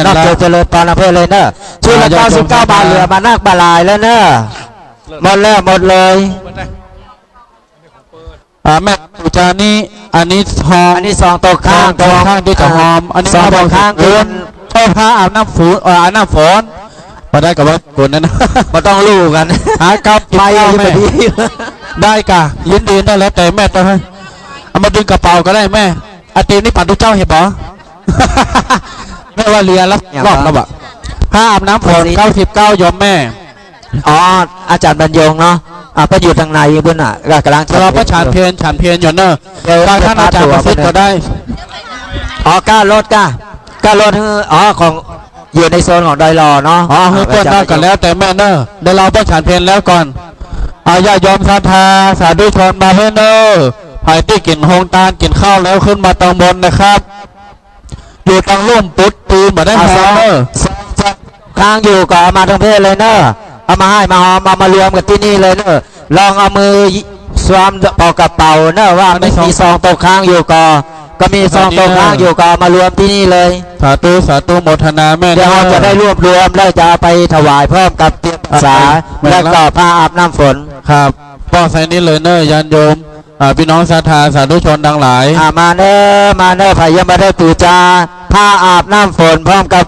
S10: นอกจากเจริญปานอำเภอเลยเนอะชุดละ99 บาทเหลือมานักบาลายแล้วเนอะหมดแล้วหมดเลย
S6: แม่บูชานี่อันนี้หอม
S10: อันนี้ซองตกข้าง
S6: ที่จะหอมอันนี้
S10: ซองตกข้างคุณ
S6: ผ้าอาบน้ำฝนอาบน้ำฝนมาได้กับว่าคนนั้น
S10: มาต้องรู้กัน
S6: กับไปแม่ได้กะยินดีได้แล้วแต่แม่ต้องให้เอามาดึงกระเป๋าก็ได้แม่อาตีนี่ปั่นทุกเจ้าเห็นปะแม่ว่าเรียนแล้วรอบแล้วบะผ้าอาบน้ำฝน99ยอมแม่
S10: อาจารย์บรรยงเนาะไปอยู่ทางในเพื่อนกำลัง
S6: เราก็ฉันเพียนอยู่เนอะท่านอาจารย์ประสิทธิ์ก็ได้
S10: กล้ารถของอยู่ในโซนของดอยหล่อเนาะ
S6: ให้เพื่อนได้กันแล้วแต่แม่เนอะเดี๋ยวเราต้องฉันเพียนแล้วก่อนญาติโยมศรัทธาสาธุชนมาเพื่อนเนอะใครที่กินโฮงตาลกินข้าวแล้วขึ้นมาตรงบนนะครับอยู่ตรงร่มปุ๊ดปืนมาได้ไหม
S10: ค้างอยู่ก็เอามาทั้งเพศเลยเนอะเอามาให้มาหอมมารวมกันที่นี่เลยเนอะลองเอามือสวมปอกกระเป๋าเนอะว่าไม่มีซองตกค้างอยู่ก็ ก็มีซองตกค้างอยู่ก็เอามารวมที่นี่เลย
S6: สาธุสาธุโมทนาแม่
S10: เดี๋ยวเราจะได้รวบรวมแล้วจะเอาไปถวายเพิ่มกับเตรียมภาษาและก็ผ้าอาบน้ำฝน
S6: ครับป้อใส่นี้เลยเนอะญาติโยมพี่น้องศรัทธาสาธุชนดังหลาย
S10: มาเนอะพายยังไม่ได้ปูจาผ้าอาบน้ำฝนพร้อมกับ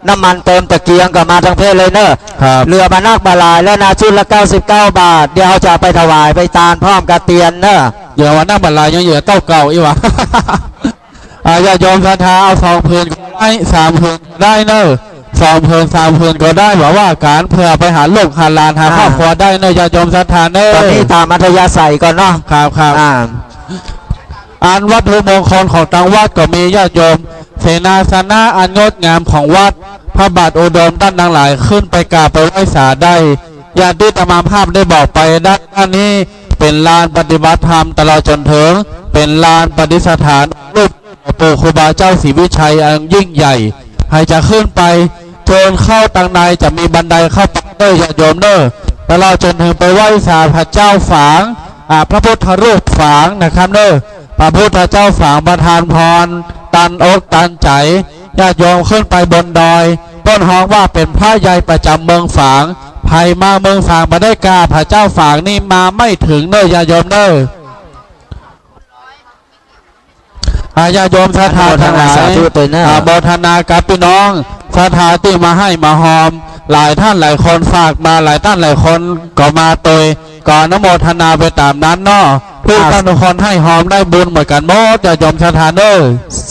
S10: น้ำมันเติมตะเกียงกับมาทั้งเพศเลยเนอะ
S6: ครับ
S10: เรือมานักบาลายแล้วนะชุดละ99 บาทเดี๋ยวเราจะเอาไปถวายไปตานพร้อมกับเตียนเนอะ
S6: เดี๋ยววันหน้าบรรลายยังเหลือเต้าเก่าอีวะ ญาติโยมศรัทธาเอา2 ผืนก็ได้3 ผืนก็ได้เนอะ2 ผืน3 ผืนก็ได้บอกว่าการเพื่อไปหาลูกหาหลานหาครอบครัวได้เนอะญาติโยมศรัทธาเนอะ
S10: ตอนนี้ตามอัธยาศัยก่อนเนาะ
S6: ครับอันวัตถุมงคลของทางวัดก็มีญาติโยมเสนาสนะอันงดงามของวัดพระบาทอุดมด้านดังหลายขึ้นไปกราบไปไหว้สาได้ญาติที่ตามภาพได้บอกไปด้านนี้เป็นลานปฏิบัติธรรมตลอดจนถึงเป็นลานปฏิสถานรูปปู่ครูบาเจ้าศรีวิชัยอันยิ่งใหญ่ให้จะขึ้นไปเชิญเข้าตังในจะมีบันไดเข้าไปเด้อญาติโยมเด้อตลอดจนถึงไปไหว้สาพระเจ้าฝางพระพุทธรูปฝางนะครับเด้อพระพุทธเจ้าฝางประทานพรตันอกตันใจญาติโยมขึ้นไปบนดอยต้นฮ้องว่าเป็นพระใหญ่ประจำเมืองฝางภัยมาเมืองฝางมาได้กาพระเจ้าฝางนี่มาไม่ถึงเด้อญาติโยมเด้อญาติโยมศรัทธาทั้งหลายโมทนากับพี่น้องศรัทธาที่มาให้มาหอมหลายท่านหลายคนฝากมาหลายท่านหลายคนก็มาโดยก่อนนโมทนาไปตามนั้นเนาะทุกท่านทุกคนให้หอมได้บุญเหมือนกันหมดญาติโยมศรัทธาเด้อ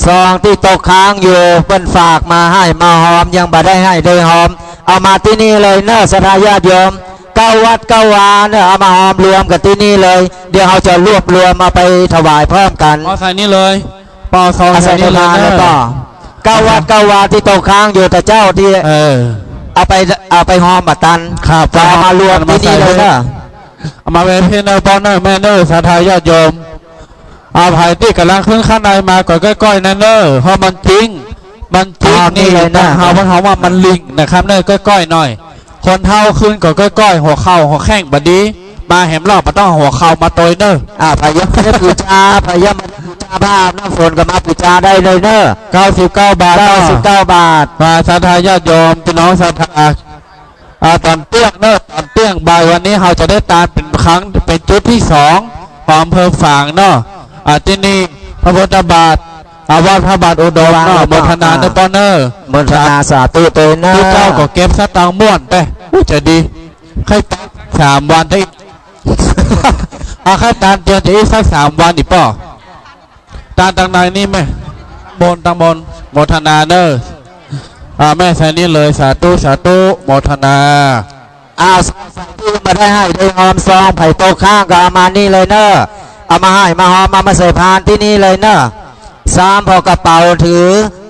S10: ซองที่ตกค้างอยู่เพิ่นฝากมาให้มาหอมยังบ่ได้ให้ได้หอมเอามาที่นี่เลยเนอะศรัทธาญาติโยม9 วัด 9 วาเนอะเอามาหอมรวมกันที่นี่เลยเดี๋ยวเราจะรวบรวมมาไปถวายเพิ่มกัน
S6: ปอใส่นี่เลยปอซองใส่นี่เลย
S10: แล้วก็9 วัด 9 วาที่ตกค้างอยู่แต่เจ้าที่เอาไปหอมบัตัน
S6: ครับ
S10: จะเอามารวมที่นี่เลยเนอะ
S6: เอามาเป็นพี่เนอร์ปอนเนอร์แม่เนอร์ศรัทธาญาติโยมเอาภัยที่กำลังขึ้นข้างในมาก่อนก้อยๆนั่นเนอร์เพราะมันจริงนี่เลยนะเขาว่ามันลิงนะครับเนอร์ก้อยๆหน่อยคนเท่าขึ้นก่อนก้อยๆหัวเข่าหัวแข้งบัดนี้มาแหมรอบมาต้องหัวเข่ามาโตยเนอร์
S10: พยามปูจาพยามภาพน้ำฝนก็มาปูจาได้เลยเนอะ
S6: 99 บาท
S10: 99 บาท
S6: มาศรัทธาญาติโยมพี่น้องศรัทธาตอนเตี้ยงเนอะตอนเตี้ยงบ่ายวันนี้เราจะได้ตามเป็นครั้งเป็นจุดที่2ของอำเภอฝางเนาะที่นี่พระพุทธบาทวัดพระบาทอุดมเนาะโมทนาเนปอนเนอร์
S10: โมทนาสาธุเตนะ
S6: ทุกเจ้าก็เก็บสตางค์ม้วนไปจะดีใครตัด3 วันได้ ใครตามเดือนจะอีกสัก3 วันอีกป่อตามตังในนี่ไหมบนโมทนาเนอร์แม่ใส่นี่เลยสาธุโมทนา
S10: สาธุมาได้ให้ได้หอมซองไผ่โตข้างก็เอามานี่เลยเนอะเอามาให้มาหอมมาใส่พานที่นี่เลยเนอะ3 พอกระเป๋าถือ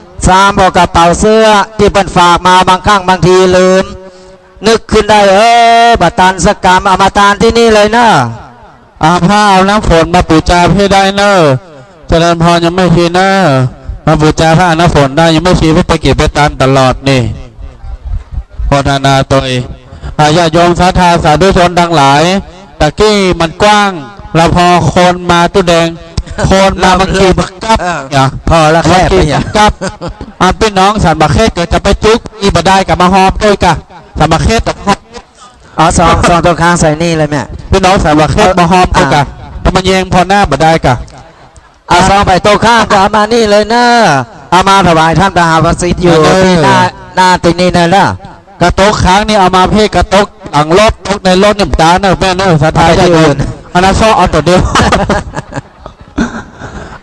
S10: 3 พอกระเป๋าเสื้อที่เป็นฝากมาบางครั้งบางทีลืมนึกขึ้นได้บัตรสกรรมเอามาตานที่นี่เลยเนอะ
S6: ผ้าเอาน้ำฝนมาปูจาให้ได้เนอะเจริญพรยังไม่ทีเนอะมาบูชาพระน้ำฝนได้ยังไม่ชีวิตไปเก็บไปตามตลอดนี่โมทนาตัวเองญาติโยมศรัทธาสาธุชนดังหลายตะกี้มันกว้างเราพอคนมาตู้แดงคนมาบางทีบักกับ
S10: พอละแค่ไป
S6: กับพี่น้องสันบักเขตเกิดจะไปจุกอีบได้กับมาหอมด้วยกะสันบักเขต
S10: ซองตัวค้างใส่นี่เลยแม่
S6: พี่น้องสันบักเขตมาหอมด้วยกะทำมันแยงพอหน้าบได้กะ
S10: ซองไปโตข้างก็เอามานี่เลยเนอะเอามาถวายท่านมหาประสิทธิ์อยู่ที่หน้าตินี่นั่นแหละ
S6: กระโต๊ะค้างนี่เอามาเพ่กระโต๊ะหลังรถตกในรถเนี่ยตาเนอะแม่เนอะสถานที่อื่นอันนั้นซ้อเอาตัวเดียว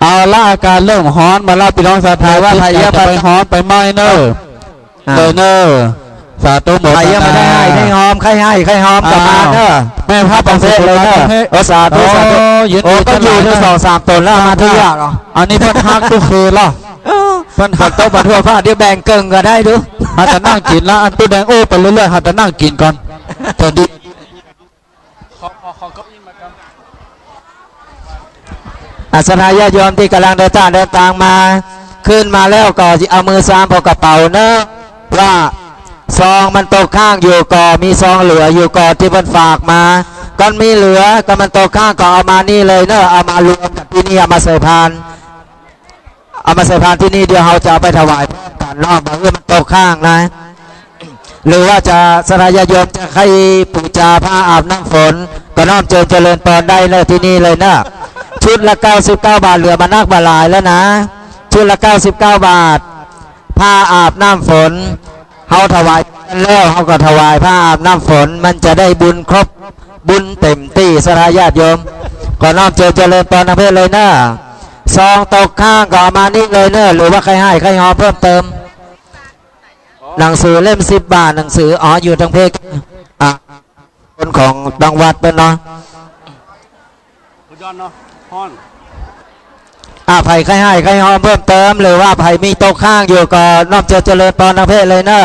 S6: เอาละอาการเริ่มฮ้อนมาเล่าพี่น้องศรัทธาว่าใครจะไปฮ้อนไปไหมเนอะเนอะสาธุหมด
S10: ใครยังไม่ได้ให้หอมใครหอมกับมาเนอะ
S6: แม่พระปังเสกเลยเน
S10: อะสาธุก็อยู่ที่2-3 ตนแล้วมาทุกอย่าง
S6: อันนี้เพิ่นฮักทุกคืนหรอ
S10: เพิ่นหักโต๊ะบัตรทั่วฟ้าเดี๋ยวแบ่งเกิงก็ได้ดู
S6: อาจจะนั่งกินแล้วอันตู้แดงโอ้ไปเรื่อยๆอาจจะนั่งกินก่อนจะดี
S10: ศรัทธาญาติโยมที่กำลังเดินทางมาขึ้นมาแล้วก็เอามือ3 พอกระเป๋าเนอะว่าซองมันตกข้างอยู่ก่อมีซองเหลืออยู่ก่อที่เพิ่นฝากมาก็มีเหลือก็มันตกข้างก็เอามานี่เลยเนอะเอามารวมกับที่นี่เอามาใส่พาน เอามาใส่พานที่นี่เดี๋ยวเราจะเอาไปถวายพระกันนอกบางเรื่องมันตกข้างนะหรือว่าจะสรายโยมจะใครปูจาผ้าอาบน้ำฝนก็น้อมเจริญพรได้เลยที่นี่เลยนะชุดละ99 บาทเหลือมานักบาหลายแล้วนะชุดละ99 บาทผ้าอาบน้ำฝนเขาถวายแล้วเขาก็ถวายผ้าอาบน้ำฝนมันจะได้บุญครบบุญเต็มที่สรายโยมก็น้อมเจริญพรทางเพศเลยนะซองตกข้างก็เอามานี่เลยเนอะหรือว่าใครให้ใครหอเพิ่มเติมหนังสือเล่ม10 บาทหนังสืออยู่ทางเพศคนของบางวัดเป็นเนาะไผ่ใครให้ใครหอเพิ่มเติมหรือว่าไผ่มีตกข้างอยู่ก็น้อมเจริญพรทางเพศเลยเนอะ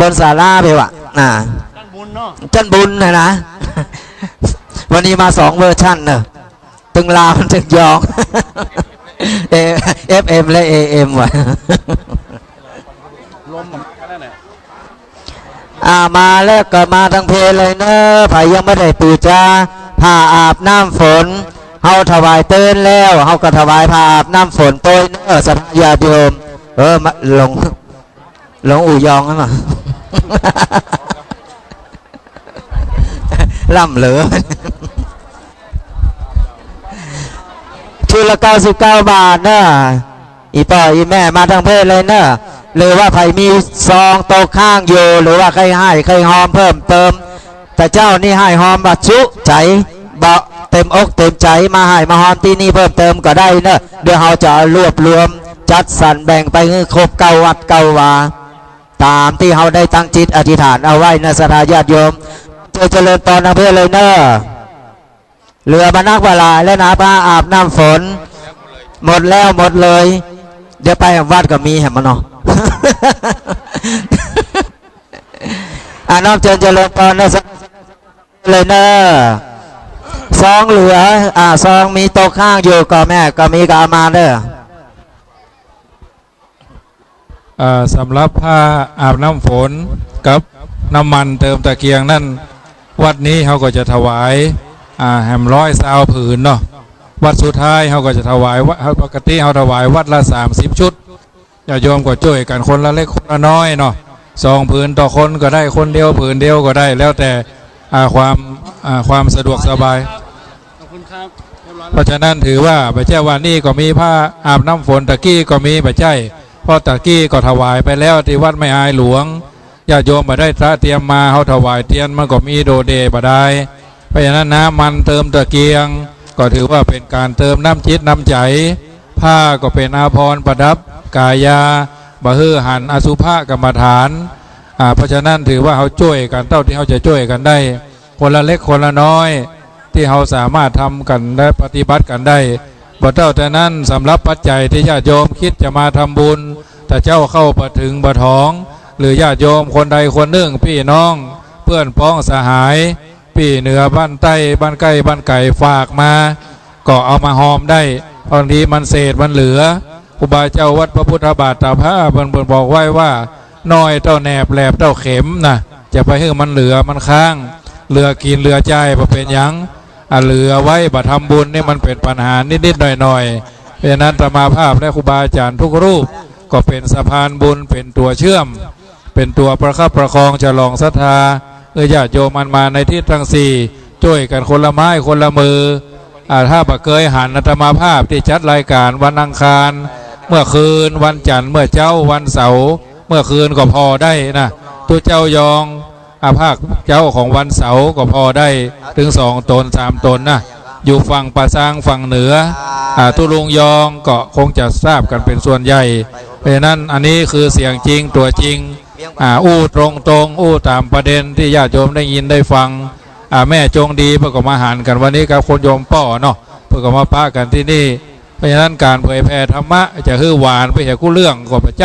S10: บนศาลาไปวะจันบุญนะวันนี้มา2 เวอร์ชันเนอะตึงลาวตึงยองFM และ AM ว่ะมาแล้วก็มาทั้งเพลเลยเนอะไผยังไม่ได้ปูจาผ้าอาบน้ำฝนเฮาถวายเตือนแล้วเฮาก็ถวายผ้าอาบน้ำฝนโตยเนอะสัตยาโยมมาหลงอู่ยองนั่นมาล่ำเหลือชุดละ99 บาทเนอะอีป่ออีแม่มาทางเพศเลยเนอะหรือว่าใครมีซองโตข้างอยู่หรือว่าใครให้ใครหอมเพิ่มเติมแต่เจ้านี่ให้หอมบัดชุใจเบาเต็มอกเต็มใจมาให้มาหอมที่นี่เพิ่มเติมก็ได้เนอะเดี๋ยวเราจะรวบรวมจัดสรรแบ่งไปให้ครบ9 วัด9 วาตามที่เราได้ตั้งจิตอธิษฐานเอาไว้นะศรัทธาญาติโยมเจริญพรทางเพศเลยเนอะเหลือมานักเวลาแล้วนะผ้าอาบน้ำฝนหมดแล้วหมดเลยเดี๋ยวไปวัดก็มีเห็นมั้ยเนาะ น้อมเจริญพรนะเลยเนอะซองเหลือซองมีโต๊ะข้างอยู่ก็แม่ก็มีกามาเด้อ
S8: สำหรับผ้าอาบน้ำฝนกับน้ำมันเติมตะเกียงนั่นวัดนี้เขาก็จะถวายแหม120 ผืนเนาะวัดสุดท้ายเขาก็จะถวายปกติเขาถวายวัดละ30 ชุดญาติโยมก็ช่วยกันคนละเล็กคนละน้อยเนาะ2 ผืนต่อคนก็ได้คนเดียวผืนเดียวก็ได้แล้วแต่ความสะดวกสบายเพราะฉะนั้นถือว่าพระเจ้าวันนี้ก็มีผ้าอาบน้ำฝนตะกี้ก็มีพระเจ้าเพราะตะกี้ก็ถวายไปแล้วที่วัดไม่อายหลวงญาติโยมมาได้พระเตรียมมาเขาถวายเทียนมันก็มีโดเดบ่ได้เพราะฉะนั้นน้ำมันเติมตะเกียงก็ถือว่าเป็นการเติมน้ำจิตน้ำใจผ้าก็เป็นอาภรณ์ประดับกายาบะฮือหันอสุภะกรรมฐานเพราะฉะนั้นถือว่าเขาช่วยกันเท่าที่เขาจะช่วยกันได้คนละเล็กคนละน้อยที่เขาสามารถทำกันและปฏิบัติกันได้บ่เท่าแต่นั้นสำหรับปัจจัยที่ญาติโยมคิดจะมาทำบุญแต่เจ้าเข้าไปถึงบ่ท้องหรือญาติโยมคนใดคนหนึ่งพี่น้องเพื่อนพ้องสหายพี่เหนือบ้านใต้บ้านใกล้บ้านไก่ฝากมาก็เอามาหอมได้บางทีมันเศษมันเหลือครูบาเจ้าวัดพระพุทธบาทตาผ้าเพิ่นบอกไว้ว่าน้อยเต้าแหนบแหลบเต้าเข็มนะจะไปให้มันเหลือมันค้างเหลือกินเหลือใจบ่เป็นหยังเหลือไว้บ่ทำบุญนี่มันเป็นปัญหานิดๆหน่อยๆเพราะฉะนั้นธรรมาภาพและครูบาอาจารย์ทุกรูปก็เป็นสะพานบุญเป็นตัวเชื่อมเป็นตัวประคับประคองฉลองศรัทธาญาติโยมมันมาในที่ทั้งสี่ช่วยกันคนละไม้คนละมือถ้าบ่เคยหันธรรมาภาพที่จัดรายการวันอังคารเมื่อคืนวันจันทร์เมื่อเจ้าวันเสาร์เมื่อคืนก็พอได้นะตัวเจ้ายองภาคเจ้าของวันเสาร์ก็พอได้ถึง2 ตน 3 ตนนะอยู่ฝั่งป่าซางฝั่งเหนือตุลุงยองก็คงจะทราบกันเป็นส่วนใหญ่เพราะฉะนั้นอันนี้คือเสียงจริงตัวจริงอู้ตรงอู้ตามประเด็นที่ญาติโยมได้ยินได้ฟังแม่จงดีเพื่อก็มาหันกันวันนี้กับคนโยมป้อเนาะเพื่อก็มาป้ากันที่นี่เพราะฉะนั้นการเผยแผ่ธรรมะจะฮือหวานไปเหตุกู้เรื่องก็ประใจ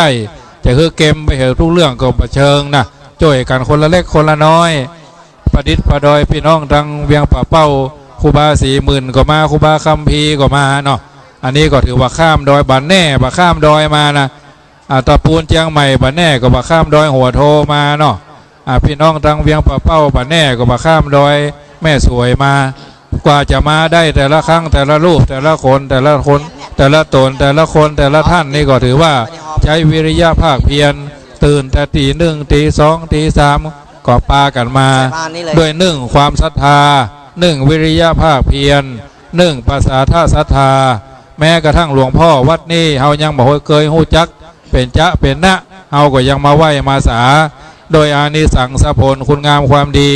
S8: จะฮือเกมไปเหตุทุกเรื่องก็ประเชิงนะช่วยกันคนละเล็กคนละน้อยประดิษฐ์ประดอยพี่น้องทางเวียงป่าเป้าครูบา40,000ก็มาครูบาคัมภีร์ก็มาเนาะอันนี้ก็ถือว่าข้ามดอยบันแน่บ่ข้ามดอยมานะตะปูนเชียงใหม่บันแน่ก็บ่ข้ามดอยหัวโทมาเนาะพี่น้องทางเวียงป่าเป้าบันแน่ก็บ่ข้ามดอยแม่สวยมากว่าจะมาได้แต่ละครั้งแต่ละรูปแต่ละคน แต่ละตนแต่ละคนแต่ละท่านนี่ก็ถือว่าใช้วิริยะภาคเพียรตื่นแต่ตีหนึ่งตีสองตีสามก็ปากันมาด้วยหนึ่งความศรัทธาหนึ่งวิริยะภาคเพียรหนึ่งภาษาท่าศรัทธาแม้กระทั่งหลวงพ่อวัดนี้เฮายังบอกเคยหู้จักเป็นจ๊ะเป็นนะเฮาก็ยังมาไหว้มาสาโดยอานิสังสผลคุณงามความดี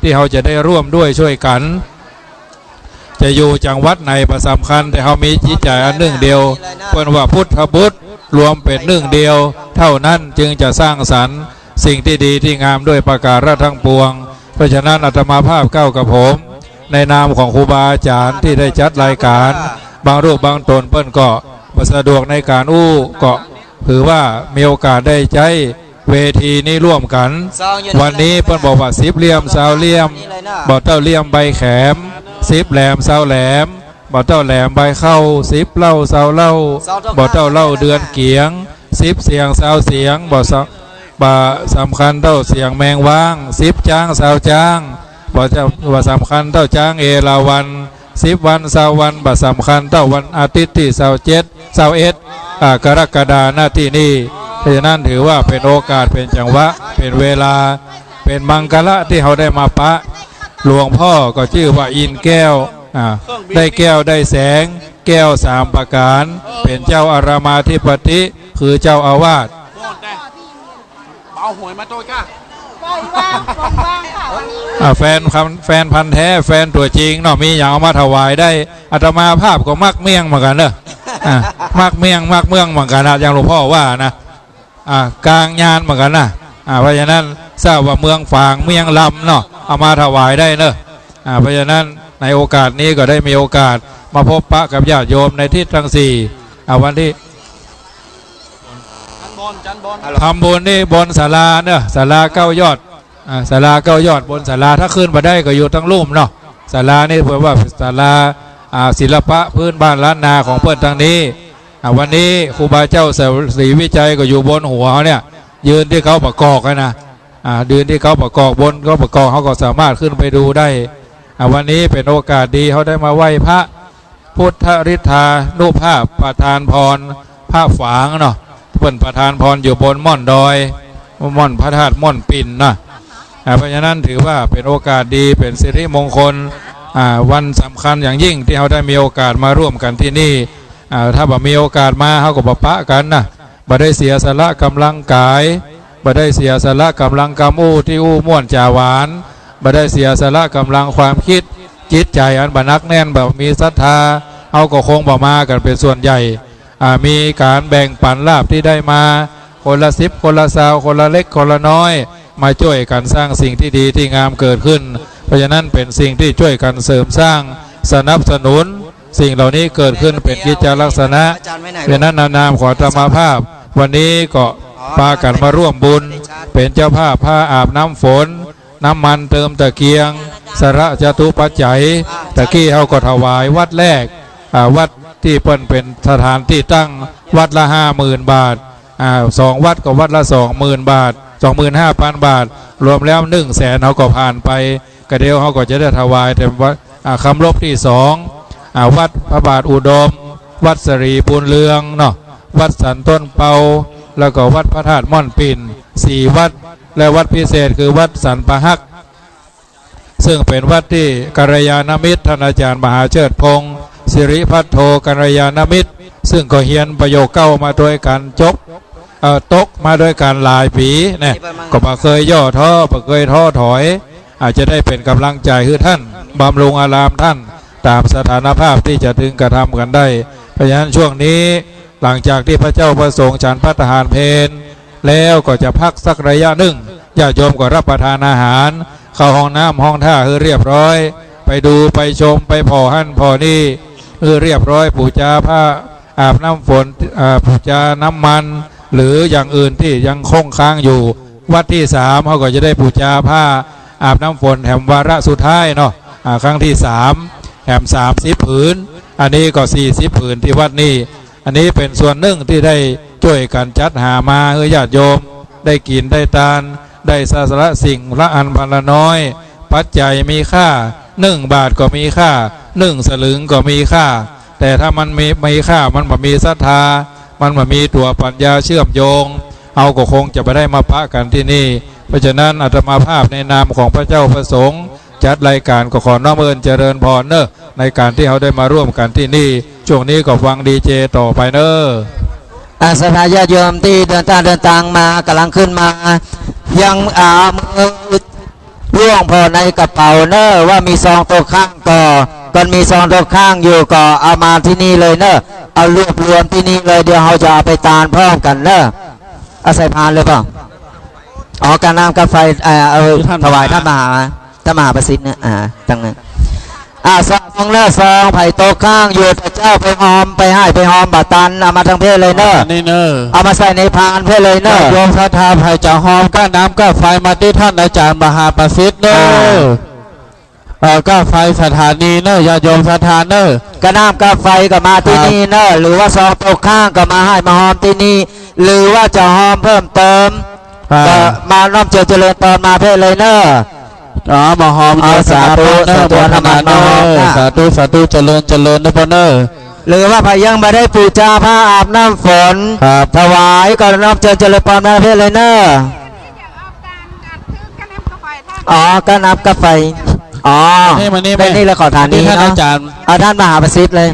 S8: ที่เขาจะได้ร่วมด้วยช่วยกันจะอยู่จังหวัดไหนประสำคัญแต่เขามีจิตใจอันหนึ่งเดียวเพิ่นว่าพุทธบุตรรวมเป็นหนึ่งเดียวเท่านั้นจึงจะสร้างสรรค์สิ่งที่ดีที่งามด้วยประการทั้งปวงเพราะฉะนั้นอาตมาภาพก้าวกับผมในนามของครูบาอาจารย์ที่ได้จัดรายการบางรูปบางตนเปิ้นก็สะดวกในการก็ถือว่ามีโอกาสได้ใช้เวทีนี้ร่วมกันวันนี้เปิ้นบอกว่า10เหลี่ยม20เหลี่ยมบ่เต้าเหลี่ยมใบแขม10แหลม20แหลมบ่เต้าแหลมใบเข้า10เล่า20เล่าบ่เต้าเล่าเดือนเกียง10เสียง20เสียงบ่สำคัญเต้าเสียงแมงว่าง10จ้าง20จ้างบ่สำคัญเต้าจ้างเอราวัน10วัน20วันบ่สำคัญเต้าวันอาทิตย์ที่27 21กรกฎาคมหน้าที่นี้เพราะฉะนั้นถือว่าเป็นโอกาสเป็นจังหวะเป็นเวลาเป็นมังกรที่เขาได้มาปะหลวงพ่อก็ชื่อว่าอินแก้วได้แก้วได้แสงแก้ว3ประการเป็นเจ้าอารามาธิปติคือเจ้าอาวาสเอาหวยมาโต้ก้าแฟนพันธุ์แท้แฟนตัวจริงเนาะมีอย่างเอามาถวายได้อาตมาภาพก็มักเมี่ยงเหมือนกันเนอะมักเมี่ยงมักเมืองเหมือนกันนะอย่างหลวงพ่อว่านะกลางงานเหมือนกันนะเพราะฉะนั้นทราบว่าเมืองฝางเมืองลำเนาะเอามาถวายได้เนอะเพราะฉะนั้นในโอกาสนี้ก็ได้มีโอกาสมาพบปะกับญาติโยมในทิศทั้ง4วันที่ทำบุญนี่บนศาลาเนอะศาลา9 ยอดศาลา9 ยอดบนศาลาถ้าขึ้นมาได้ก็อยู่ทั้งลุ่มเนาะศาลานี่เพื่อว่าศาลาศิลปะพื้นบ้านล้านนาของเพื่อนทางนี้วันนี้ครูบาเจ้าศรีวิจัยก็อยู่บนหัวเขาเนี่ยยืนที่เขาประกอบกันนะยืนที่เขาประกอบบนเขาประกอบเขาก็สามารถขึ้นไปดูได้วันนี้เป็นโอกาสดีเขาได้มาไหว้พระพุทธฤทธานุภาพประธานพรผ้าฝางเนาะเพื่อนประธานพรอยู่บนม่อนดอยม่อนพระธาตุม่อนปิ่นนะเพราะฉะนั้นถือว่าเป็นโอกาสดีเป็นสิริมงคลวันสำคัญอย่างยิ่งที่เขาได้มีโอกาสมาร่วมกันที่นี่ถ้าบ่มีโอกาสมาเขาก็บ่ปะกันนะบ่ได้เสียสละกำลังกายบ่ได้เสียสละกำลังกำอู้ที่อู้ม่วนจ่าหวานบ่ได้เสียสละกำลังความคิดจิตใจอันบนักแน่นแบบมีศรัทธาเขาก็คงบ่มากันเป็นส่วนใหญ่มีการแบ่งปันลาภที่ได้มาคนละ10คนละ20คนละเล็กคนละน้อยมาช่วยกันสร้างสิ่งที่ดีที่งามเกิดขึ้นเพราะฉะนั้นเป็นสิ่งที่ช่วยกันเสริมสร้างสนับสนุนสิ่งเหล่านี้เกิดขึ้นเป็นกิจลักษณะเพราะนั้นนามของอาตมาภาพวันนี้ก็พากันมาร่วมบุญเป็นเจ้าภาพผ้าอาบน้ำฝนน้ำมันเติมตะเกียงสระจตุปัจจัยตะกี้เขาก็ถวายวัดแรกวัดที่เป็นสถานที่ตั้งวัดละ50,000 บาท2 วัดก็วัดละ20,000 บาท25,000 บาทรวมแล้ว100,000เขาก็ผ่านไปกระเดียวเขาก็จะได้ถวายแต่วัดคำลบที่2วัดพระบาทอุดมวัดสรีบุญเรืองเนาะวัดสันต้นเปาแล้วก็วัดพระธาตุม่อนปิ่น4 วัดและวัดพิเศษคือวัดสันปะฮักซึ่งเป็นวัดที่กัลยาณมิตรท่านอาจารย์มหาเชิดพงศ์สิริพัฒโธกัลยาณมิตรซึ่งก็เฮียนประโยคเก้ามาโดยการตกมาโดยการหลายปีเนี่ยก็บ่เคยย่อท้อบ่เคยท้อถอยอาจจะได้เป็นกำลังใจให้ท่านบำรุงอารามท่านตามสถานภาพที่จะถึงกระทำกันได้เพราะฉะนั้นช่วงนี้หลังจากที่พระเจ้าประสงค์ฉันพัฒหารเพลแล้วก็จะพักสักระยะหนึ่งญาติโยมก็รับประทานอาหารเข้าห้องน้ำห้องท่าเรียบร้อยไปดูไปชมไปพอหั่นพอนี่เรียบร้อยปูจาผ้าอาบน้ำฝนปูจาน้ำมันหรืออย่างอื่นที่ยังคงค้างอยู่วัดที่3เขาก็จะได้ปูจาผ้าอาบน้ำฝนแห่งวาระสุดท้ายเนาะครั้งที่3แห่ง30 ผืนอันนี้ก็40 ผืนที่วัดนี้อันนี้เป็นส่วนหนึ่งที่ได้ช่วยกันจัดหามาให้ญาติโยมได้กินได้ทานได้สละสิ่งละอันพันละน้อยปัจจัยมีค่า1 บาทก็มีค่า1 สลึงก็มีค่า แต่ถ้ามันมีค่ามันบ่มีศรัทธามันบ่มีตัวปัญญาเชื่อมโยงเอาก็คงจะไปได้มาพระกันที่นี่เพราะฉะนั้นอาตมาภาพในนามของพระเจ้าประสงค์จัดรายการก็ขอน้อมเอิญเจริญพรเนอะในการที่เขาได้มาร่วมกันที่นี่ช่วงนี้ก็ฟังดีเจต่อไปเนอะ
S10: ศรัทธาญาติโยมที่เดินทางมากำลังขึ้นมายังมือล่วงพอในกระเป๋าเนอะว่ามีซองตัวข้างก่อนมีซองตัวข้างอยู่ก็เอามาที่นี่เลยเนอะเอารวบรวมที่นี่เลยเดี๋ยวเราจะเอาไปตานพร้อมกันเนอะเอาใส่พานเลยเปล่าอ๋อการน้ำกาไฟถวายท่านมหาประสิทธิ์เนี่ยจังนั้นซองเนอะซองไผ่โตข้างอยู่แต่เจ้าไปหอมไปให้ไปหอมบาตันเอามาทั้งเพศเลยเนอะ
S6: นี่เนอะ
S10: เอามาใส่ในพานเพศเลยเนอะ
S6: โยมศรัทธาไผ่จะหอมก้าน้ำก้าไฟมาที่ท่านอาจารย์มหาประสิทธิ์เนอะก้าไฟสถานีเนอะญาติโยมศรัทธาเนอะ
S10: ก้าน้ำก้าไฟก็มาที่นี่เนอะหรือว่าซองโตข้างก็มาให้มาหอมที่นี่หรือว่าจะหอมเพิ่มเติมก็มาน้อมเจริญตอนมาเพศเลยเนอะ
S6: มาหอม
S10: สาธุ
S6: สาธุนมาเนอะสาธุสาธุเจริญนะพ่อเนอะ
S10: หรือว่าพายังมาได้ปูชาผ้าอาบน้ำฝนถวายก็น้อมเจริญตอนมาเพศเลยเนอะก็นับกาไฟเป็นนี่เลยขอทานนี้
S6: ท่านอาจารย์
S10: ท่านมหาประสิทธิ์เลย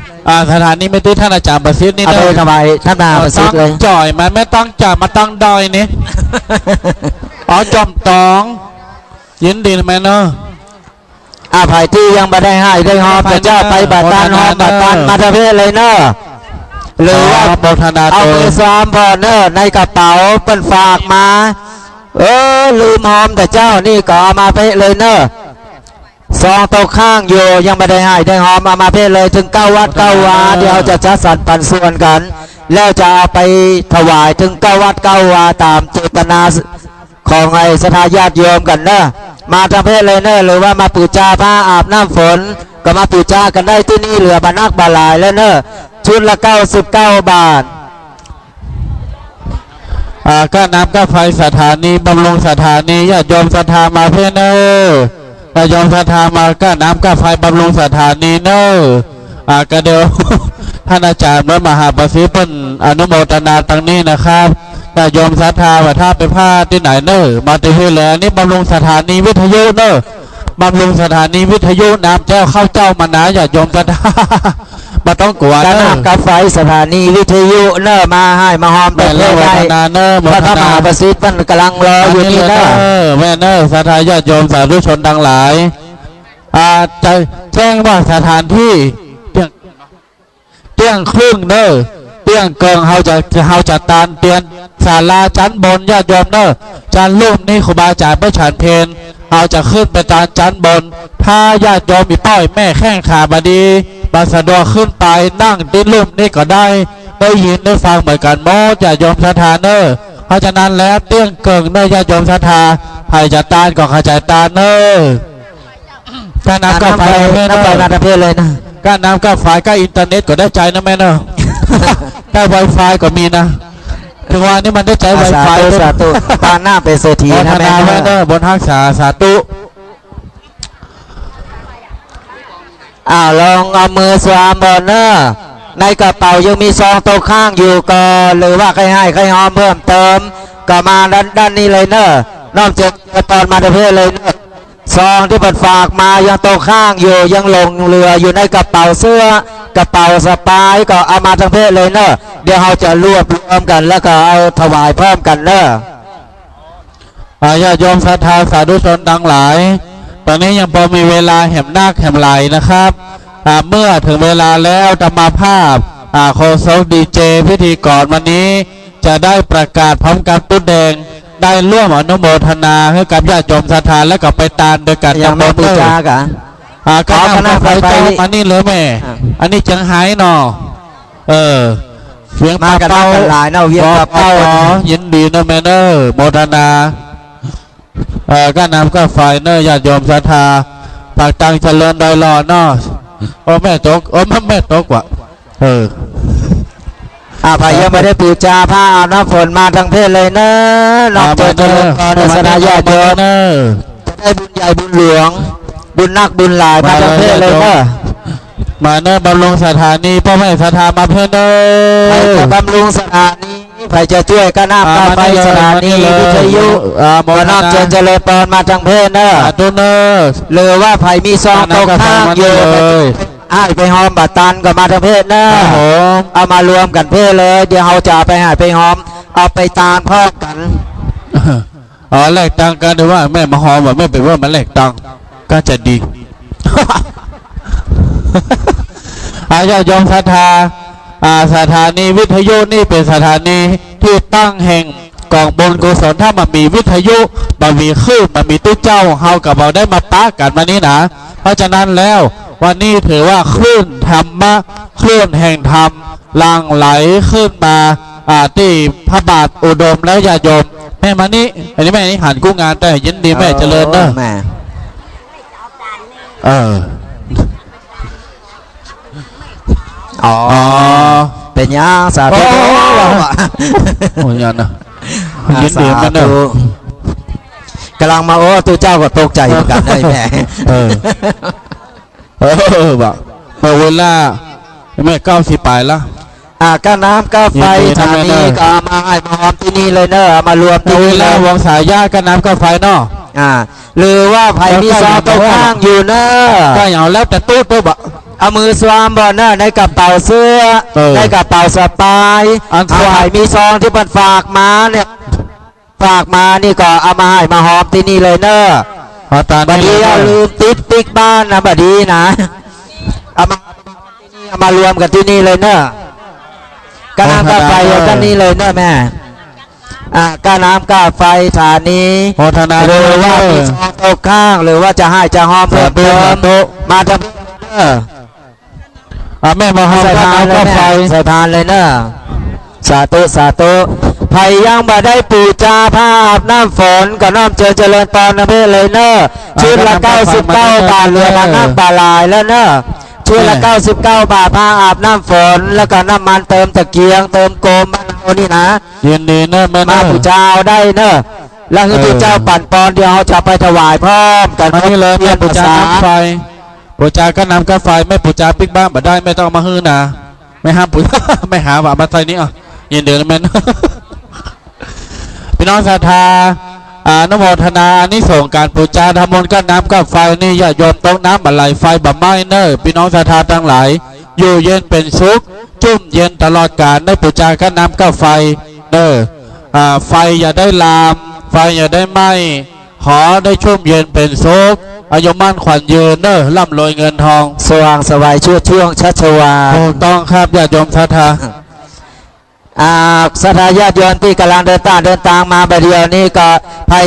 S6: สถานนี้ไม่ตื้อท่านอาจารย์ประสิทธิ์นี่
S10: เลยทำไมท่านมหาประสิทธิ์เลย
S6: จ่อยมันไม่ต้องจ่อยมาต้องดอยนี่จอมตองยินดีไหมเนาะ
S10: ไผ่ที่ยังไม่ได้ให้ได้หอมพระเจ้าไปบัตรตานหอมบัตรตานมาประเภทเลยเนอะหรือว่าเอามือซ้อมพอเนอะในกระเป๋าเป็นฝากมาลืมหอมแต่เจ้านี่ก็เอามาเพเลยเนอะซองโตข้างอยู่ยังไม่ได้ให้ได้หอมมาเพเลยถึง9 วัด 9 วาเดี๋ยวจะจัดสรรปันส่วนกันแล้วจะเอาไปถวายถึง9 วัด 9 วาตามเจตนาของไอ้ศรัทธาญาติโยมกันเนอะมาทำเพศเลยเนอะหรือว่ามาปูชาผ้าอาบน้ำฝนก็มาปูชากันได้ที่นี่เหลือบานักบาลายแล้วเนอะชุดละ99 บาท
S6: ก้าน้ำก้าไฟสถานีบำรุงสถานีญาติโยมศรัทธามาเพื่อเนอะญาติโยมศรัทธามาก้าน้ำก้าไฟบำรุงสถานีเนอะก็เดี๋ยวท่านอาจารย์มหาประสิทธิ์เป็นอนุโมทนาตรงนี้นะครับญาติโยมศรัทธาว่าถ้าไปพลาดที่ไหนเนอะมาติเพื่อเลยนี่บำรุงสถานีวิทยุเนอะบำรุงสถานีวิทยุน้ำเจ้าเข้าเจ้ามานะญาติโยมศรัทธามาต้องกลัว
S10: การน้ำกาไฟสถานีวิทยุเนอะมาให้มาหอมแต่เพื่อได้พระมหาประสิทธิ์ท่านกำลังรออยู่นี่เนอะ
S6: แม่เนอะศรัทธาญาติโยมสาธุชนทั้งหลายจะแจ้งว่าสถานที่เตี้ยงครึ่งเนอะเตี้ยงเกิงเฮาจะตานเตียนศาลาชั้นบนญาติโยมเนอะชั้นลุ่มนี่ครูบาอาจารย์ไม่ฉันเพลเอาจะขึ้นไปตานชั้นบนถ้าญาติโยมมีป้อยแม่แข้งขาบดีบาสะดวกขึ้นไปนั่งที่ลุ่มนี่ก็ได้ยินได้ฟังเหมือนกันโมญาติโยมศรัทธาเนอะเพราะฉะนั้นแล้วเตี้ยงเกิงเนอะญาติโยมศรัทธาใครจะตานก็ขจายตานเนอะถ้าน้ำก็ไฟ
S10: น้ำไปมาประเภทเลยนะ
S6: ก้าน้ำก้าไฟก้าอินเทอร์เน็ตก็ได้ใจนะแม่เนอะก้าไวไฟก็มีนะถึงวันนี้มันได้ใจไวไฟ
S10: สาธุตาหน้าเป็นเศรษฐีนะ
S6: แม่เนอะบนห้างสาธุ
S10: ลองเอามือสวมบนเนอะในกระเป๋ายังมีซองโตข้างอยู่ก็หรือว่าใครให้ใครหอมเพิ่มเติมก็มาด้านนี้เลยเนอะนอกจากตอนมาประเภทเลยเนอะซองที่บัดฝากมายังโตข้างอยู่ยังหลงเหลืออยู่ในกระเป๋าเสื้อกระเป๋าสปายก็เอามาทั้งเพศเลยเนอะเดี๋ยวเราจะรวบรวมกันแล้วก็เอาถวายเพิ่มกันเนอะ
S6: ญาติโยมศรัทธาสาธุชนทั้งหลายตอนนี้ยังพอมีเวลาแห่มนาคแห่มไหลนะครับเมื่อถึงเวลาแล้วธรรมภาพโคศกดีเจพิธีกรวันนี้จะได้ประกาศพร้อมกับตุ๊ดแดงได้ร่วมอนุโมทนาให้กับญาติโยมศรัทธาและกับไปตานโดยการ
S10: ยังไม่ปูชากัน
S6: ก็นำไปมานี่เลยแม่อันนี้จังหายเนาะเวียง
S10: มากันหลายเนาะเวียงปะเป้า
S6: ยินดีนะแม่เนอโมทนาก็นำก็ไฟเนอญาติโยมศรัทธาปากตังเจริญโดยรอเนาะแม่ตกแม่ตกว่ะ
S10: พายังไม่ได้ปูชาผ้าอาบน้ำฝนมาทั้งเพศเลยเนอะนอกจากเจริญพรศรัทธาญาติโยมจะได้บุญใหญ่บุญหลวงบุญนักบุญหลายมาทั้งเพศเลยเนอะ
S6: มาเนอะบำรุงสถานีพ่อแม่สถามาเพื่อนเน
S10: ใคร
S6: อะ
S10: จะบำรุงสถานีใครจะช่วยก็น้ำตาไฟสถานีวิทยุบ่น้ำเจริญปอนมาทางเพศเนอะ
S6: ดูเนอะ
S10: หรือว่าไผมีซองตกข้างอยู่ให้ไปหอมบัตรตันก็มาทางเพศเนอะเอามารวมกันเพศเลยเดี๋ยวเราจะไปหาไปหอมเอาไปตานพ่อกัน
S6: อ๋อแลกตังกันหรือว่าแม่มาหอมว่าแม่เป็นว่ามันแลกตังก็จะดี อาญาโยมศรัทธาสถานีวิทยุนี่เป็นสถานีที่ตั้งแห่งกองบุญกุศลถ้ามันมีวิทยุมันมีคลื่นมันมีตู้เจ้าเฮากับเราได้มาปะกันมานี้นะเพราะฉะนั้นแล้ววันนี้ถือว่าคลื่นธรรมะคลื่นแห่งธรรมหลั่งไหลขึ้นมาที่พระบาทอุดมแล้วญาติโยมแม่มานี่อันนี้แม่นี่หันกู้งานแต่ยินดีแม่เจริญเนอะ
S10: แม่ อ๋อเป็นยังสาธุ
S6: โอ้ยยันนะยินดีแม่เนอะ
S10: กำลังมาโอ้ตัวเจ้าก็ตกใจเหมือนกันได้แม่
S6: แบบเวลาแม่90ไปละ
S10: ก็น้ำก็ไฟทางนี้ก็เอามาให้มาหอมที่นี่เลยเนอะเอามารวมที่
S6: เว
S10: นี่เล
S6: ลาย วงสายญาติก็น้ำก็ไฟเนาะ
S10: หรือว่าไผ่มีซองตกข้างอยู่เนอะ
S6: ก็อย่างแล้วแต่ตู้บะ
S10: เอามือสวมบ่เนอะในกระเป๋าเสื้อในกระเป๋าสปายเอาไผ่มีซองที่มันฝากมาเนี่ยฝากมานี่ก็เอามาให้มาหอมที่นี่เลยเนอะบัดนี้เอาลืมติดปิ๊กบ้านนะบัดนี้นะเอามารวมกันที่นี่เลยเนอะกน้ำกาไฟกันนี่เลยเนอะแม่กาน้ำกาไฟฐานนี้หรือว่ามีซองตกข้างหรือว่าจะให้จะหอมเพิ่มเติมมาทำ
S6: แม่มาหอม
S10: ใส่
S6: ก็
S10: พาน
S6: น้ำ
S10: เล
S6: ก็
S10: ย
S6: ไฟ
S10: แม่ใส่พานเลยเนอะสาธุสาธุไผ่ยังบ่ได้ปูจาผ้าอาบน้ำฝนก็น้อมเจริญตอนนะเพื่อเลยเนอะชุดละ99 บาทเหลือมาน้ำปลาลายแล้วเนอะชุดละ99 บาทผ้าอาบน้ำฝนแล้วก็น้ำมันเติมตะเกียงเติมโกมบ้านเรานี่นะ
S6: ยินดีเนอะแม่เน
S10: มา
S6: อะ
S10: ปูเจ้าได้เนอะแล้วคือปูเจ้าปั่นปอนเดียวจะไปถวายพร้อมกัน
S6: มานี่เลย
S10: เรี
S6: แม่
S10: ยน
S6: ปู
S10: ภา
S6: จา
S10: ษา
S6: น้ำไฟปูจาก็น้ำก็ไฟไม่ปูจาปิ๊กบ้านมาได้ไม่ต้องมาฮื้อนะไม่ห้ามปู ไม่หาว่ามาใส่นี่ยินดีนะแม่ พี่น้องศรัทธาอนโมทนาอานิสงส์การปูจาทำมนต์ก็น้ำก็ไฟนี่อย่าโยมต้องน้ำบะไหลไฟบะไม้เนอพี่น้องศรัทธาทั้งหลายอยู่เย็นเป็นสุขจุ่มเย็นตลอดกาลได้ปูจาก็น้ำก็ไฟเนอไฟอย่าได้ลามไฟอย่าได้ไหม้ขอได้ชุ่มเย็นเป็นสุขอายุมั่นขวัญยืนเนอร่ำรวยเงินทอง
S10: สว่างสวายช่วงชัชวา
S6: ถูกต้องครับญาติโยมศรัทธา
S10: ศรัทธาญาติโยมที่กำลังเดินทางมาแบบเดียวนี่ก็ไผ่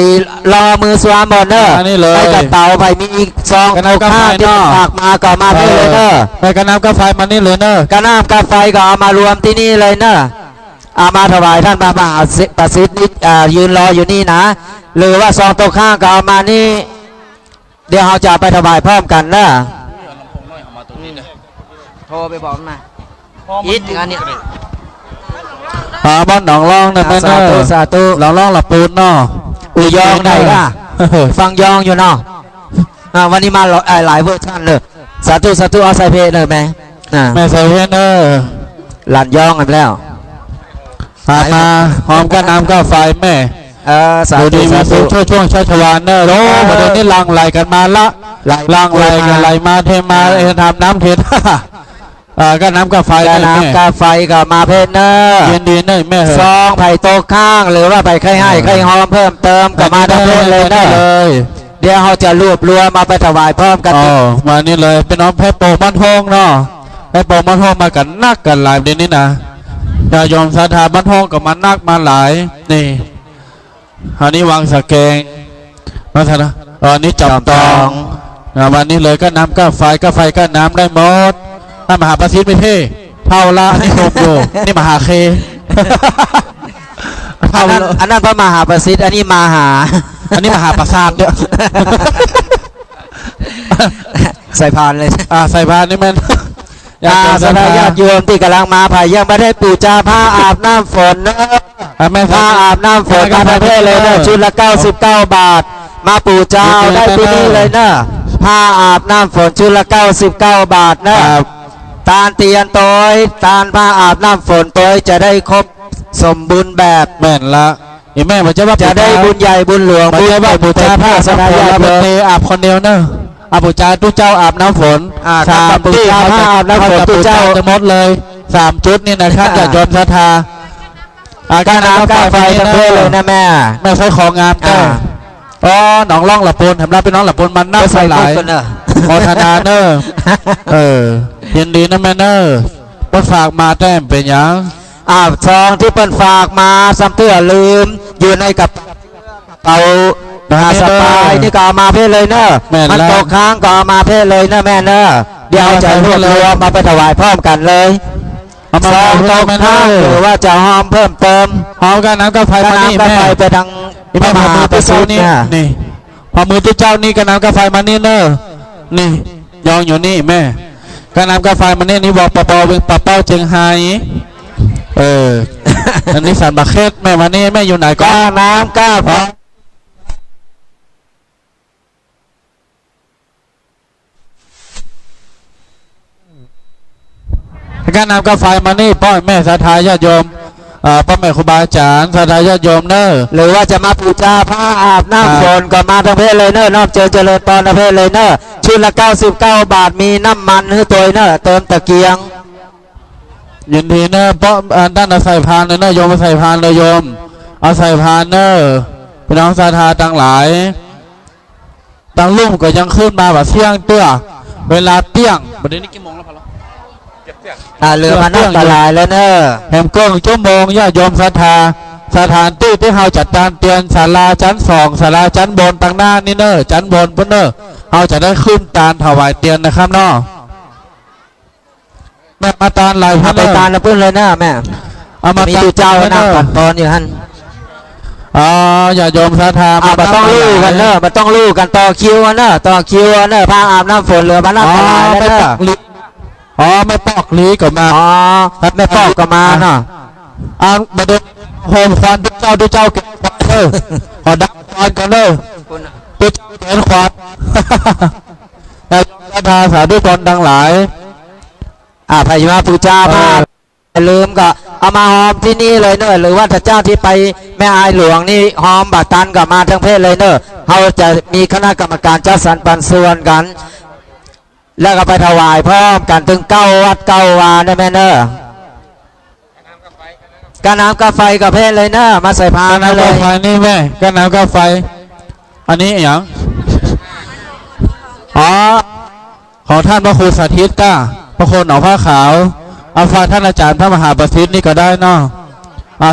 S10: รอมือสวมบนเนอร์ในกระเป๋าไผ่มีอีกซองเอาข้าวที่ฝากมาก็มาได้เลยเนอร์
S6: ไปกระน้ำก็ไฟมานี่เลยเนอะ
S10: กระน้ำกาไฟก็เอามารวมที่นี่เลยเนอร์เอามาถวายท่านพระมหาประสิทธิ์นิดยืนรออยู่นี่นะหรือว่าซองตัวข้างก็เอามานี่เดี๋ยวเราจะไปถวายพร้อมกันเนอร์โทรไปบอกมาอิดอันนี้
S6: บ้านหนองล่องนะแม่เนอะ
S10: สาธุ
S6: หนองล่องหลับปูนเนาะ
S10: อุยองได้ค่ะฟังยองอยู่เนาะวันนี้มาหลายเวอร์ชันเลยสาธุเอาใส่เพลเลยไหม
S6: แม่ใส่เพนเนอร์
S10: หลานยองกันแล้ว
S6: มาหอมก็น้ำก็ไฟแม่
S10: สา
S6: ดู
S10: ธุ
S6: ดีมี
S10: สา
S6: สุ
S10: ธุ
S6: ขช่วงชัชวานเนอะโอ้ประเดี๋ยวนี้ลังไหลกันมาละลังไหลกันไหลมาเทมาทำน้ำเทก็น้ำก็ไฟ
S10: กาน้ำกาไฟกับมาเพชรเนอร์
S6: เย็นดีเนอะแม่
S10: ซองไผ่โตข้างหรือว่าไผ่ไข่ให้ไข่หอมเพิ่มเติมกับมาทั้งเพชรเลยเนอะเดี๋ยวเขาจะรวบรวมมาไปถวายพร้อมกัน
S6: มานี่เลยเป็นน้องแพทย์โปมันทองเนาะแพทย์โปมันทองมากันนักกันหลายเดี๋ยวนี้นะญาติโยมศรัทธามันทองกับมันนักมาหลายนี่อันนี้วางสแกงมาท่านะนี่จับตองวันนี้เลยก็น้ำก็ไฟก็น้ำได้หมดถ้ามหาประสิทธิ์ไม่เท่เท่าละนี่โกโก้นี่มหาเค
S10: อันนั้นพระมหาประสิทธิ์อันนี้มาหา
S6: อันนี้มหาประสาทเนี่ย
S10: ใส่พานเลย
S6: ใส่พานนี่มัน
S10: สถาญาติโยมที่กำลังมาไผ่ยังไม่ได้ปูจาผ้าอาบน้ำฝนนะผ้าอาบน้ำฝนมาประเภทเลยนะชุดละ99 บาทมาปูจาได้ที่นี่เลยนะผ้าอาบน้ำฝนชุดละ99 บาทนะ ตาลเตียนตัวตาลผ้าอาบน้ำฝนตัวจะได้ครบสมบูรณ์แบบ
S8: แม่นละอีแม่มันจะว่า
S10: จะได้บุญใหญ่บุญหลวง
S8: มันจะว่าบูชาผ้าสะพายแล้วมันเทอาบคนเดียวเนอะอาบูชาตู้เจ้าอาบน้ำฝน
S10: ถ้าบูชาผ้าอาบน้ำฝนตู้เจ้า
S8: จะหมดเลย3 จุดนี่นะครับอย่ายอมศรัทธา
S10: การน้ำการไฟทั้งเพศเลยนะแม่
S8: แม่ไฟของงามเจ้าอ๋อหนองล่องหลับปนทำรับเป็นน้องหลับปนมันน่าใส่หลายขอธนาเนอยินดีนะแม่เนอเพิ่นฝากมาแต้มเป็นยัง
S10: ซองที่เปิ้นฝากมาซ้ำเตื้อลืมอยู่ในกระเป๋าสปายนี่ก็เอามาเพศเลยเนอะมันตกค้างก็เอามาเพศเลยนะแม่เนอะเดี๋ยวจะรวบรวมมาไปถวายพร้อมกันเลยซองตกค้างหรือว่าจะหอมเพิ่มเติม
S8: เอากันน้ำกับไฟมานี่แม่
S10: ไปทาง
S8: แม่พอมือตู้เจ้านี่นี่พอมือตู้เจ้านี่กันน้ำกับไฟมานี่เนอะนี่ยองอยู่นี่แม่กันน้ำกับไฟมานี่นี่บอกปะปอเป็นปะเป้าเจียงไฮ้อันนี้สันบักเค็ดแม่มานี่แม่อยู่ไหนก็
S10: น้ำก้าไฟ
S8: การนำกาแฟมานี่ป้อยแม่ศรัทธาญาติโยมป้าแม่ครูบาอาจารย์ศรัทธาญาติโยมเนอะ
S10: หรือว่าจะมาบูชาผ้าอาบน้ำฝนก็มาทั้งเพศเลยเนอะนอกเจริญตอนทั้งเพศเลยเนอะชุดละ99 บาทมีน้ำมันให้ตัวเนอะเติมตะเกียง
S8: ยินดีเนอะเพราะด้านเอาใส่พานเลยเนอะโยมเอาใส่พานเลยโยมเอาใส่พานเนอะพี่น้องศรัทธาต่างหลายต่างลุ่มก็ยังขึ้นมาแบบเที่ยงเตื้อเวลาเตี้ยงประเด็นนี้กี่โมงแล้วพอแล้ว
S10: เรือมันอันตรายแล้วเนอะ
S8: แหมเกิ้งชั่วโมงญาติโยมศรัทธาสถานที่ที่เราจัดการเตียนศาลาชั้น2ศาลาชั้นบนต่างหน้านี่เนอะชั้นบนพุ่นเนอะเราจะได้ขึ้นตาลถวายเตียนนะครับเนาะแม่มาตาลลาย
S10: ไปตาลนะเพื่อนเลยนะแม่
S8: เอามา
S10: มีเจ้าหน้าปัดตอนอยู่ท่าน
S8: อย่าโยมศรัทธา
S10: มาต้องลู่กันเนอะมาต้องลู่กันต่อคิวเนอะต่อคิวเนอะพาอาบน้ำฝนเรือมันอันตรายแล้วเนอะ
S8: ไม่ปอกลีก็มา
S10: ไม่ปอกก็มาเนาะ
S8: มาดูโฮมควันทุกเจ้าเก็บควันเลยขอดักควันกันเลยทุกเจ้าเก็บควันแต่ศรัทธาสาธุชนทั้งหลาย
S10: พายมาปูชาพาลืมก็เอามาหอมที่นี่เลยเนอะหรือว่าถ้าเจ้าที่ไปแม่อายหลวงนี่หอมบาตันก็มาทั้งเพศเลยเนอะเขาจะมีคณะกรรมการจัดสรรปันส่วนกันแล้วก็ไปถวายพร้อมกันถึง9 วัด9 วาได้ไหมเนอะการน้ำกาไฟกับเพศเลยเนอะมาใส่พาน
S8: เลยกาไฟนี่แม่การน้ำกาไฟอันนี้อย่างของท่านพระครูสาธิตก้าพระโคนหนองผ้าขาวเอาฟ้าท่านอาจารย์พระมหาประสิทธิ์นี่ก็ได้เนาะ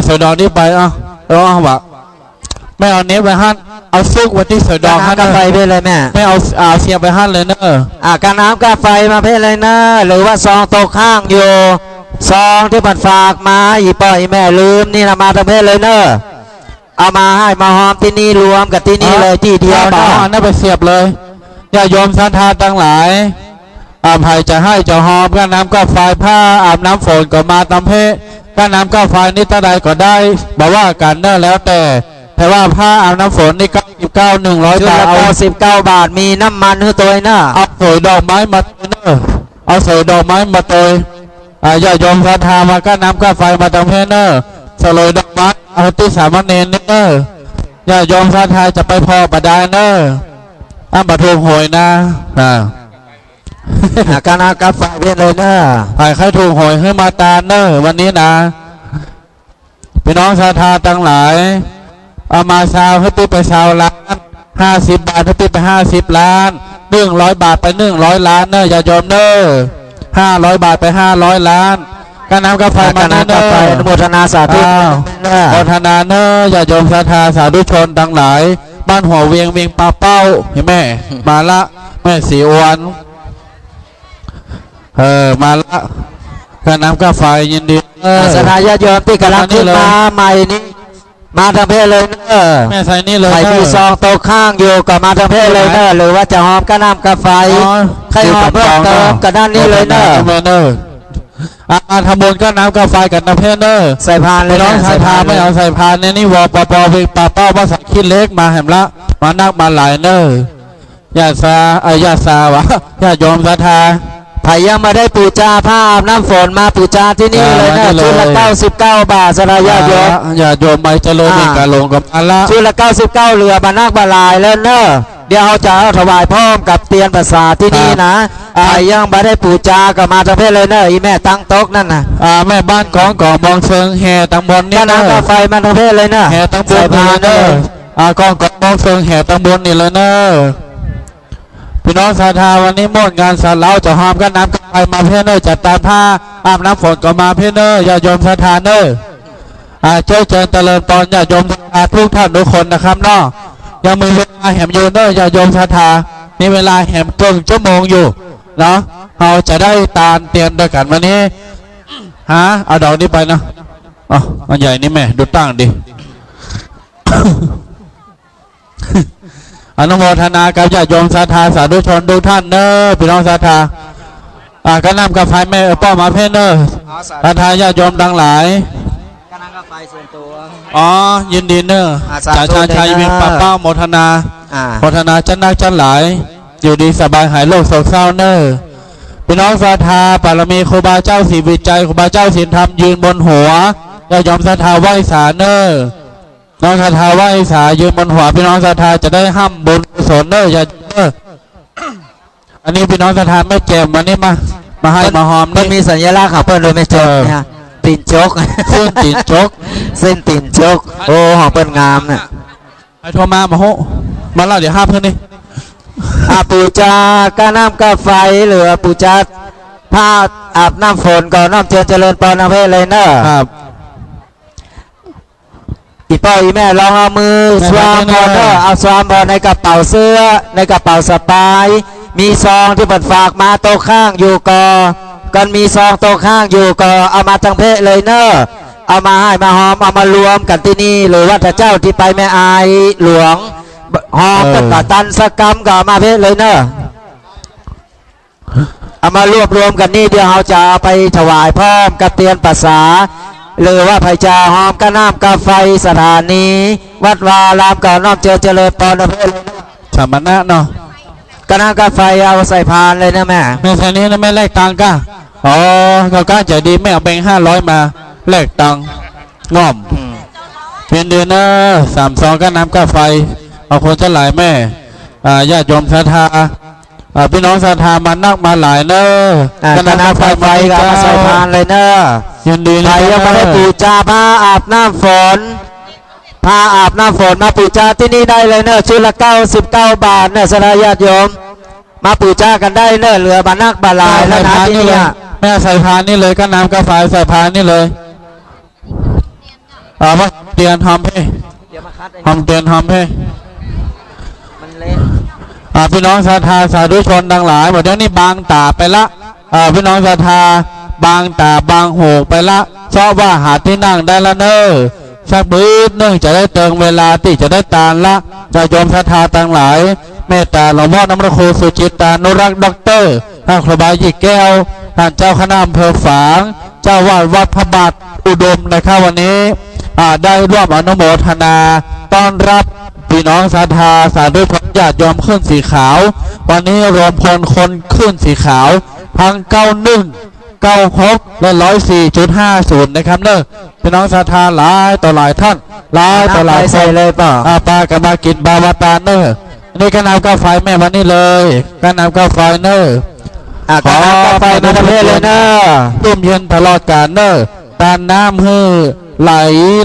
S8: เสือดองนี่ไปแล้วว่าไม่เอาเนี้ยไปหั่นเอาซุกไว้ที่เสือดองหั่น
S10: กาไฟไปเลยแม่
S8: ไม่เอาเสียบไปหั่นเลยเนอะ
S10: การน้ำกาไฟมาเพศเลยเนอะหรือว่าซองตกข้างอยู่ซองที่มันฝากมาอีป้อยแม่ลืมนี่นะมาทั้งเพศเลยเนอะเอามาให้มาหอมที่นี่รวมกับที่นี่เลยที่เดียว
S8: นะอันนั้นไปเสียบเลยอย่าโยมศรัทธาทั้งหลายภัยจะให้จะหอมการน้ำก็ไฟผ้าอาบน้ำฝนก็มาตามเพศการน้ำก็ไฟนี่ตาใดก็ได้บอกว่ากันเนอะแล้วแต่ว่าผ้าอาบน้ำฝนนี่99 100 บาท
S10: เอา19 บาทมีน้ำมันให้ตัวเนอะ
S8: เอาสวยดอกไม้มาเนอะเอาสวยดอกไม้มาตัวอย่าโยมศรัทธามาการน้ำก็ไฟมาตามเพศเนอะสวยดอกไม้เอาที่สามเณรเนอะอย่าโยมศรัทธาจะไปพอประดาเนอะบัตรหวยนะ
S10: การน้ำกาไฟเพศเลยเนอะ
S8: ถ่ายใครถูกหวยให้มาตาเนอะวันนี้นะพี่น้องศรัทธาทั้งหลายเอามาชาวให้ตีไปชาวล้าน50 บาทให้ตีไป50 ล้าน100 บาทไป100 ล้านเนอะอย่ายอมเนอะ500 บาทไป500 ล้านการน้ำกาแฟมาเนอะ
S10: โมทนาสาธุ
S8: โมทนาเนอะอย่ายอมศรัทธาสาธุชนทั้งหลายบ้านหัวเวียงปลาเป้าเห็นไหมมาละแม่สีอวนมาละการน้ำกาแฟยินดี
S10: ศรัทธาญาติโยมที่กำลังขึ้นมาใหม่นี้มาทางเพศเลยเนอะ
S8: แม่ใส่นี่เลย
S10: ใส่ที่ซองโตข้างอยู่ก็มาทางเพศเลยเนอะหรือว่าจะหอมกระน้ำกาแฟใครหอมเพิ่มเติมก็ด้านนี้เลยเนอะ
S8: ทำบุญก็น้ำกาแฟกับน้ำเพชรเนอ
S10: ใส่พานเลย
S8: น้องใส่พานไม่เอาใส่พานเนี่ยนี่วอปปเป็นปลาเป้าภาษาคิดเล็กมาแหมละมานักมาหลายเนอญาติซาวะญาติโยมศรัทธาพ
S10: ใครยังมาได้ปูจาผ้าอาบน้ำฝนมาปูจาที่นี่เลยนะชุดละ99 บาทสลายญาติโยม
S6: ญาติโยมไม่เจริญในการลงกับอัลละ
S10: ชุดละ99เรือบานักบาลายแล้วเนอะเดี๋ยวเราจะเอาถวายพร้อมกับเตียนภาษาที่นี่นะใครยังมาได้ปูจาก็มาทางเพศเลยเนอะอีแม่ตั้งโต๊ะนั่นนะ
S6: แม่บ้านของเกาะบองเชิงแห่ตังบนนี่
S10: ก็
S6: นะ
S10: น้ำกาไฟมาทางเพศเลยเนอะ
S6: แห่ตังบนนี่เลยเนอะกองเกาะบองเชิงแห่ตังบนนี่เลยเนอะพี่น้องศรัทธาวันนี้ม่วนงานสัตว์เล้าจะหอมกันน้ำกันไปมาเพื่อนเนอจัดตามผ้าอาบน้ำฝนก็มาเพื่อนเนออย่าโยมศรัทธาเนอเจ้าเจริญเจริญตอนอย่าโยมศรัทธาทุกท่านทุกคนนะครับเนาะยังมีเวลาแหมอยู่เนออย่าโยมศรัทธามีเวลาแหมครึ่งชั่วโมงอยู่เนาะเราจะได้ตาลเตียนด้วยกันวันนี้เอาดอกนี้ไปนะอันใหญ่นี่แม่ดูตั้งดิ อนุโมทนากับญาติโยมศรัทธาสาธุชนทุกท่านเนอพี่น้องศรัทธาก็นำกับไฟแม่ป้อมาเพเนอศรัทธาญาติโยมดังหลาย
S10: ก็นำกับไฟส่วนตัว
S6: ยินดีเนอจ่าชาชัยเวียงป้าเป้าโมทนาโมทนาจันนักจันหลายอยู่ดีสบายหายโรคโศกเศร้าเนอพี่น้องศรัทธาปารมีครูบาเจ้าศรีวิจัยครูบาเจ้าศีลธรรมยืนบนหัวญาติโยมศรัทธาไหว้สาเนอน้องศรัทธาไหว้สายืนบนหัวพี่น้องศรัทธาจะได้ห้ำบุญกุศลเนออย่าอันนี้พี่น้องศรัทธาไม่แจ่มวันนี้มาให้มาหอม
S10: มันมีสัญลักษณ์ของเพื่อนโดยไม่จบเนี่ยตีนจก
S6: เส้นตีนจก
S10: เส้นตีนจกโอ้ของเปิ้นงามเนี่ย
S6: ให้โทรมาโหมาเล่าเดี๋ยวห้าเพื่อนนี่
S10: ปูจากาน้ำกาไฟหรือปูจาผ้าอาบน้ำฝนก่อนน้ำเจริญปอนาเพเลยเนอะ
S6: ครับ
S10: อีพ่ออีแม่ลองเอามือสวมพอเนอะเอาสวมพอในกระเป๋าเสื้อในกระเป๋าสะพายมีซองที่บัดฝากมาโต๊ะข้างอยู่กันมีซองโต๊ะข้างอยู่เอามาทั้งเพศเลยเนอะเอามาให้มาหอมเอามารวมกันที่นี่หรือว่าถ้าเจ้าที่ไปแม่อายหลวงหอมกันกับตันสกรรมก็เอามาเพศเลยเนอะเอามารวบรวมกันนี่เดี๋ยวเราจะเอาไปถวายพร้อมกับเตียนภาษาหรือว่าไผ่จาหอมก็น้ำกาไฟสถานีวัดวารามก่อนน้อมเจริญปอนเพศเลยนะ
S6: สามณะเนาะ
S10: ก็น้ำกาไฟเอาใส่พานเลยนะแม่
S6: แค่นี้นะแม่แลกตังค์ก้าเขาก้าใจดีแม่เอาแบงค์500มาแลกตังค์ง่อมเพียนเดือนนะ32ก็น้ำกาไฟเอาคนจะหลายแม่ญาติโยมศรัทธาพี่น้องศรัทธามานักมาหลายเนอะ
S10: ก็น้ำไฟก็มาใส่พานเลยเนอะ
S6: ยินดี
S10: ใครยังไม่ได้ปูจาผ้าอาบน้ำฝนผ้าอาบน้ำฝนมาปูจาที่นี่ได้เลยเนอะชุดละ99 บาทเนอะสลายญาติโยมมาปูจากันได้เนอะเหลือบานักบาลายแล้วนะที่นี่
S6: แม่ใส่พานนี่เลยก็น้ำกาแฟใส่พานนี่เลยมาเตียนหอมเพ่หอมเตียนหอมเพ่พี่น้องศรัทธาสาธุชนดังหลายหมดแล้วนี่บางตาไปละพี่น้องศรัทธาบางตาบางหูไปละชอบว่าหาที่นั่งได้ละเนอสักบื้อเนื่องจะได้เติมเวลาที่จะได้ตาลละจะโยมศรัทธาต่างหลายเมตตาหลวงพ่อน้ำพระครูสุจิตานุรักษ์ด็อกเตอร์ท่านครูบาหยิกแก้วท่านเจ้าคณะอำเภอฝางเจ้าวาดวัดพระบาทอุดมนะครับวันนี้ได้ร่วมอนุโมทนาต้อนรับพี่น้องศรัทธาสาธุชนญาติโยมขึ้นสีขาววันนี้รวมพลคนขึ้นสีขาวทั้ง91 96และ104.50นะครับเนอะพี่น้องศรัทธาหลายต่อหลายท่านหลายต่อหลาย
S10: ใส่เลยป่ะ
S6: ปากันมากินบาวตาเนอะนี่ก็นำกาแฟแม่วันนี้เลยก็นำกาแฟเนอะ
S10: ขอกาแฟมาทำเพศเลยเนอะ
S6: ตุ้มเย็นตลอดกาลเนอะตาน้ำฮือไหล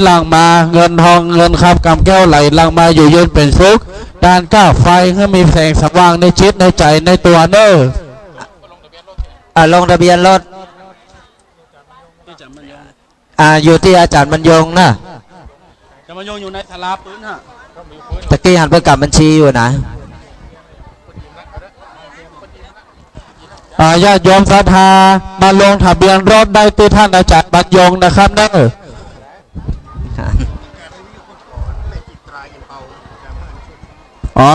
S6: หลั่งมาเงินทองเงินคำกำแก้วไหลหลั่งมาอยู่เย็นเป็นสุขด้านก้าไฟให้มีแสงสว่างในจิตในใจในตัวเนอะ
S10: ลงทะเบียนรถอยู่ที่อาจารย์บรรยงนะ
S6: จะบรรยงอยู่ในศาลาปืนฮะ
S10: ตะกี้หันไปกับบัญชีอยู่นะ
S6: ญาติโยมศรัทธามาลงทะเบียนรถได้ที่ท่านอาจารย์บรรยงนะครับเนอะ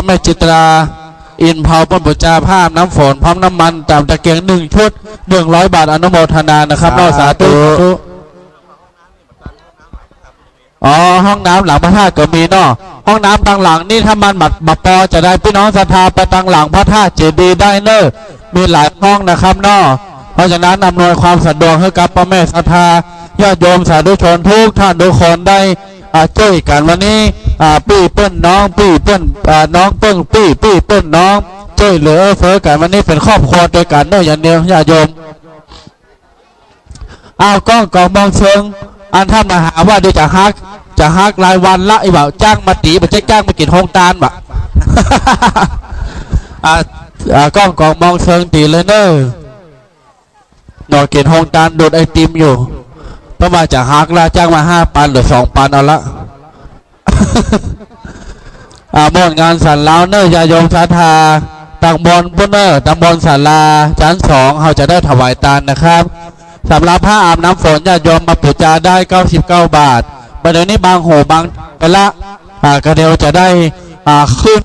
S6: แม่จิตราอินเผาป้นบุจาภาพน้ำฝนพร้อมน้ำมันตามตะเกียง1 ชุด100 บาทอนุโมทนานะครับนอกสาธุห้องน้ำหลังพระธาตุก็มีเนาะห้องน้ำทางหลังนี่ถ้ามันบัดปอจะได้พี่น้องศรัทธาไปทางหลังพระธาตุเจดีย์ได้เนอะ มีหลายห้องนะครับเนาะเพราะฉะนั้นอำนวยความสะดวกให้กับพ่อแม่ศรัทธาญาติโยมสาธุชนทุกท่านทุกคนได้ช่วยกันวันนี้ปี้เปิ้นน้องปี้เปิ้นน้องเปิ้งปี้เปิ้นน้องช่วยเหลือเฟื้อกันวันนี้เป็นครอบครัวด้วยกันเนาะอย่างเดียวญาติโยมกล้องกองมองเชิงอันท่านมาหาว่าเดี๋ยวจะฮักรายวันละไอ้บ่าวจ้างมาตีมันจะจ้างมากินโฮงตาลบ่ กล้องกองมองเชิงตีเลยเนอะหนอกินโฮงตาลดูดไอติมอยู่ประมาณจะฮักละจ้างมา5 ปันหรือ2 ปันเอาละมวลงานสันลาวเนอร์ญาโยมศรัทธาตังบนพุ่นเนอร์ตังบนศาลาชั้น2เขาจะได้ถวายทานนะครับสำหรับผ้าอาบน้ำฝนญาติโยมมาปูจาได้99 บาทประเดี๋ยวนี้บางโหบางไปละกระเดียวจะได้ขึ้น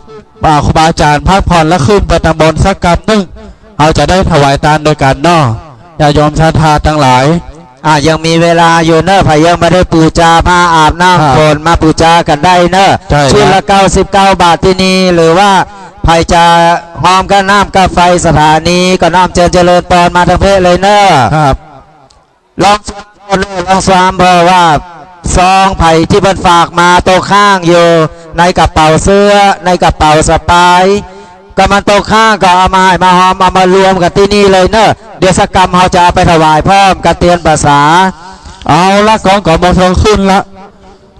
S6: ครูบาอาจารย์พักผ่อนและขึ้นไปตำบลสักกำนึงเขาจะได้ถวายทานโดยกันเนาะญาติโยมศรัทธาทั้งหลาย
S10: ยังมีเวลาอยู่เนอะพายังไม่ได้ปูจาผ้าอาบน้ำฝนมาปูจากันได้เนอะชุดละ99 บาทที่นี่หรือว่าใครจะหอมกันน้ำกาไฟสถานีก็น้ำเจริญตอนมาทั้งเพศเลยเนอะ
S6: ครับ
S10: ลองสวมเพราะว่าซองไผ่ที่เพิ่นฝากมาโตข้างอยู่ในกระเป๋าเสื้อในกระเป๋าสะพายก็มันโตข้างก็เอามาให้มาหอมเอามารวมกันที่นี่เลยเนอะเดี๋ยวสักกรรมเขาจะเอาไปถวายพร้อมกันเตียนภาษา
S6: เอาละกองก่อนมองทองขึ้นละ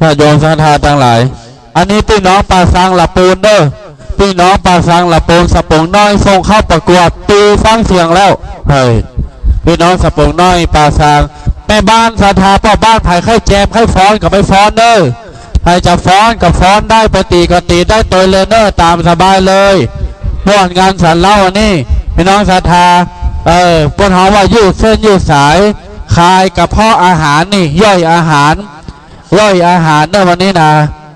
S6: ญาติโยมศรัทธาทั้งหลายอันนี้พี่น้องปากสังละปูนเด้อพี่น้องปากสังละปูนสะปงน้อยส่งเข้าประกวดตีฟังเสียงแล้วเฮ้ยพี่น้องสะปงน้อยปากสังแม่บ้านศรัทธาพ่อบ้านไผ่ไข่แจมไข่ฟ้อนกับไม่ฟ้อนเด้อใครจะฟ้อนกับฟ้อนได้ไปตีก็ตีได้ตัวเลยเนอตามสบายเลยม่วนงานสันเล่านี่พี่น้องศรัทธาปนหอว่ายืดเส้นยืดสายคลายกับพ่ออาหารนี่ย่อยอาหารเนอะวันนี้นะ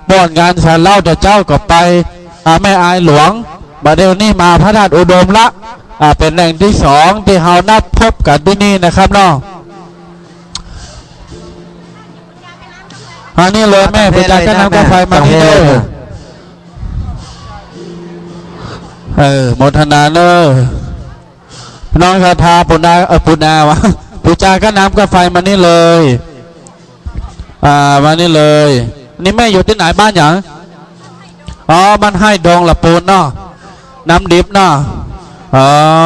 S6: ม่วนงานสันเล่าเจ้าก็ไปแม่อายหลวงบัดเดี๋ยวนี้มาพระธาตุอุดมละเป็นแหล่งที่2ที่เฮานัดพบกันที่นี่นะครับเนาะอันนี้เลยแม่ไปจากน้ำกาไฟมาที่นี่โมทนาเนอน้องคาถาปุณาวะปูจากน้ำกาไฟมานี่เลยมานี่เลยนี่แม่อยู่ที่ไหนบ้านอย่างมันให้ดองละปูนเนาะน้ำดิบเนาะ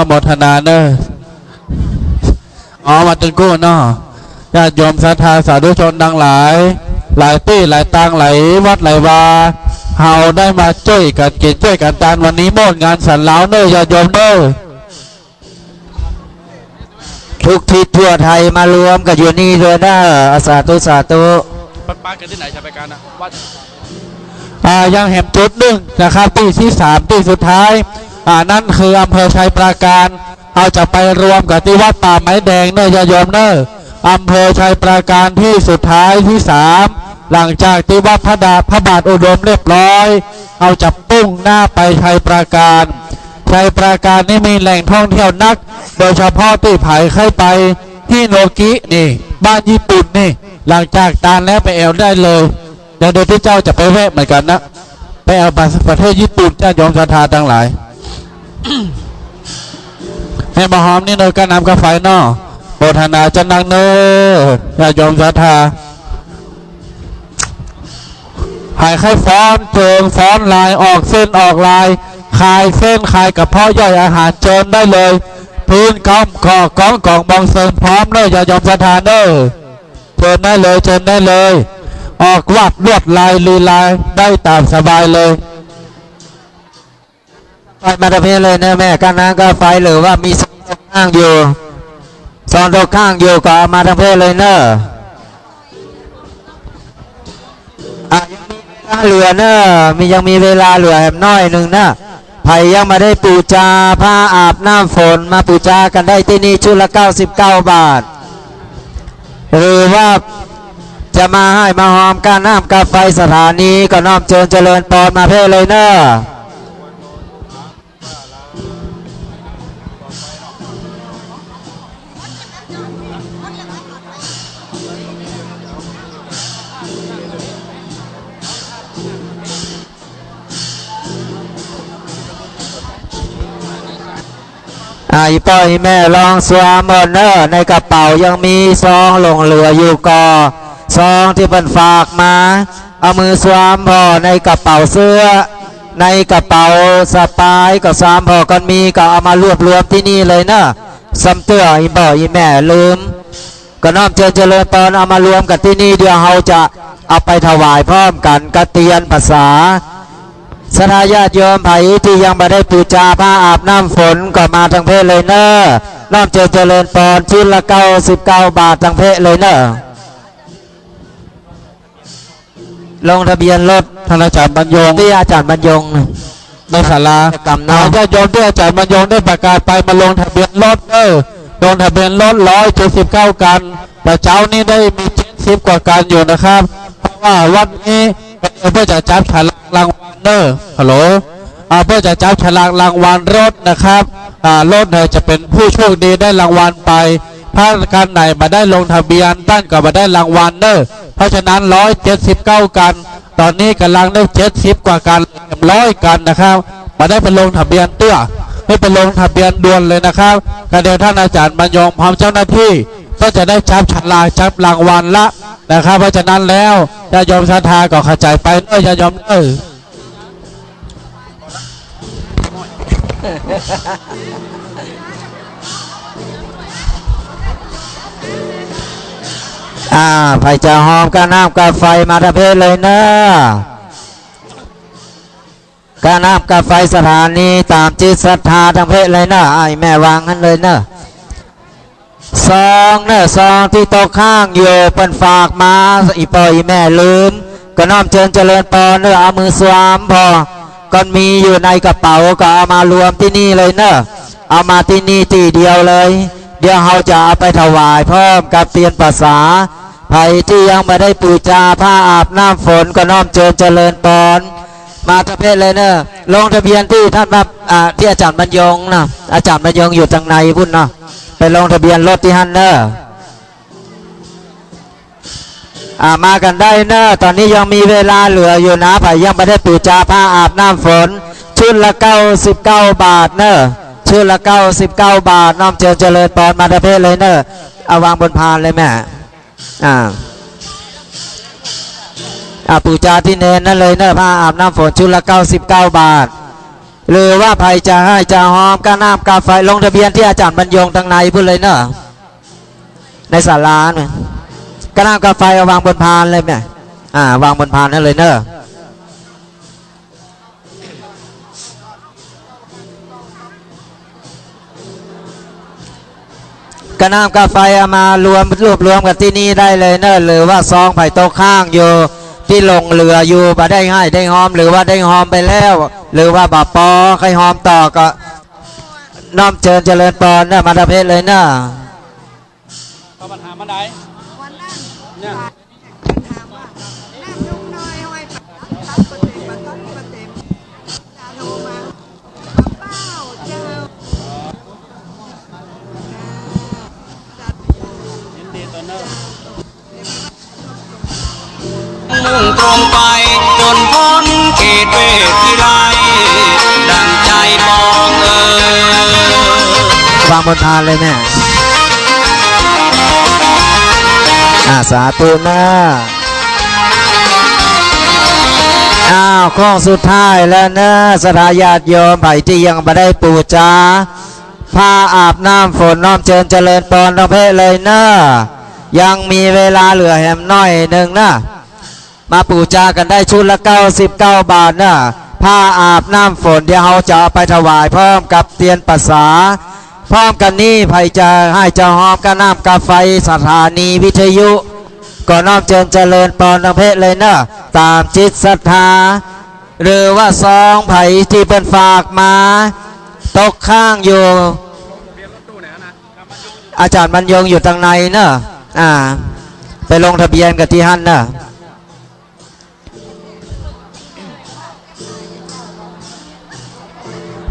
S6: โมทนาเนอมาตึงกู้เนาะญาติโยมศรัทธาสาธุชนดังหลายตี้หลายตังหลายวัดหลายวาเฮาได้มาช่วยกันกินช่วยกันทานวันนี้โมดงานสันเหลาเนอญาติโยมเนอ
S10: ทุกทิศทั่วไทยมารวมกันอยู่นี่เลยนะสาธุ
S6: ป้ากันที่ไหนจะไปกันนะวัดยังแหมจุดหนึ่งนะครับที่3ที่สุดท้ายนั่นคืออำเภอชัยปราการเอาจะไปรวมกับที่วัดป่าไม้แดงเนอญาติโยมเนออำเภอชัยปราการที่สุดท้ายที่3หลังจากที่วัดพระบาทอุดมเรียบร้อยเอาจะปุ้งหน้าไปชัยปราการนี่มีแหล่งท่องเที่ยวนักโดยเฉพาะที่ไผ่เข้าไปที่โนกินี่บ้านญี่ปุ่นนี่หลังจากตานแล้วไปแอวได้เลยแต่โดยที่เจ้าจะไปแวะเหมือนกันนะไปแอวประเทศญี่ปุ่นเจ้าโยมศรัทธาทั้งหลาย ให้มาหอมนี่โดยการนำกาไฟเนาะโมทนาจะนังเนอญาติโยมศรัทธาหายไข้ฟ้อนเจิงฟ้อนลายออกเส้นออกลายคายเส้นคายกับพ่อย่อยอาหารเจิญได้เลยพื้นก้อมกองบองเซิงพร้อมเลยญาติโยมศรัทธาเนอเจิญได้เลยออกวัดลวดลายลีลายได้ตามสบายเลย
S10: ไปมาตะเพเลยนะแม่กันน้ำกาไฟหรือว่ามีซองข้างอยู่ก็เอามาทั้งเพศเลยเนอะยังมีเวลาเหลือแหมน้อยหนึ่งนะไผ่ยังมาได้ปูจาผ้าอาบน้ำฝนมาปูจากันได้ที่นี่ชุดละ99 บาทหรือว่าจะมาให้มาหอมการน้ำกาไฟสถานีก็น้อมเจริญปอนมาเพศเลยเนอะ อีพ่ออีแม่ลองสวมหมดเนอในกระเป๋ายังมีซองหลงเหลืออยู่ก่อซองที่เพิ่นฝากมาเอามือสวมพอในกระเป๋าเสื้อในกระเป๋าสะพายก็สามพอกันมีก็เอามารวบรวมที่นี่เลยเนอะซ้ำเตื้ออีพ่ออีแม่ลืมก็น้อมเจริญพรเอามารวมกันที่นี่เดี๋ยวเราจะเอาไปถวายพร้อมกันกระเตียนภาษาศรัทธาญาติโยมไผที่ยังไม่ได้ปูชาผ้าอาบน้ำฝนก็มาทางเพศเลยเนอะน้อมเจริญพรชิ้นละ99 บาททางเพศเลยเนอะลงทะเบียนรถท่านอาจารย์บรรยงที่อาจารย์บรรยงในศาลากรรมน้ญาติโยมที่อาจารย์บรรยงได้ประกาศไปมาลงทะเบียนรถลงทะเบียนรถ179 กันแต่เจ้านี้ได้มี70 กว่ากันอยู่นะครับเพราะว่าวันนี้เพื่อจะจับฉลากรางวัลฮัลโหลเพื่อจะจับฉลากรางวัลรถนะครับรถจะเป็นผู้โชคดีได้รางวัลไปถ้าการไหนมาได้ลงทะเบียนท่านก็มาได้รางวัลเพราะฉะนั้น179 กันตอนนี้กำลังได้70 กว่ากัน100 กันนะครับมาได้ไปลงทะเบียนเตื้อไม่ไปลงทะเบียนด่วนเลยนะครับกระเดียวท่านอาจารย์บรรยงพร้อมเจ้าหน้าที่ก็จะได้จับฉลากจับรางวัลละนะครับเพราะฉะนั้นแล้วญาติโยมศรัทธาก็เข้าใจไปญาติโยมไฟจะหอมกับน้ำกับไฟมาทะเพศเลยเนอะกับน้ำกับไฟสถานีตามจิตศรัทธาทางเพศเลยเนอะไอ้แม่วางกันเลยเนอะซองซองที่ตกข้างอยู่เป็นฝากมาอีพ่ออีแม่ลืมก็น้อมเจริญพรเอามือสวมพอก็มีอยู่ในกระเป๋าก็เอามารวมที่นี่เลยเนอะเอามาที่นี่ที่เดียวเลยเดี๋ยวเราจะเอาไปถวายพร้อมกับเตียนภาษาใครที่ยังไม่ได้ปูชาผ้าอาบน้ำฝนก็น้อมเจริญพรมาทะเพศเลยเนอะลงทะเบียนที่ท่านมาที่อาจารย์บรรยงนะอาจารย์บรรยงอยู่ทางในพุ่นเนาะไปลงทะเบียนรถที่ฮันเนอร์มากันได้เนอะตอนนี้ยังมีเวลาเหลืออยู่นะไผ่ยังไม่ได้ปูชาผ้าอาบน้ำฝนชุดละ99 บาทเนอะชุดละ99 บาทน้อมเจริญพรมาทะเพศเลยเนอะเอาวางบนพานเลยแม่ปูชาที่เนนนั่นเลยเนอะผ้าอาบน้ำฝนชุดละ99 บาทหรือว่าไผ่จะให้จะหอมกระน้ำกาไฟลงทะเบียนที่อาจารย์บรรยงทางในพูดเลยเนอะในศาลาเนี่ยกระน้ำกาไฟเอาวางบนพานเลยเนี่ยวางบนพานนั่นเลยเนอะกระน้ำกาไฟเอามารวบรวมกันที่นี่ได้เลยเนอะหรือว่าซองไผ่โต๊ะข้างอยู่ที่ลงเหลืออยู่มาได้ให้ได้หอมหรือว่าได้หอมไปแล้วหรือว่าบาปอใครหอมต่อก็น้อมเจริญพรเนี่ยมาทะเพศเลยเนอะปัญหามาไหนวันนั้นเนี่ยถามว่าน้ำยุ่งน้อยห้อยปัดตัดประเต็มมาต้นประเต็มตาโทรมาเป้าเจ้ายินดีตัวเนอะ
S7: มุ่งตรงไปจนพ้นเขตเวทีไรดังใจมอง
S10: วางบนทานเลยแม่สาธุนะข้อสุดท้ายแล้วนะศรัทธาญาติโยมไผ่ที่ยังไม่ได้ปูชาผ้าอาบน้ำฝนน้อมเจริญพรทางเพศเลยนะยังมีเวลาเหลือแหมน้อยหนึ่งนะมาปูชากันได้ชุดละ99 บาทนะผ้าอาบน้ำฝนเดี๋ยวเราจะเอาไปถวายพร้อมกับเตียนภาษาพร้อมกันนี้ไผ่จะให้จะหอมกระน้ำกาไฟสถานีวิทยุก็น้อมเจริญพรทางเพศเลยนะตามจิตศรัทธาหรือว่าซองไผ่ที่เป็นฝากมาตกข้างอยู่อาจารย์บรรยงอยู่ทางในเนอะไปลงทะเบียนกับที่ฮั่นเนอะ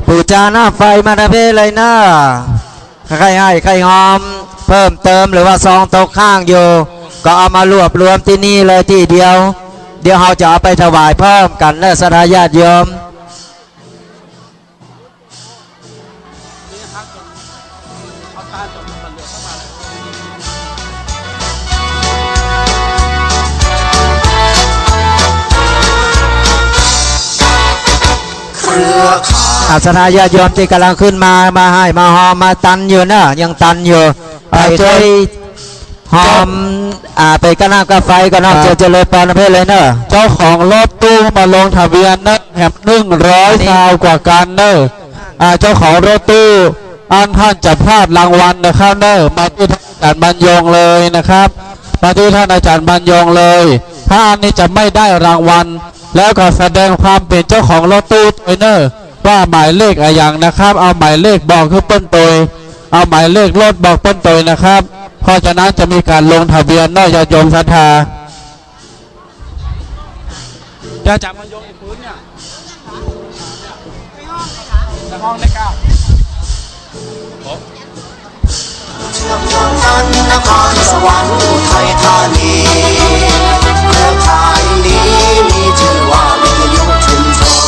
S10: ปูชาหน้าไฟมาทะเพศเลยนะใครให้ใครหอมเพิ่มเติมหรือว่าซองตกข้างอยู่ก็เอามารวบรวมที่นี่เลยที่เดียวเดี๋ยวเราจะเอาไปถวายเพิ่มกันและศรัทธาญาติโยม อาสนาญาติโยมที่กำลังขึ้นมาให้มาหอมมาตันอยู่เนอะยังตันอยู่ไปช่วยหอมไปกระน้ำกระไฟก็นอกเจริญปอนเพศเลยเนอะเจ้าของรถตู้มาลงทะเบียนนะแถม100 ซาวกว่ากันเนอะเจ้าของรถตู้ท่านจะพลาดรางวัลนะครับเนอะมาที่ท่านอาจารย์บรรยงเลยนะครับมาที่ท่านอาจารย์บรรยงเลยถ้าอันนี้จะไม่ได้รางวัลแล้วก็แสดงความเป็นเจ้าของรถตู้ตัวเนอะว่าหมายเลขอะไรอย่างนะครับเอาหมายเลขบอกคือเปิ้นตัวเอาหมายเลขรถบอกเปิ้นตัวนะครับเพราะฉะนั้นจะมีการลงทะเบียนเนอะญาติโยมศรัทธาจะจับมันโยงไอ้ปืนเนี่ยในห้องได้9
S11: เชื่อมโยงกันนครสวรรค์อุทัยธานีเครือข่ายนี้มีชื่อว่าวิทยุชุมชน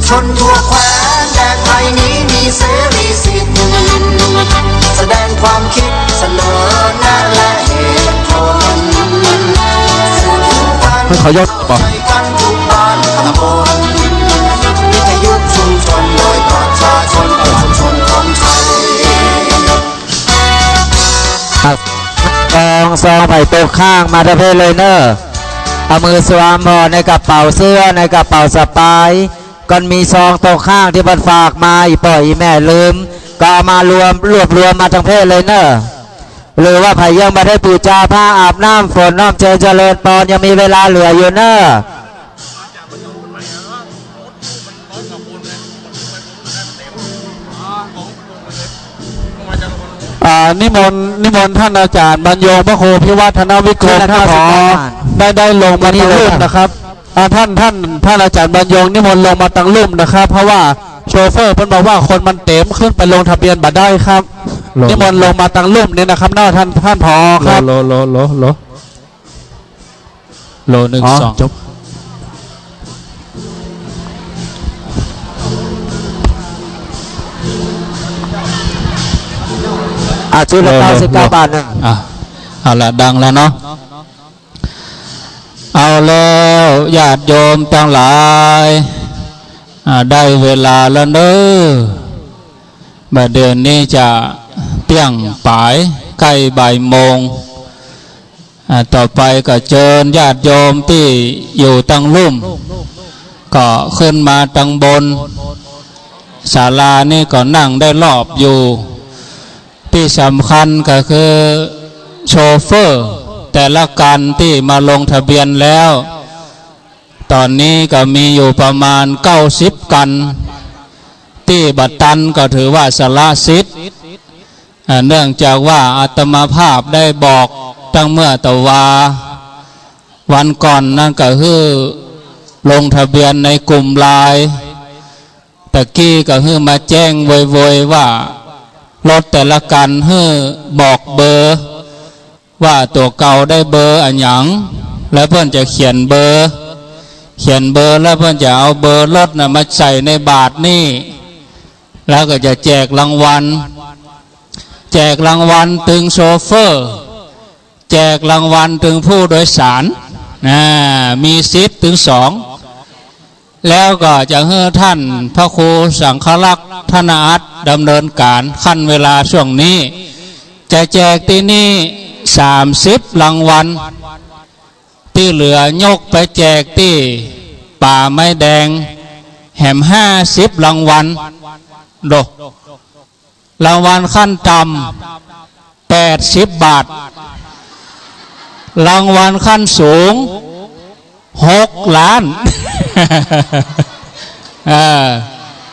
S11: ชนทั่วแคว้นแดนไทยนี้มีเสรีสิทธิ์แสดงความคิดเสนอแนะและเหตุผลสื่อกัน
S10: เขายกป่ะ
S11: กันทุกบ้านตำบลวิทยุชุมชนโดยประชาชนประชาชนของไทย
S10: ซองไผ่ตกข้างมาทะเพเลยเนอะเอามือสวมพอในกระเป๋าเสื้อในกระเป๋าสะพายก่อนมีซองตกข้างที่บันฝากมาอีปล่อยแม่ลืมก็เอามารวบรวมมาทั้งเพศเลยเนอะหรือว่าไผ่ยังมาได้ปูจาผ้าอาบน้ำฝนน้อมเจริญปอนยังมีเวลาเหลืออยู่เนอะ
S6: นิมนต์ท่านอาจารย์บรรยงพระครูพิวัฒนวิกรมท่านผอได้ลงมาตั้งรุ่มนะครับท่านอาจารย์บรรยงนิมนต์ลงมาตั้งรุ่มนะครับเพราะว่าโชเฟอร์เพิ่นบอกว่าคนมันเต็มขึ้นไปลงทะเบียนบัตรได้ครับนิมนต์ลงมาตั้งรุ่มนี่นะครับท่านผอครับโล1 2จบ
S10: ชุดละ99 บาทนะ
S6: เอาละดังแล้วเนาะเอาแล้วญาติโยมทั้งหลายได้เวลาแล้วเนอะบัดเดือนนี้จะเที่ยงป่ายใกล้บ่ายโมงต่อไปก็เชิญญาติโยมที่อยู่ตั้งลุ่มก็ขึ้นมาตั้งบนศาลานี่ก็นั่งได้รอบอยู่ที่สำคัญก็คือโชเฟอร์แต่ละกันที่มาลงทะเบียนแล้วตอนนี้ก็มีอยู่ประมาณ90 กันที่บัตรตันก็ถือว่าสละสิทธิ์เนื่องจากว่าอาตมาภาพได้บอกตั้งเมื่อตะวาวันก่อนนั่นก็คือลงทะเบียนในกลุ่มไลน์ตะกี้ก็คือมาแจ้งโวยว่ารถแต่ละกันให้บอกเบอร์ว่าตัวเก่าได้เบอร์อันหยังแล้วเพื่อนจะเขียนเบอร์แล้วเพื่อนจะเอาเบอร์รถน่ะมาใส่ในบาทนี่แล้วก็จะแจกรางวัลถึงโชเฟอร์แจกรางวัลถึงผู้โดยสารมีสิทธิ์ถึง2แล้วก็จะให้ท่านพระครูสังฆลักษณ์ธนอัตดำเนินการขั้นเวลาช่วงนี้จะแจกที่นี่30 รางวัลที่เหลือยกไปแจกที่ป่าไม้แดงแหม50 รางวัลรางวัลขั้นต่ำ80 บาทรางวัลขั้นสูง6 ล้าน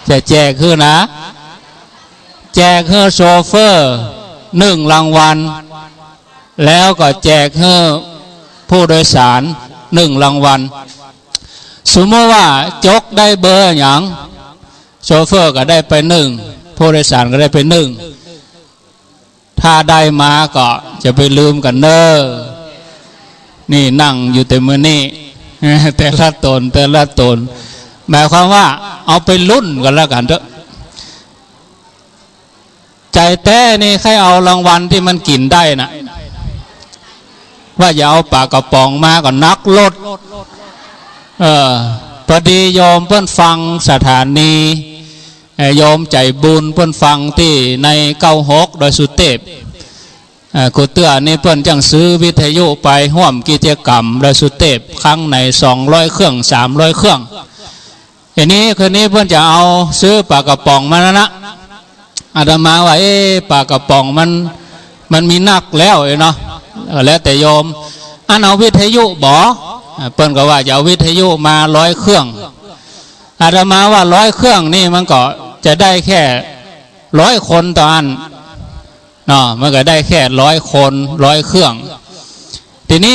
S6: จะแจกคือนะแจกให้โชเฟอร์1 รางวัลแล้วก็แจกให้ผู้โดยสาร1 รางวัลสมมติว่าจกได้เบอร์อย่างโชเฟอร์ก็ได้ไป1ผู้โดยสารก็ได้ไป1ถ้าได้มาก็จะไปลืมกันเนอะนี่นั่งอยู่แต่มือนี่แต่ละตนหมายความว่าเอาไปลุ้นกันแล้วกันเถอะ ใจแต้นี่ใครเอารางวัลที่มันกินได้นะว่าอย่าเอาปลากระป๋องมาก่อนนักลดพอดีโยมเพื่อนฟังสถานีโยมใจบุญเพื่อนฟังที่ใน96โดยสุเทพกูเตือนี่เพื่อนจังซื้อวิทยุไปห่วมกิจกรรมโดยสุเทพครั้งใน200เครื่อง300เครื่องอย่างนี้คืนนี้เพื่อนจะเอาซื้อปลากระป๋องมานะอาตมาว่าปลากระป๋องมันมีนักแล้วเนาะแล้วแต่โยมอันเอาวิทยุบ่เปิ้นก็ว่าจะเอาวิทยุมา100เครื่องอาตมาว่า100เครื่องนี่มันก็จะได้แค่100คนต่ออันเนาะมันก็ได้แค่100คน100เครื่องทีนี้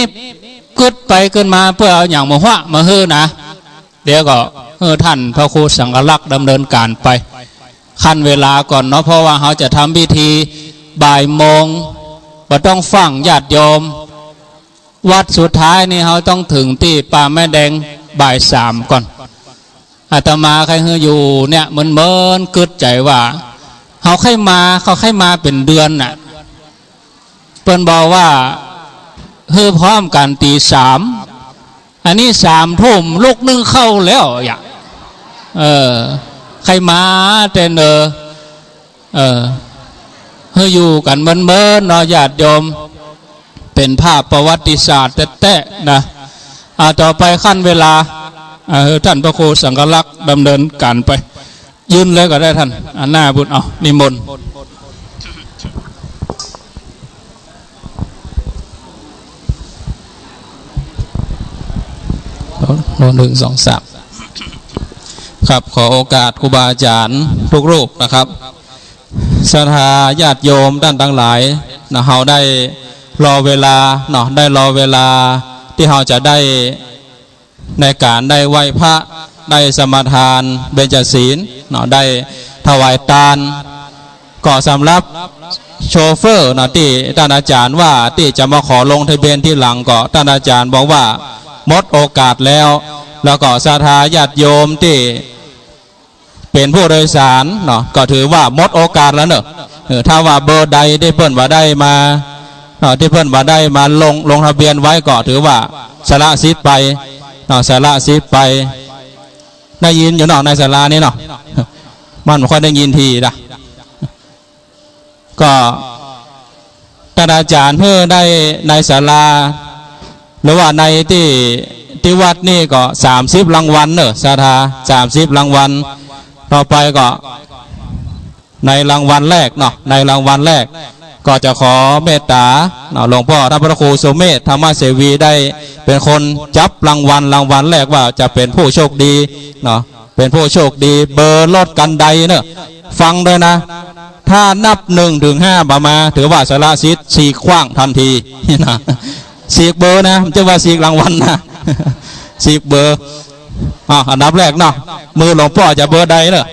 S6: กึดไปขึ้นมาเพื่อเอาอย่างมาว่ามาฮื้อนะเดี๋ยวก็ท่านพระครูสังฆลักษณ์ดำเนินการไปขั้นเวลาก่อนเนาะเพราะว่าเขาจะทำพิธีบ่ายโมงบ่ต้องฟังญาติโยมวัดสุดท้ายนี่เขาต้องถึงที่ป่าแม่แดงบ่าย3ก่อนอาตมาใครอยู่เนี่ยเหมือนกึดใจว่าเขาใครมาเป็นเดือนน่ะเปิ้นบอกว่าพร้อมกันตี3อันนี้3 ทุ่มลูกนึ่งเข้าแล้วอย่าใครมาแต่อยู่กันเหมือนเนาะญาติโยมเป็นภาพประวัติศาสตร์แท้ๆนะต่อไปขั้นเวลาท่านพระครูสังฆลักษณ์ดำเนินการไปยืนเลยก็ได้ท่านหน้าบุญเอานิมนต์1 2 3ครับขอโอกาสครูบาอาจารย์ทุกรูปนะครับศรัทธาญาติโยมด้านทั้งหลายนะเราได้รอเวลาเนาะได้รอเวลาที่เราจะได้ในการได้ไหว้พระได้สมาทานเบญจศีลเนาะได้ถวายทานก็สำหรับโชเฟอร์นะที่ท่านอาจารย์ว่าที่จะมาขอลงทะเบียนที่หลังก็ท่านอาจารย์บอกว่าหมดโอกาสแล้วก็ศรัทธาญาติโยมที่เป็นผู้โดยสารเนาะก็ถือว่าหมดโอกาสแล้วเนอะถ้าว่าเบอร์ใดที่เพิ่นว่าได้มาที่เพิ่นว่าได้มาลงทะเบียนไว้ก็ถือว่าสละสิทธิ์ไปเนาะสละสิทธิ์ไปได้ยินอยู่เนาะในศาลานี้เนาะมันไม่ค่อยได้ยินทีนะก็ท่านอาจารย์เพื่อได้ในศาลาหรือว่าในที่วัดนี่ก็30รางวัลเนอะศรัทธา30รางวัลต่อไปก็ในรางวัลแรกเนาะในรางวัลแรกก็จะขอเมตตาหลวงพ่อท่านพระครูสุเมธธรรมเสวีได้เป็นคนจับรางวัลแรกว่าจะเป็นผู้โชคดีเนาะเป็นผู้โชคดีเบอร์รถกันใดเนอะฟังด้วยนะถ้านับ1 ถึง 5มาถือว่าสละสิทธิ์ฉีกขว้างทันทีนะฉีกเบอร์นะจะว่าฉีกรางวัลนะฉีกเบอร์อันดับแรกเนาะมือหลวงพ่อจะเบอร์ใดเนอะ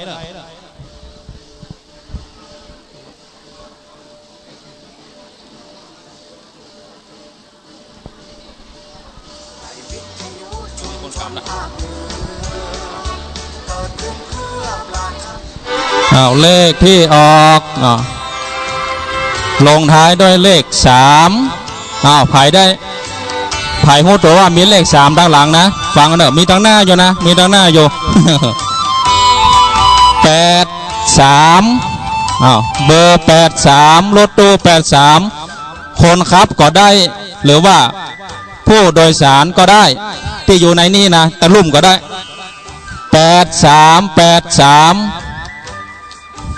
S6: เลขที่ออกลงท้ายด้วยเลข3ไผ่หูตัวว่ามีเลข3ด้านหลังนะฟังกันเถอะมีตั้งหน้าอยู่นะมีตั้งหน้าอยู่ 83เบอร์83รถตู้83คนขับก็ได้หรือว่าผู้โดยสารก็ได้ที่อยู่ในนี่นะตะลุ่มก็ได้8381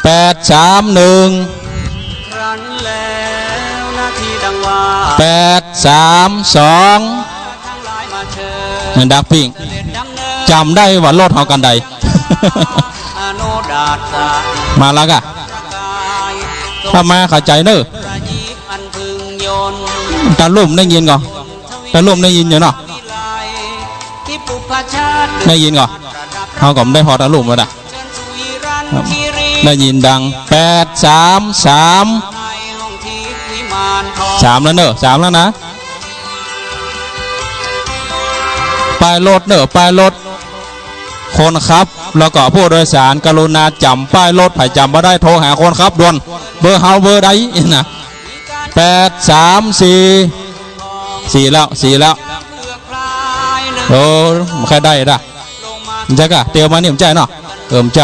S6: ครั้นแล้วนาทีดังว่า832ดักปิ้งจำได้ว่ารถเขากันใด มาแล้วกะถ้ามาเข้าใจเนอะตาลุ่มได้ยินก่อนตาลุ่มได้ยินอยู่เนาะได้ยินก่อนเขาก็ไม่ได้พอตาลุ่มแล้วนะได้ยินดัง833แล้วเนอะ3แล้วนะป้ายรถเนอะป้ายรถคนขับ แล้วก็ผู้โดยสารกรุณาจำป้ายรถไผ่จำมาได้โทรหาคนขับด่วนเบอร์เฮาเบอร์ใดนะ834แล้วโอ้ไม่ค่อยได้ด่ะมันใจกะเตียวมานี่มันใจเนาะมันใจ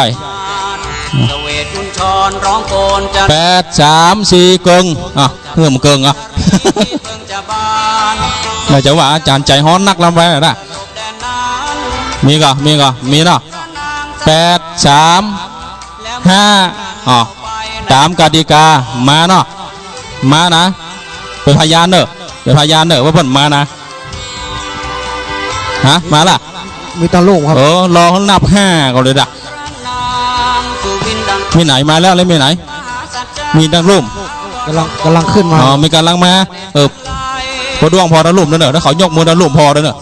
S6: 834เกิงมันเกิงเราจะว่าอาจารย์ใจฮ้อนนักลำไว้นะมีเนาะ835ตามกติกามาเนาะมานะเป็นพยานเนอะว่าเพิ่นมานะฮะมาล่ะ
S10: มีตาลูกครับ
S6: รอเขานับ5ก่อนเลยด่ะมีไหนมาแล้วเลยมีไหนมีดังลุ่ม
S10: กำลังขึ้นมา
S6: มีกำลังมาพอดวงพอดังลุ่มเนอะถ้าเขายกมือดังลุ่มพอเนอะ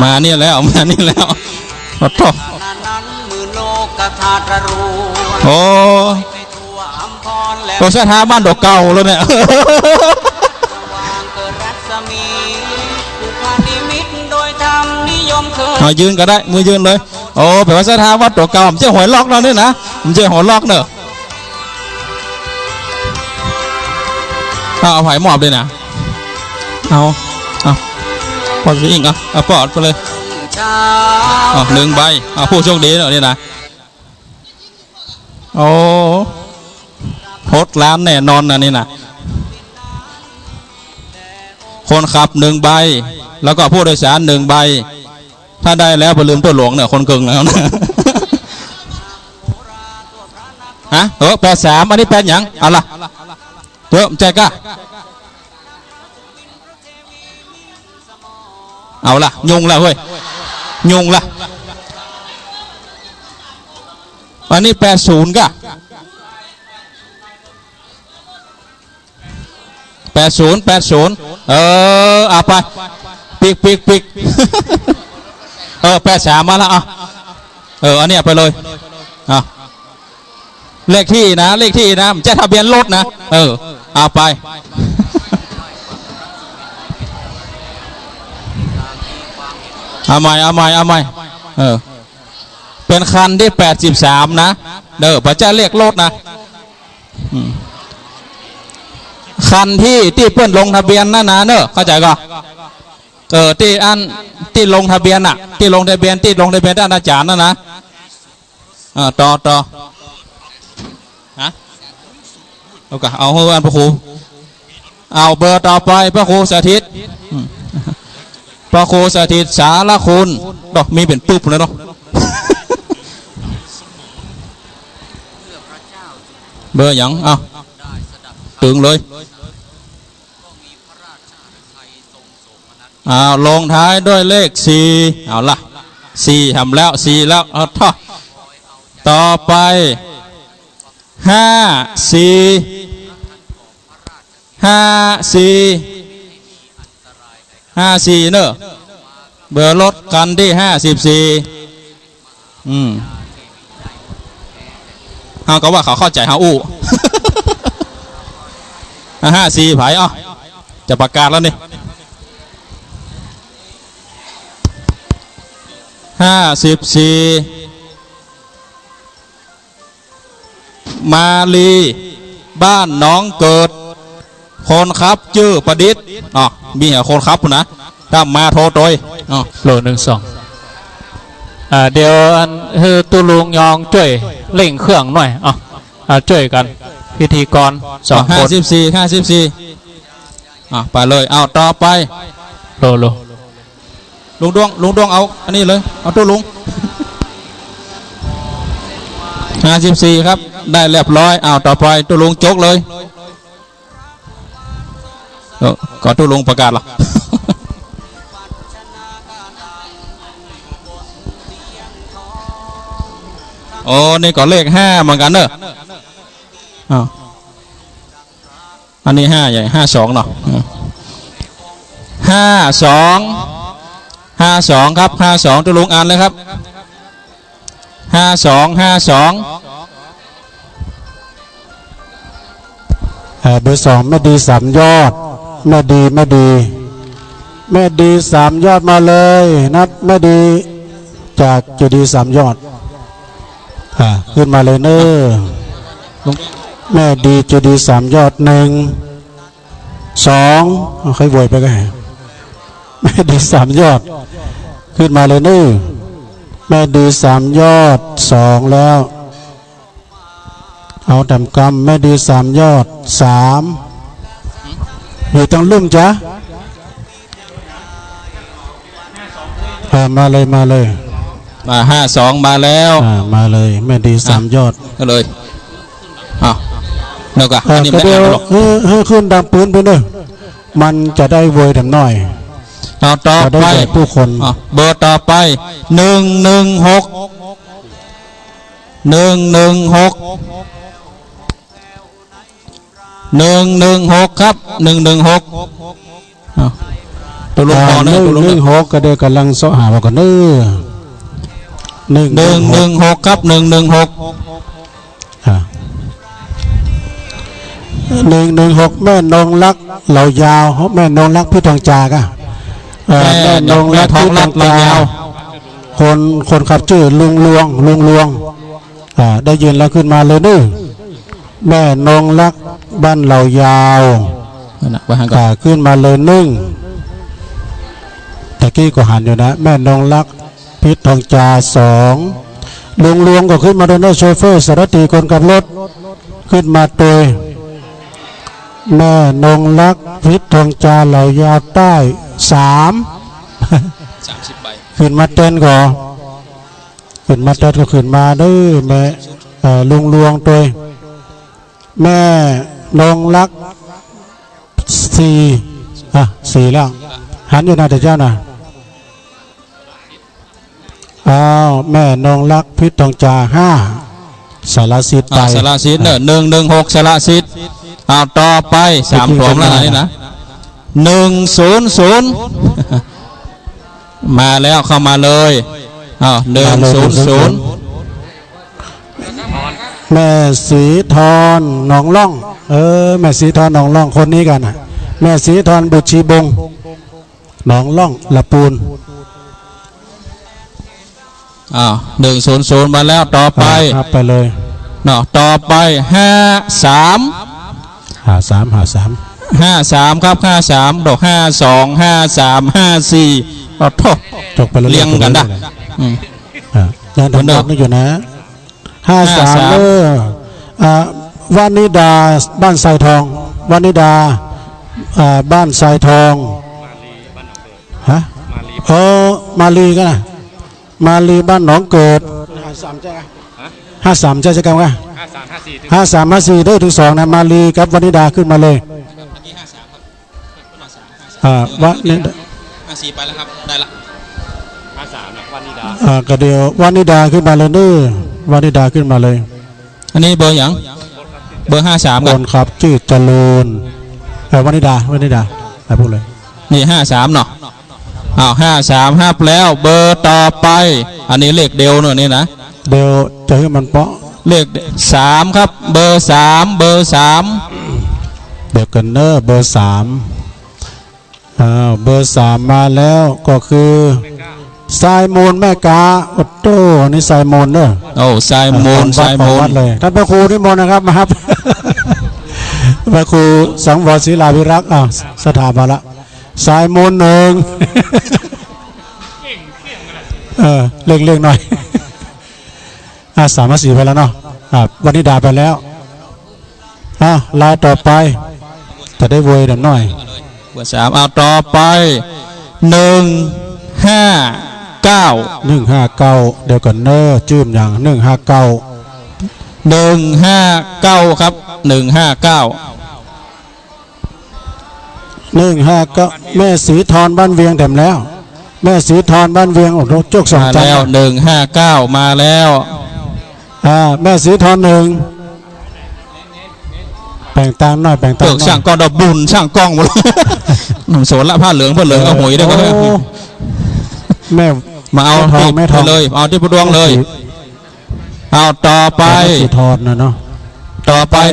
S6: มาเนี่ยแล้วโอ้ตัวเสื้อท้าบ้านดอกเก่าเลยเนี่ยยืนก็ได้มือยืนเลยโอ้แปลว่าเสื้อท้าวัดดอกเก่าผมเจ้าหอยล็อกแล้วเนี่ยนะผมเจ้าหอยล็อกเนอะเอาไผ่หมอบเลยนะเอาปอดไปอีกเอาปอดไปเลย1 ใบผู้โชคดีเนอะนี่นะโอ้โหดล้านแน่นอนนะนี่นะคนขับ1 ใบแล้วก็ผู้โดยสาร1 ใบถ้าได้แล้วไปลืมตัวหลวงเนี่ยคนเกิงแล้วนะฮะ83อันนี้8หยังเอาล่ะเยอะใจกะเอาล่ะยุงละเว้ยยุงละอันนี้80กะ80เอาไปปิก83มาแล้วอันนี้ไปเลยเลขที่นะจะทะเบียนรถนะเอาไปเอาใหม่เป็นคันที่83นะพระเจ้าเรียกรถนะคันที่เปิ้นลงทะเบียนนั่นนะเนอะเข้าใจก็ที่ลงทะเบียนน่ะที่ลงทะเบียนด้านอาจารย์นั่นนะต่อฮะเอาเบอร์พระครูเอาเบอร์ต่อไปพระครูสถิตสารคุณดอกมีเป็นปุ๊บเลยเนาะเบอร์หยังตึงเลยลงท้ายด้วยเลข4เอาละ4ทำแล้ว4แล้วต่อไป54เนอะเบอร์รถกันที่54เขาก็ว่าเขาเข้าใจเขา54ไผ่จะประกาศแล้วนี่54มาลีบ้านน้องเกิดคนครับชื่อประดิษฐ์มีคนครับนะถ้ามาโทรโดย
S8: โหล12เดี๋ยวตุลุงยองช่วยเร่งเครื่องหน่อยช่วยกันพิธีกร2 คน
S6: 54ไปเลยเอาต่อไป
S8: โล
S6: ลุงดวงเอาอันนี้เลยเอาตัวลุง54ครับได้เรียบร้อยเอาต่อไปตัวลุงจกเลยก่อนตัวลุงประกาศหรอโอ้นี่ก็เลข5เหมือนกันเนอะอันนี้5ใหญ่52เนาะ52ครับ52ตัวลุงอ่านเลยครับ52
S10: เบอร์2แม่ดี3 ยอดแม่ดี3 ยอดมาเลยนับแม่ดี
S12: จากเจดีย์สามยอดขึ้นมาเลยเนอแม่ดีเจดีย์สามยอด1 2ค่อยโวยไปกันแม่ดีสามยอดขึ้นมาเลยเนอแม่ดีสามยอด2แล้วเอาดำกำแม่ดีสามยอด3อยู่ตั้งลุ่มจ้ะมาเลยมา
S6: 52มาแล้ว
S12: มาเลยแม่ดีสามยอด
S6: ก็เลยเดี๋ยวกัน
S12: ก็เดี๋ยวขึ้นดังปืนไปเนอะมันจะได้โวยดำหน่อย
S6: ต่อไป
S12: ผู้คน
S6: เบอร์ต่อไป116ครับ116ตัวลงพอเนอะตัวลง
S12: 116ก็เดี๋ยวกำลังเสาะหาว่ากันเนอะ
S6: 116ครับ116116
S12: แม่นงรักเหล่ายาวแม่นงรักพี่ทองจาก่ะแม่นงรักพี่ทองจากคนขับชื่อลุงลวงได้ยินแล้วขึ้นมาเลยนี่แม่นงรักบ้านเหล่ายาวขึ้นมาเลยตะกี้ก็หันอยู่นะแม่นงรักพี่ทองจา2ลุงลวงก็ขึ้นมาด้วยนะโชเฟอร์สารตีคนขับรถขึ้นมาตัวแม่นงรักพิษทองจาเหล่ายาวใต้30ใบขึ้นมาเต้นก่อขึ้นมาเต้นก็ขึ้นมาด้วยแม่ลุงลวงตัวแม่นงรัก4แล้วหันอยู่นะแต่เจ้าน่ะแม่นงรักพิษทองจา5สารสิทธิ์ไป
S6: สารสิทธิ์เนอะ116สารสิทธิ์ต่อไป3พร้อมแล้วนี่นะ100มาแล้วเข้ามาเลย100
S12: แม่สีทรหนองล่องแม่สีทรหนองล่องคนนี้กันนะแม่สีทรบุชีบงหนองล่องละปูน
S6: 100มาแล้วต่อไป
S12: ครับไปเลย
S6: ต่อไป53ครับ53ดอก52 53 54
S12: จบไปแล้ว
S6: เรียงกันนะ
S12: ยังทำนับนี่อยู่นะ53วานิดาบ้านไซทองวานิดาบ้านไซทองมาลีกันนะมาลีบ้านหนองเกิด53ใช่กันวะ5354ได้ถึง2นะมาลีกับวานิดาขึ้นมาเลย
S6: วานิดา54ไปแล้วครับได้ละ53นะวานิดา
S12: ก็เดี๋ยววานิดาขึ้นมาเลยนี่วานิดาขึ้นมาเลย
S6: อันนี้เบอร์อย่างเบอร์53
S12: คนครับชื่อจรูนวานิดาพูดเลย
S6: นี่53เนาะ53ฮับแล้วเบอร์ต่อไปอันนี้เลขเดียวเนอะนี่นะ
S12: เดียวจะให้มันเปาะ
S6: เลข3ครับเบอร์3เ
S12: ดี๋ยวกันเนอเบอร์3เบอร์3มาแล้วก็คือทรายมูลแม่กาโอ้โตนี่ทรายมูลเนอะ
S6: ทรายมูล
S12: เลยท่านพระครูนิมนต์นะครับมาครับพระครูสังวรศิลาวิรักษ์สถาบันละทรายมูล1เร่งหน่อย3-4ไปแล้วเนาะวานิดาไปแล้วลายต่อไปจะได้โวยดำหน่อย
S6: เบอร์3ต่อไป159
S12: เดี๋ยวก่อนเนอจื้มอย่าง159
S6: ครับ159
S12: แม่สีทรบ้านเวียงแถมแล้วแม่สีทรบ้านเวียงโจก2
S6: จันแล้ว159มาแล้ว
S12: แม่สีทร1แบ่งตังหน่อย
S6: ช่างกองดอกบุญช่างกล้องหมดหนุ่มโสนละผ้าเหลืองผ้าเหลืองเอาหวยได้ก็ได้
S12: แม่
S6: มาเอาทองเลยเอาที่ผู้ดวงเลยต่อไป
S12: สีทรนะเนาะ
S6: ต่อไป169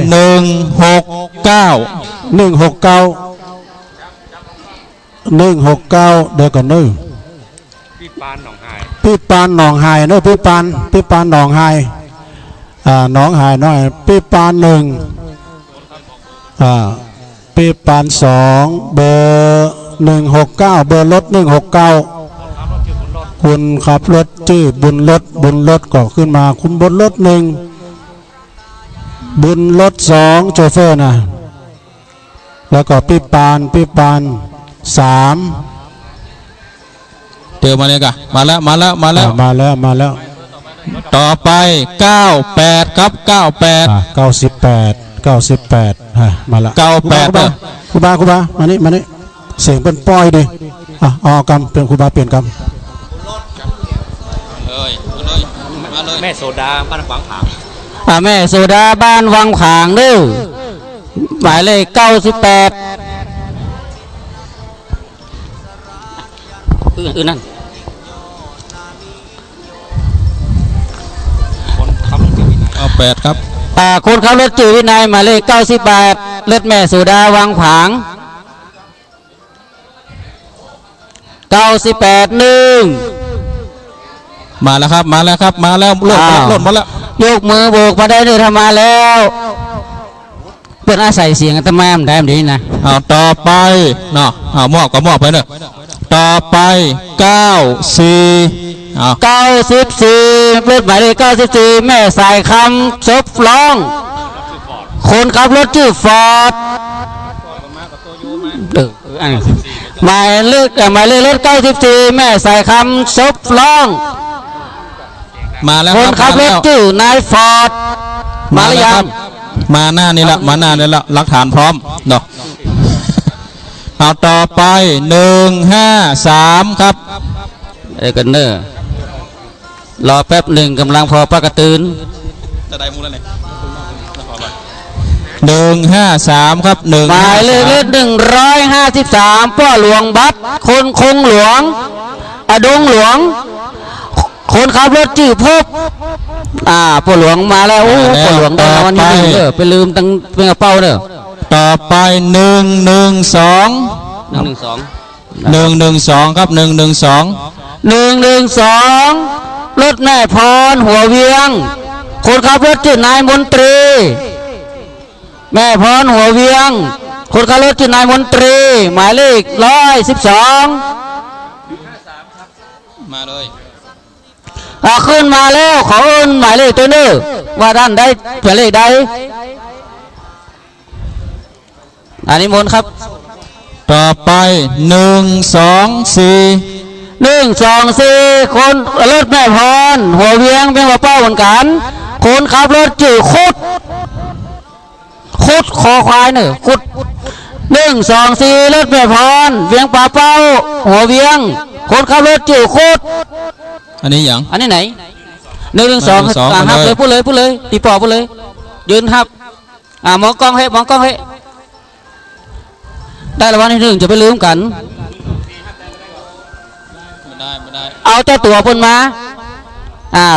S12: เดี๋ยวก่อนนึง
S6: พี่ปานหนองหาย
S12: พี่ปานหนองไฮเนอะพี่ปานหนองไฮหนองไฮน้อยพี่ปานหนึ่งพี่ปานสองเบอร์169เบอร์รถ169คุณขับรถชื่อบุญรถก็ขึ้นมาคุณบนรถ1บุญรถ2โชเฟอร์นะแล้วก็พี่ปาน3
S8: เจอมาเลยกะมาแล้วต่อไป98ครับ
S12: 98มาละ98ครูบามานี่เสียงเป็นป้อยดิออกำเป็นครูบาเปลี่ยนกำ
S13: แม่โซดาบ้านวังผาง
S10: แม่โซดาบ้านวังผางเด้อหมายเลข98นั่น
S8: 8ครับ
S10: คนขับรถจื่อวินัยหมายเลข98รถแม่โซดาวังผาง98
S8: มาแล้วครับรถมาแล้ว
S10: ยกมือโบกมาได้เลยทำมาแล้วเปิดอาศัยเสียงอัตมาได้แบบนี้นะ
S8: ต่อไปเนาะมอบไปเนอะต่อไป94
S10: รถหมายเลข94แม่สายคำซบร้องคนขับรถชื่อฟอร์ดหมายเลขรถ94แม่สายคำซบร้อง
S8: มาแล้ว
S10: คนขับรถชื่อนายฟอร์ดมาแล้วยัง
S8: มาหน้านี่ละหลักฐานพร้อมเนาะต่อไป153ครับ
S10: กันเนอร์รอแป๊บหนึ่งกำลังพอปากระตืน
S8: จะได้มูลอะไร153ครับ
S10: หมายเลข153พ่อหลวงบัตรคนคงหลวงอดงหลวงคนขับรถจื่อพบพ่อหลวงมาแล้วพ่อหลวงได้วันนี้ไปลืมตั้งเป็นกระเป๋าเด้อ
S8: ต่อไป112ครับ
S10: 112รถแม่พรหัวเวียงคนขับรถชื่อนายมนตรีแม่พรหัวเวียงคนขับรถชื่อนายมนตรีหมายเลข112
S8: มาเลย
S10: ขึ้นมาแล้วขอเอิ้นหมายเลขตัวนี้ว่าด้านใดหมายเลขใดอันนี้มนครับ
S8: ต่อไป
S10: 124คนรถแม่พรหัวเวียงเป็นว่าเป้าเหมือนกันคนขับรถจื่อคุดคอควายเนอะคุด124รถแม่พรเวียงป่าเป้าหัวเวียงคนขับรถจื่อคุด
S8: อันนี้อย่าง
S10: อันนี้ไหน112ฮับเลยพูดเลยตีปอพูดเลยยืนฮับมองกล้องให้ได้แล้ววันที่1จะไปลืมกัน
S8: ไม่ได้
S10: เอาเจ้าตัวเปิ้นมา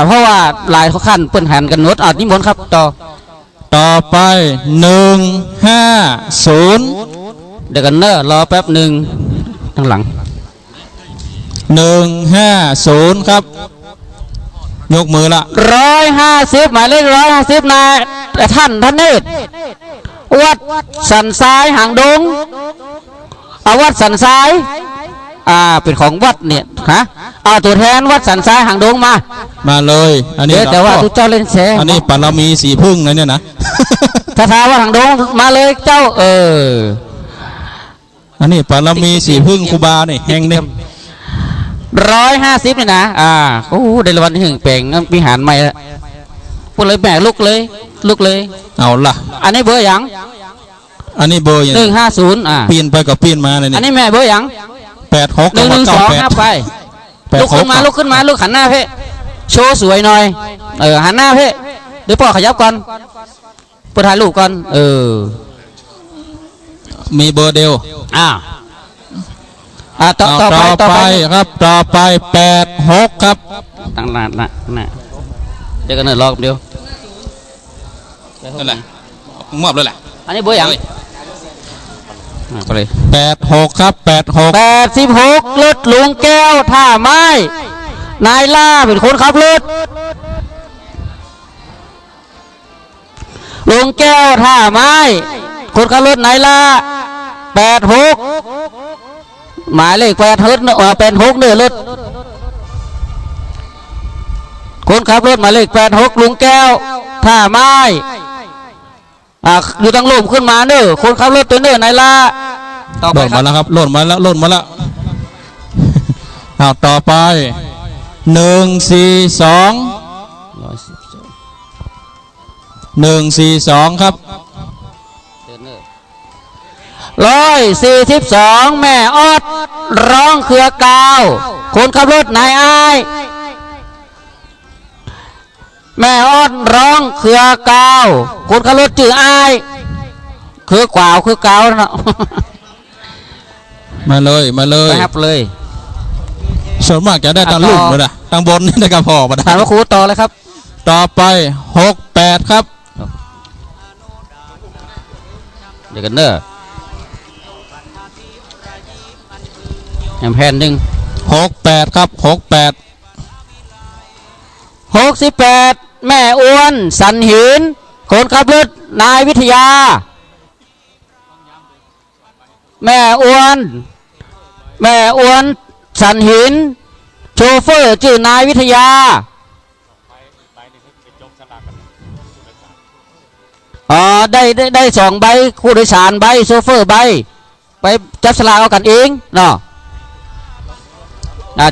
S10: เพราะว่าหลายเขาขั้นเปิ้นหันกันนดนิมนต์ครับ
S8: ต่อไป150
S10: เดี๋ยวกันเนอะรอแป๊บหนึ่งข้างหลัง
S8: 150ครับยกมือละ
S10: 150หมายเลข150นายท่านเนตรวัดสันทรายหางดงวัดสันทรายเป็นของวัดเนี่ยตัวแทนวัดสันทรายหางดง
S8: มาเลยอันนี้
S10: แต่ว่าทุกเจ้าเล่นแชร์
S8: อันนี้ปารมีสีพึ่งนะเนี่ยนะ
S10: ท้าว่าหางดงมาเลยเจ้า
S8: อันนี้ปารมีสีพึ่งครูบาเนี่ยแห่งเนี่ย
S10: 150เนี่ยนะโอ้ได้รางวัลที่1เป่งมีหารใหม่ละพูดเลยแม่ลุกเลย
S8: เอาล่ะ
S10: อันนี้เบอร์ยัง
S8: อันนี้เบอร์ยัง
S10: 150
S8: ปีนไปกับปีนมาเลยนี่
S10: อันนี้แม่เบอร์ยัง
S8: 86
S10: 112ไปลุกขึ้นมาลุกหันหน้าเพ่โชว์สวยหน่อยหันหน้าเพ่เดี๋ยวพ่อขยับก่อนเปิดถ่ายรูปก่อน
S8: มีเบอร์เดียว
S10: ต่อ
S8: ไปครับต่อไป86ครับ
S10: ตั้งนานนะเดี๋ยวกันรอเดียว
S8: นั่นแหละมอบเลยแหละ
S10: อันนี้เบอร์ยัง
S8: 86ครับ86
S10: รถลุงแก้วท่าไม้ นายล่าเป็นคนขับรถลุงแก้วท่าไม้คนขับรถนายล่า86หมายเลข86เนี่ยรถคนขับรถหมายเลข86ลุงแก้วท่าไม้อยู่ตั้งลมขึ้นมาเนอะคนขับรถตัวเนอะนายล่าต่อไปครับ
S8: มาแล้วครับหล่นมาแล้วเอาต่อไป142ครับ
S10: 142แม่ออดร้องเครือกาวคนขับรถนายอายแม่ออดร้องเครือกาวคนขับรถจื่ออายคือกวาวคือกาวนะ
S8: มาเลย
S10: ไปครับเลย
S8: ส่วนมากจะได้ตังลุ่มเลยนะตังบนนี่ได้กระพอมาได้
S10: ถามว่าครูต่อเลยครับ
S8: ต่อไป68ครับ
S10: เดี๋ยวกันเนอะแผ่นหนึ่ง
S8: 68ครับ
S10: 68แม่อ้วนสันหินคนขับรถนายวิทยาแม่อ้วนสันหินโชเฟอร์ชื่อนายวิทยาได้2 ใบผู้โดยสารใบโชเฟอร์ใบไปจับสลากเอากันเองเนาะ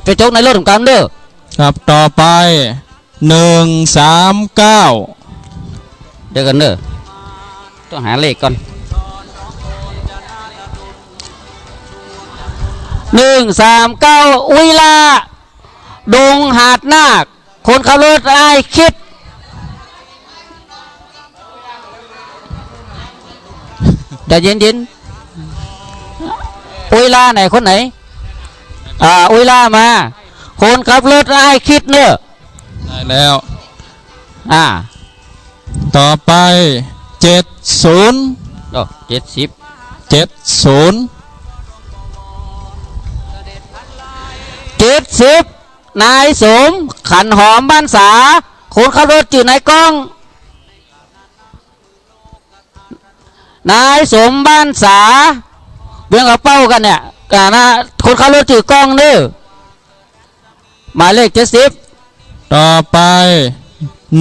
S10: ไปจกในรถของกันเด้อ
S8: ครับต่อไป139
S10: เดี๋ยวกันเด้อต้องหาเลขก่อน139วิลาดงหาดนาคคนขับรถไอ้คิดแต่เย็นอุยลาไหนคนไหนอุยลามาคนขับรถไอ้คิดเนอะ
S8: ได้แล้วต่อไป70
S10: นายสมขันหอมบ้านสาคนขับรถจื่อนายก้องนายสมบ้านสาเบี้ยงกับเป้ากันเนี่ยนะคนขับรถจื่อกล้องนี่หมายเลข70
S8: ต่อไป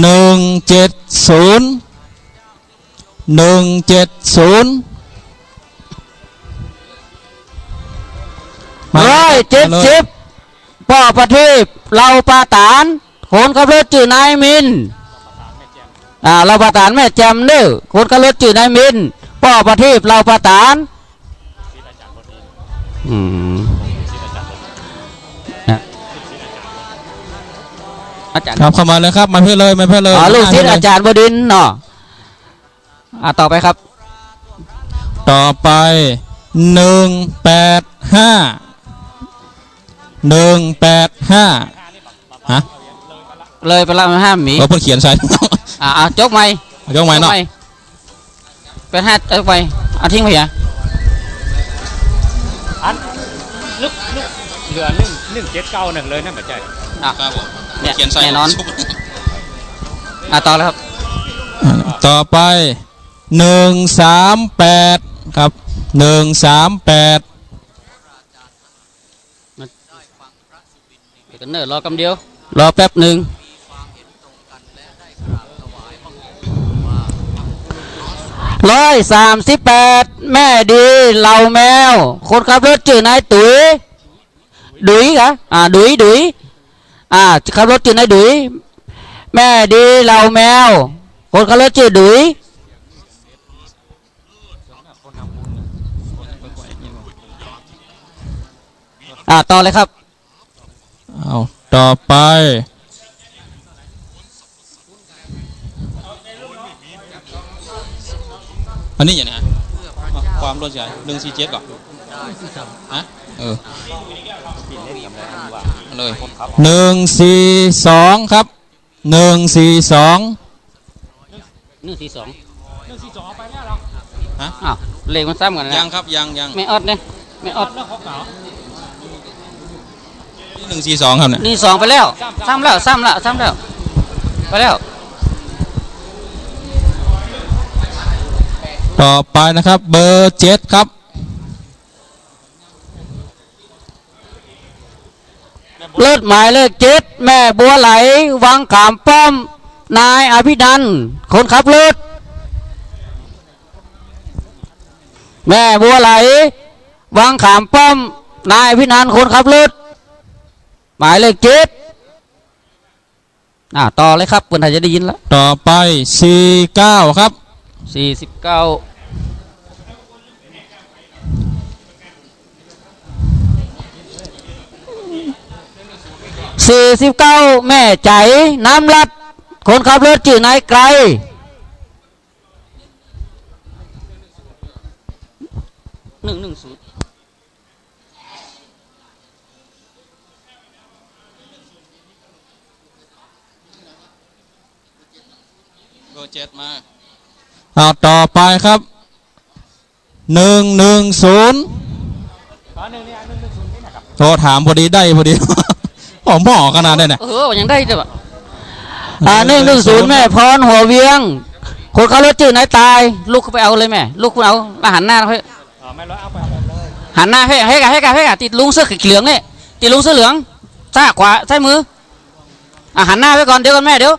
S8: 170
S10: พ่อประทีปเราปาตานคนขับรถจื่อนายมินเราปาตานแม่แจมเด้อคนขับรถจื่อนายมินพ่อประทีปเราปาตานอาจารย์
S8: ครับเข้ามาเลยครับมาเพื่อเลย
S10: ลูกศิษย์อาจารย์บดินทร์เนาะต่อไปครับ
S8: ต่อไป185ฮะ
S10: เลยไปละ5 หมี
S8: เราเพิ่งเขียนใส่
S10: จกใหม่
S8: เนาะ
S10: เป็น5จกไปทิ้งไปอย่า
S13: ลึกเหลือ179เลยนั่นไม่ใช่
S8: ครับผม
S10: เขียนใส่แน่นอนต่อเลยครับ
S8: ต่อไป138ครับ138
S10: กันเนอรอกำเดียวรอแป๊บหนึ่ง138แม่ดีเหล่าแมวคนขับรถจื่อนายดุยเหรอดุยขับรถจื่อนายดุยแม่ดีเหล่าแมวคนขับรถจื่อดุยต่อเลยครับ
S8: ต่อไปอันนี้อย่างไรความรวดใหญ่147ก่อนเลย142ครับ
S10: 142
S13: ไปแล้วหรอ
S10: เลขมันซ้ำกันนะ
S8: ยังครับยัง
S10: ไม่อดเนี่ยไม่อด
S8: 142ครับเนี่ย
S14: นี่2ไปแล้วซ้ำแล้วไปแล้ว
S8: ต่อไปนะครับเบอร์7ครับ
S14: เลิศหมายเลข7แม่บัวไหลวังขามป้อมนายอภินันท์คนขับรถแม่บัวไหลวังขามป้อมนายอภินันท์คนขับรถหมายเลข7ต่อเลยครับเพื่อนไทยจะได้ยินแล้ว
S8: ต่อไป49ครับ
S14: 49แม่ใจน้ำลัดคนขับรถชื่อนายไกล110
S8: เบอร์7มาต่อไปครับ110โทรถามพอดีได้พอดี ผมหมอขนาดได้เนี่ย
S14: ยังได้ด้วย110แม่พรหัวเวียงคนขับรถชื่อนายตายลูกเขาไปเอาเลยแม่ลูกคุณเอามาหันหน้าให้หันหน้าให้ติดลุงเสื้อเหลืองเนี่ยติดลุงเสื้อเหลืองซ้ายขวาซ้ายมือหันหน้าไว้ก่อนเดี๋ยวก่อนแม่เดี๋ยว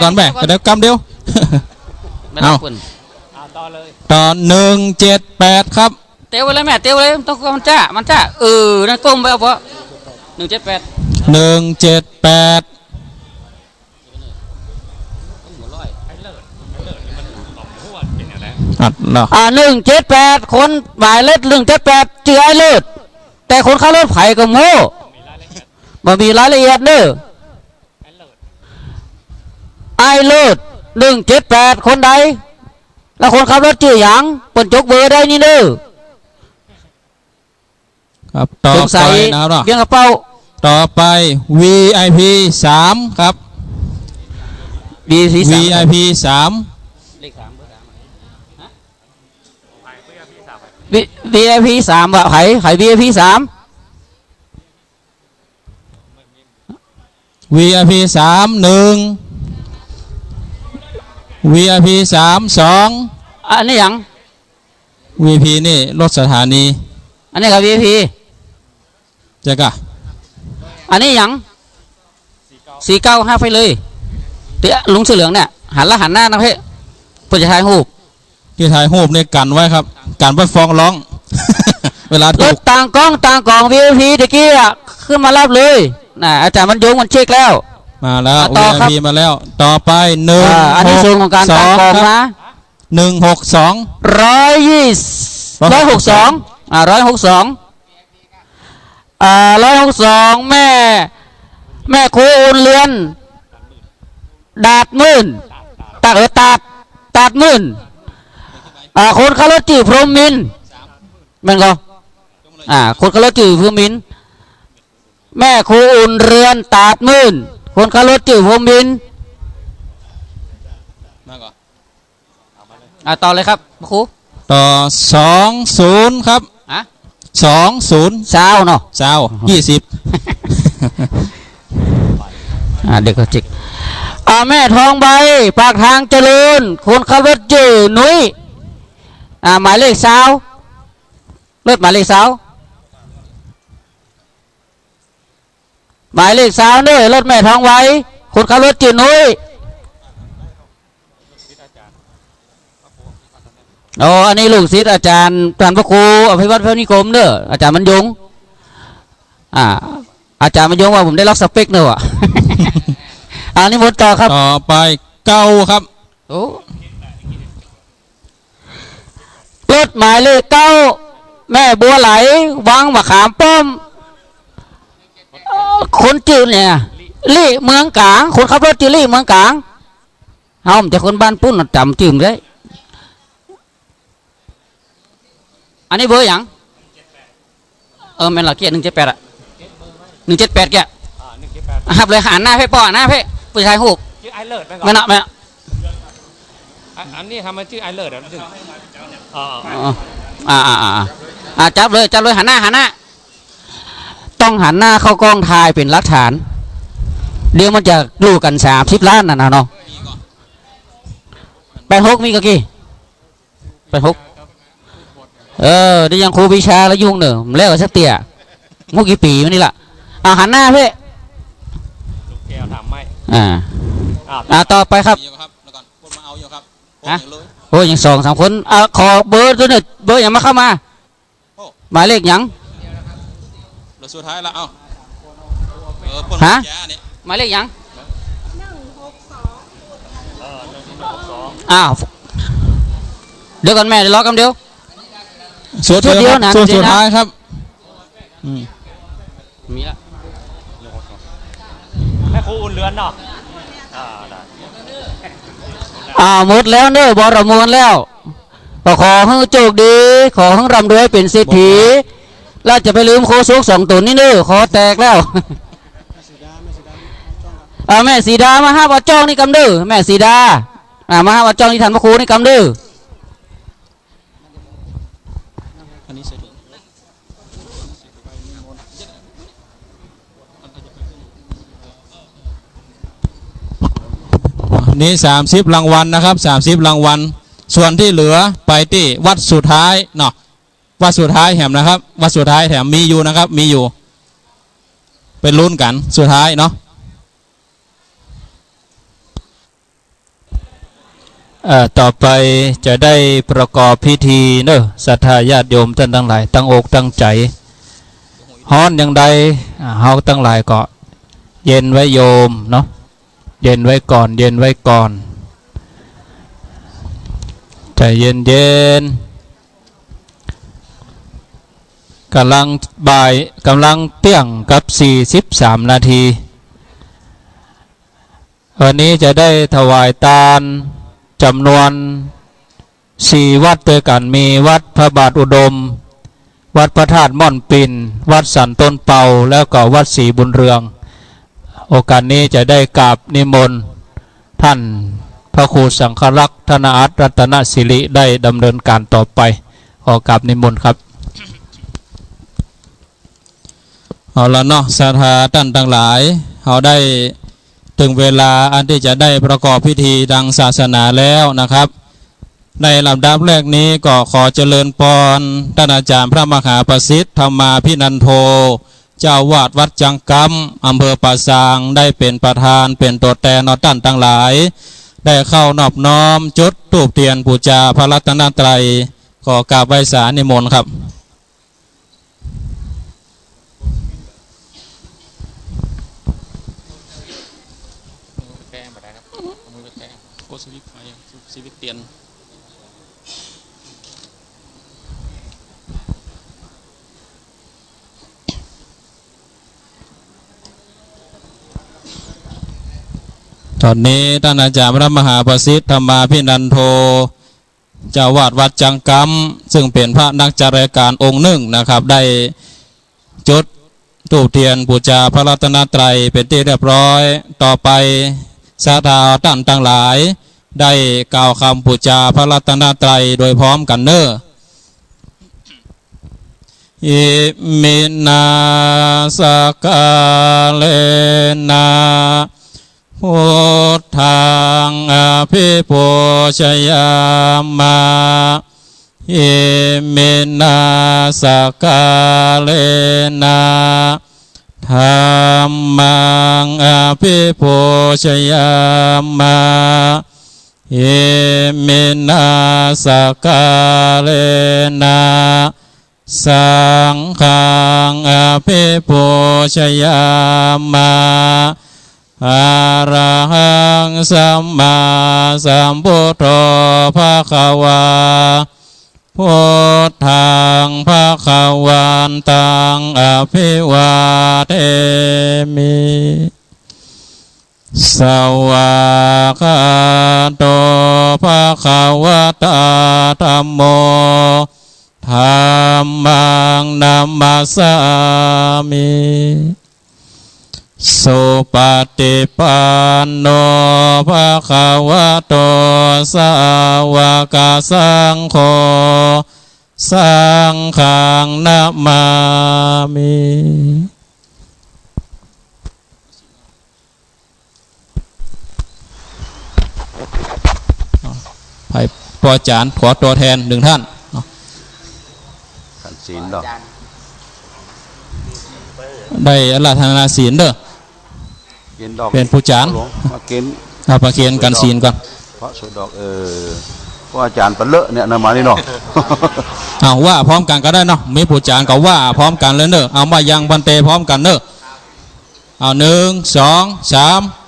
S8: ก่อนแม่เดี๋ยวกำเดียวเอาต่อ178ครับ
S14: เตี้ยวไปเลยแม่เตี้ยวเลยต้องมันจ้านั่นก้มไปเอาเพราะ178
S8: 178
S14: คนหมายเลข178ชื่อไอ้เลิศแต่คนขับรถไผ่ก็โง่มันมีรายละเอียดเด้อไอ้เลิศ178คนใดแล้วคนขับรถชื่อหยังเปิดจกเบอร์ได้นี่เด้อ
S8: ครับต่อไปนะครับ
S14: เบี้ยงกระเป๋า
S8: ต่อไป VIP 3ครับ VIP 3
S14: เลข3เบอร์3VIP 3ว่าไผ่ VIP 3
S8: VIP 3 1 VIP 3 2
S14: อันนี้หยัง
S8: VIP นี่รถสถานี
S14: อันนี้กับ VIP
S8: เจ๊กะ
S14: อันนี้หยัง495ไปเลยเดี๋ยวลุงเสื้อเหลืองเนี่ยหันหน้านะเพ่เพื่อจะถ่ายรูป
S8: ที่ถ่ายรูปเนี่ยกันไว้ครับกันไปฟ้องร้อง เวลาถูก
S14: ต่างกล้อง VIP ตะกี้ขึ้นมารับเลยอาจารย์มันโยงมันเช็คแล้ว
S8: มาแล้ว VIP มาแล้วต่อไป
S14: อันนี้ส่วนของการต่างกองนะ162แม่ครูอุ่นเรือนดาดมื่นตาดมื่นคนขับรถจีพรหมินมันก็คนขับรถจีพรหมินแม่ครูอุ่นเรือนตาดมื่นคนขับรถจีพรหมินต่อเลยครับครู
S8: ต่อ20ครับ20
S14: เช้าเนาะ
S8: 20
S14: เด็กก็จิกแม่ทองใบปากทางเจริญคนขับรถจื่อนุ้ยหมายเลขรถหมายเลขหมายเลขเนี่ยรถแม่ทองใบคนขับรถจื่อนุ้ยอันนี้ลูกศิษย์อาจารย์พระครูอภิวัตรพระนิคมเด้ออาจารย์มันยงอาจารย์มันยงว่าผมได้ล็อกสเปคเนอะอันนี้หมดต่อครับ
S8: ต่อไป9ครับ
S14: รถหมายเลข9แม่บัวไหลวังมะขามป้อมคนจืดเนี่ยลี่เมืองกลางคนขับรถจืดลี่เมืองกลางแต่คนบ้านปุ้นจำจืดได้อันนี้เบอร์อย่างแม่นหลักเกียร์178178แกหับเลยหันหน้าให้ป่อหน้าให้ผู้ชายหูก
S13: ชื่อไอเลิศไปก่อน
S14: ไม่นะ
S13: อันนี้ทำมาชื่อไอเลิศจึง
S14: จับเลยหันหน้า ต้องหันหน้าเข้ากล้องถ่ายเป็นหลักฐาน เดี๋ยวมันจะรู้กัน30 ล้านน่ะนะเนาะ86มีกะกี่86นี่ยังครูปีชาแล้วยุ่งเนอะแล้วสักเตี่ยมุกกี่ปีมันนี่ล่ะหันหน้าเพ่
S13: แก้วทำไม่
S14: ต่อไปครับโอ้ยัง2-3 คนขอเบอร์ตัวหนึ่งเบอร์อย่างมาเข้ามาหมายเลขยัง
S6: สุดท้ายแล้ว
S14: ฮะหมายเลขยังเดี๋ยวก่อนแม่เดี๋ยวรอกันเดียว
S6: สุดเดียวนะสุดท้ายครับ
S14: มีละ
S13: แม่ครูอุ่นเรือนเนาะ
S14: หมดแล้วเนอะบอระมวลแล้วขอให้โชคดีขอให้ร่ำรวยเป็นเศรษฐีแล้วจะไปลืมโคซุก2 ตัวนี่เนอะขอแตกแล้วแม่สีดามาห้าวัดจ้องนี่กำดื้อแม่สีดามาห้าวัดจ้องที่ทันพระครูนี่กำดื้อ
S6: นี่30 รางวัลนะครับ30 รางวัลส่วนที่เหลือไปที่วัดสุดท้ายเนาะวัดสุดท้ายแถมนะครับวัดสุดท้ายแถมมีอยู่นะครับมีอยู่เป็นลุ้นกันสุดท้ายเนาะ
S8: ต่อไปจะได้ประกอบพิธีเนอะศรัทธาญาติโยมท่านทั้งหลายตั้งอกตั้งใจฮ้อนอย่างใดเฮาทั้งหลายก็เย็นไว้โยมเนาะเย็นไว้ก่อนเย็นไว้ก่อนใจเย็นเย็นกำลังบ่ายกำลังเตี้ยงกับ43 นาทีวันนี้จะได้ถวายทานจำนวน4 วัดด้วยกันมีวัดพระบาทอุดมวัดพระธาตุม่อนปิ่นวัดสันต้นเปาแล้วก็วัดศรีบุญเรืองโอกาสนี้จะได้กราบนิมนต์ท่านพระครูสังฆรักษ์ธนอัตรัตนศิริได้ดำเนินการต่อไปขอกราบนิมนต์ครับ
S6: เอาละเนาะศรัทธาท่านทั้งหลายเขาได้ถึงเวลาอันที่จะได้ประกอบพิธีดังศาสนาแล้วนะครับในลำดับแรกนี้ก็ขอเจริญพรท่านอาจารย์พระมหาประสิทธิ์ธรรมาภินันโทเจ้าวาดวัดจังกำอำเภอป่าซางได้เป็นประธานเป็นตัวแทนท่านทั้งหลายได้เข้านอบน้อมจุดธูปเทียนบูชาพระรัตนตรัยขอกราบไหว้สานิมนต์ครับตอนนี้ท่านอาจารย์พระมหาประสิทธิ์ธรรมาภินันโทเจ้าวาดวัดจังกำซึ่งเป็นพระนักจารยการองค์หนึ่งนะครับได้จุดธูปเทียนบูชาพระรัตนตรัยเป็นที่เรียบร้อยต่อไปศรัทธาท่านทั้งหลายได้กล่าวคำบูชาพระรัตนตรัยโดยพร้อมกันเนออิมินาสกาเลนะพุทธังอภิปูชยามาอิมินาสกาเลนะธัมมังอภิปูชยามาอิมินาสกาเลนะสังฆังอภิปูชยามาอะระหังสัมมาสัมพุทโธภะคะวาพุทธังภะคะวันตังอภิวาเทมิสวากขาโตภะคะวะตาธัมโมธัมมังนัมมัสสามิสุปฏิปันโนภะคะวะโตสาวกสังโฆสังฆังนะมามิ
S15: ไปปอาจารย์ขอตัวแทนหนึ่งท่าน
S6: ขันศีลดอก
S15: ได้อาราธนาศีลเด้อเป็นผู้จาน
S6: มากิน
S15: เอาประเคนกันศีลก่อน
S6: เพราะสุดดอกเพราะอาจารย์เป็นเลอะเนี่ยนำมานี่เนาะ
S15: เอาว่าพร้อมกันก็ได้เนาะมีผู้จานก็ว่าพร้อมกันเลยเนอะเอามายังบันเตพร้อมกันเนอะเอา1 2 3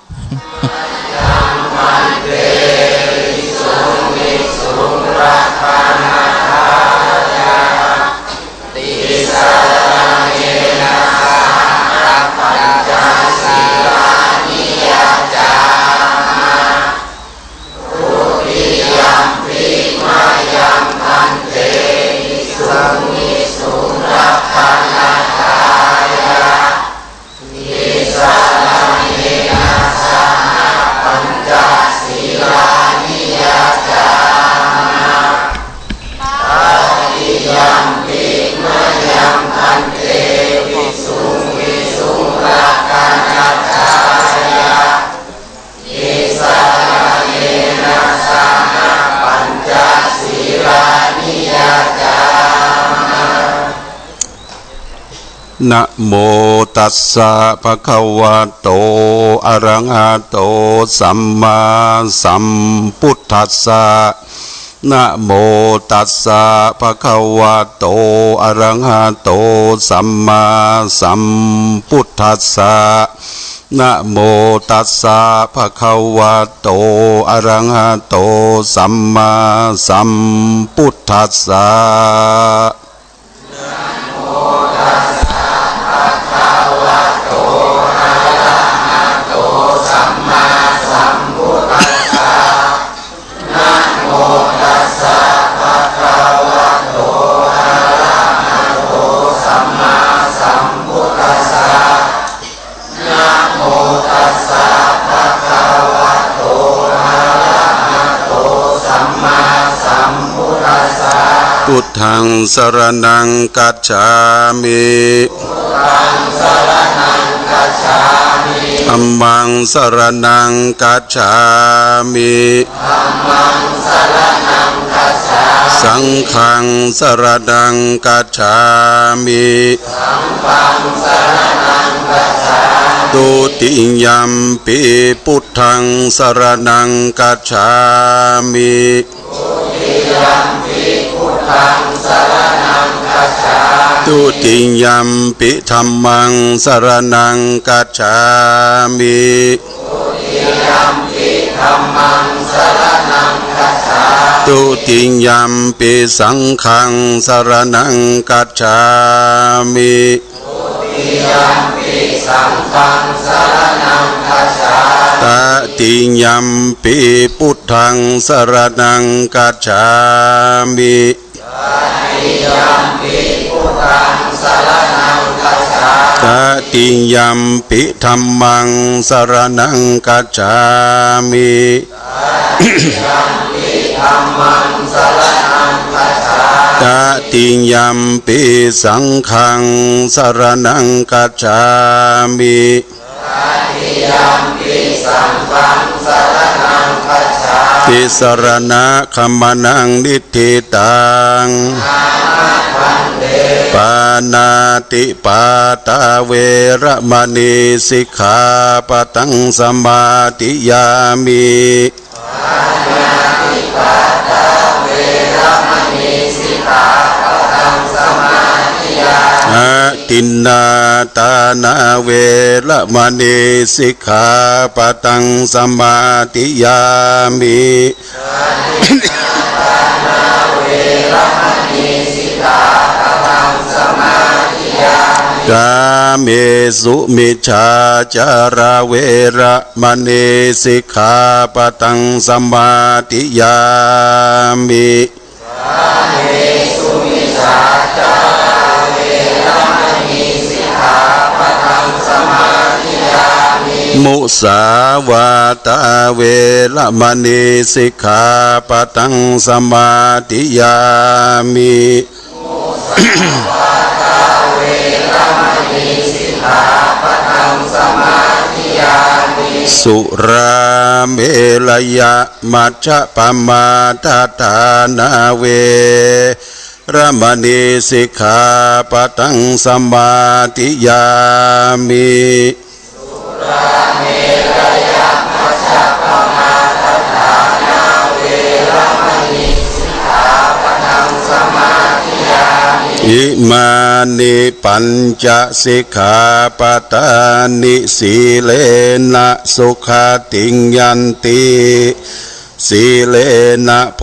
S6: นะโมตัสสะภะคะวะโตอะระหะโตสัมมาสัมพุทธัสสะนะโมตัสสะภะคะวะโตอะระหะโตสัมมาสัมพุทธัสสะนะโมตัสสะภะคะวะโตอะระหะโตสัมมาสัมพุทธัสสะพุทธังสรณังกัจฉามิธัมมังสรณังกัจฉามิสังฆังสรณังกัจฉามิตุติยัมปิพุทธังสรณังกัจฉามิตุติยัมปิธัมมังสรณังกัจฉามิตุติยัมปิสังฆังสรณังกัจฉามิตติยัมปิพุทธังสรณังกัจฉามิตติยัมปิธัมมังสรณังกัจฉามิตติยัมปิสังฆังสรณังกัจฉามิติสรณะคัมมนังนิทิตังปานาติปาตาเวระมณีสิกขาปะทังสมาธิยามิอาตินนาตานาเวระมณีสิกขาปะทังสมาธิยามิกาเมสุมิจฉาจาราเวระมณีสิกขาปะทังสมาธิยามิมุสาวาตาเวระมณีสิกขาปะทังสมาธิยามิ สุราเมรยะมัชฌะปมาทฐานาเวรมณีสิกขาปะทังสมาธิยามิอิมานิปัญจสิกขาปทานิสีเลนะสุขติงยันติสีเลนะโภ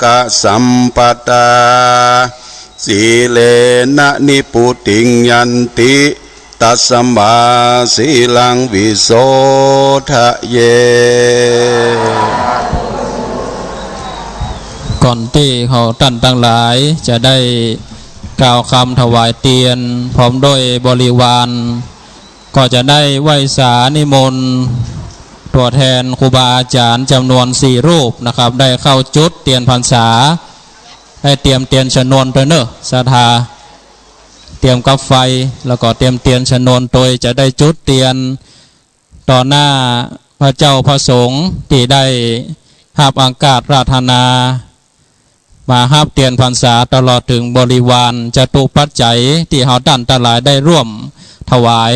S6: กสัมปตาสีเลนะนิพุติงยันติตัสมาสีลังวิโสทะเย
S15: ก่อนที่เขาท่านทั้งหลายจะได้กล่าวคำถวายเตียนพร้อมด้วยบริวารก็จะได้ไหว้สานิมนต์ตัวแทนครูบาอาจารย์จำนวน4รูปนะครับได้เข้าจุดเตียนพรรษาได้เตรียมเตียนชนวนตัวเนอะศรัทธาเตรียมกับไฟแล้วก็เตรียมเตียนชนวนโดยจะได้จุดเตียนต่อหน้าพระเจ้าพระสงฆ์ที่ได้รับอากาศราธนามาฮับเตียนพรรษาตลอดถึงบริวารจตุปัจจัยที่เฮาท่านทั้งหลายได้ร่วมถวาย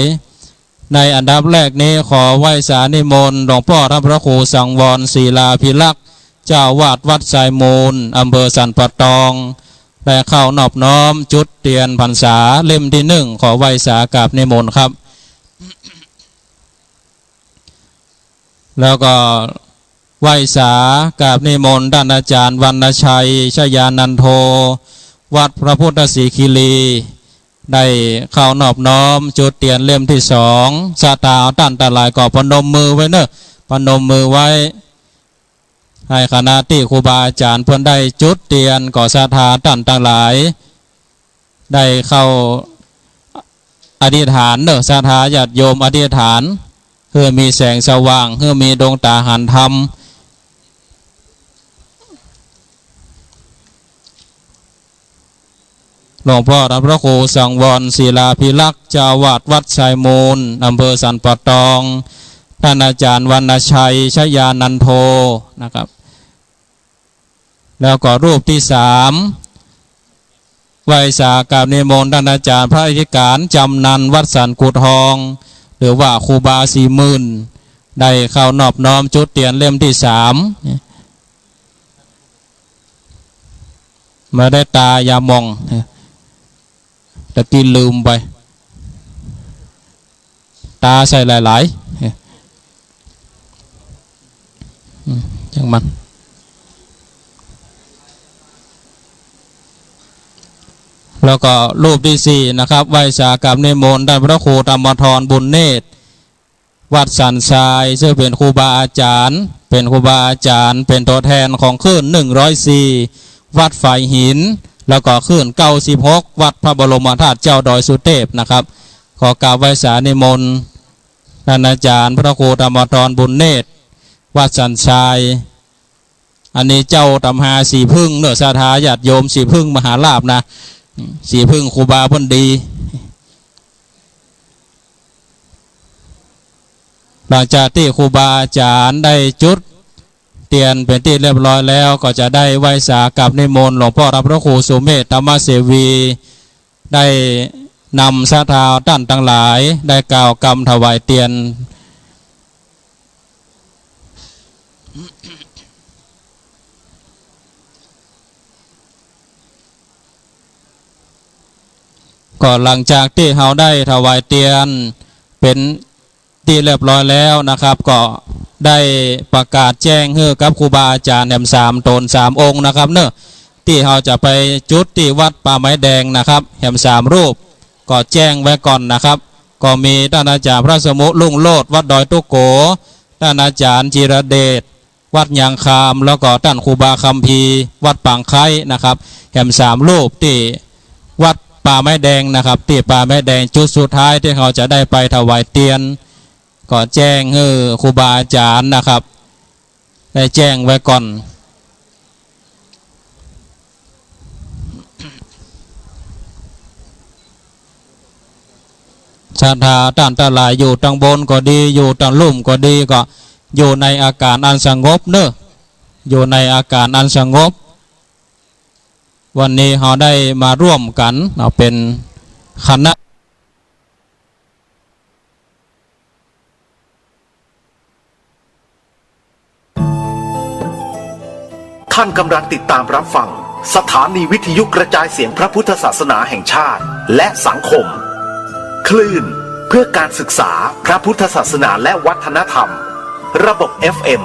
S15: ในอันดับแรกนี้ขอไหว้สานิมนต์หลวงพ่อพระครูสังวรศิลาภิลักษ์เจ้าวาดวัดสายมูลอำเภอสันปะตองได้เข้านอบน้อมจุดเตียนพรรษาเล่มที่1ขอไหว้สากราบนิมนต์ครับแล้วก็ไหว้สากราบนิมนต์ท่านอาจารย์วรรณชัยชยานันโทวัดพระพุทธศรีคีรีได้เข้านอบน้อมจุดเตียนเล่มที่2สาตาท่านทั้งหลายก็พนมมือไว้เนอะพนมมือไว้ให้คณะที่ครูบาอาจารย์เพื่อนได้จุดเตียนก่อศรัทธาท่านทั้งหลายได้เข้าอธิษฐานเนอะศรัทธาญาติโยมอธิษฐานเพื่อมีแสงสว่างเพื่อมีดวงตาหันธรรมหลวงพ่อพระครูสังวรศิลาภิลักษ์เจ้าวาดวัดชายมูลอำเภอสันปะตองท่านอาจารย์วรรณชัยชยานันโทนะครับแล้วก็รูปที่3ไหว้สากราบนิมนต์ท่านอาจารย์พระอธิการจำนันวัดสันกุฎทองหรือว่าครูบา40,000ได้เข้านอบน้อมจุดเตียนเล่มที่3มาได้ตายามองตะกี้ลืมไปตาใส่หลายๆจังมันแล้วก็รูปที่4นะครับไหว้สากราบนิมนต์ท่านพระครูธรรมธรบุญเนตรวัดสันทรายซึ่งเป็นครูบาอาจารย์เป็นตัวแทนของคลื่น104วัดฝ่ายหินแล้วก็คลื่น96วัดพระบรมธาตุเจ้าดอยสุเทพนะครับขอกราบไหว้สานิมนต์ท่านอาจารย์พระครูธรรมธรบุญเนตรวัดสันทรายอันนี้เจ้าตำหาสีพึ่งเนื้อศรัทธาญาติโยมสีพึ่งมหาลาภนะสีพึ่งครูบาเพิ่นดีหลังจากที่ครูบาอาจารย์ได้จุดเตียนเป็นที่เรียบร้อยแล้วก็จะได้ไหว้สากราบนิมนต์หลวงพ่อพระครูสุเมธธรรมเสวีได้นำศรัทธาท่านทั้งหลายได้กล่าวกรรมถวายเตียนก็หลังจากที่เขาได้ถวายเตียนเป็นที่เรียบร้อยแล้วนะครับก็ได้ประกาศแจ้งให้กับครูบาอาจารย์3 ตน 3 องค์นะครับเนอะที่เขาจะไปจุดที่วัดป่าไม้แดงนะครับ3 รูปก็แจ้งไว้ก่อนนะครับก็มีท่านอาจารย์พระสมุลุ่งโลดวัดดอยตุโกท่านอาจารย์จิรเดชวัดยางคามแล้วก็ท่านครูบาคัมภีร์วัดปางไคนะครับ3 รูปที่วัดป่าไม้แดงนะครับที่ป่าไม้แดงจุดสุดท้ายที่เขาจะได้ไปถวายเตียนก็แจ้งให้ครูบาอาจารย์นะครับได้แจ้งไว้ก่อน ชาทาท่านตาหลายอยู่ตังบนก็ดีอยู่ตังลุ่มก็ดีก็อยู่ในอาการอันสงบเนอะอยู่ในอาการอันสงบวันนี้เราได้มาร่วมกันเราเป็นคณะ
S16: ท่านกำลังติดตามรับฟังสถานีวิทยุกระจายเสียงพระพุทธศาสนาแห่งชาติและสังคมคลื่นเพื่อการศึกษาพระพุทธศาสนาและวัฒนธรรมระบบ FM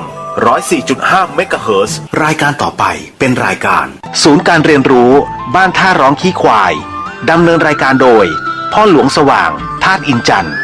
S16: 104.5 เมกะเฮิรตซ์รายการต่อไปเป็นรายการศูนย์การเรียนรู้บ้านท่าร้องขี้ควายดำเนินรายการโดยพ่อหลวงสว่างธาตุอินจันทร์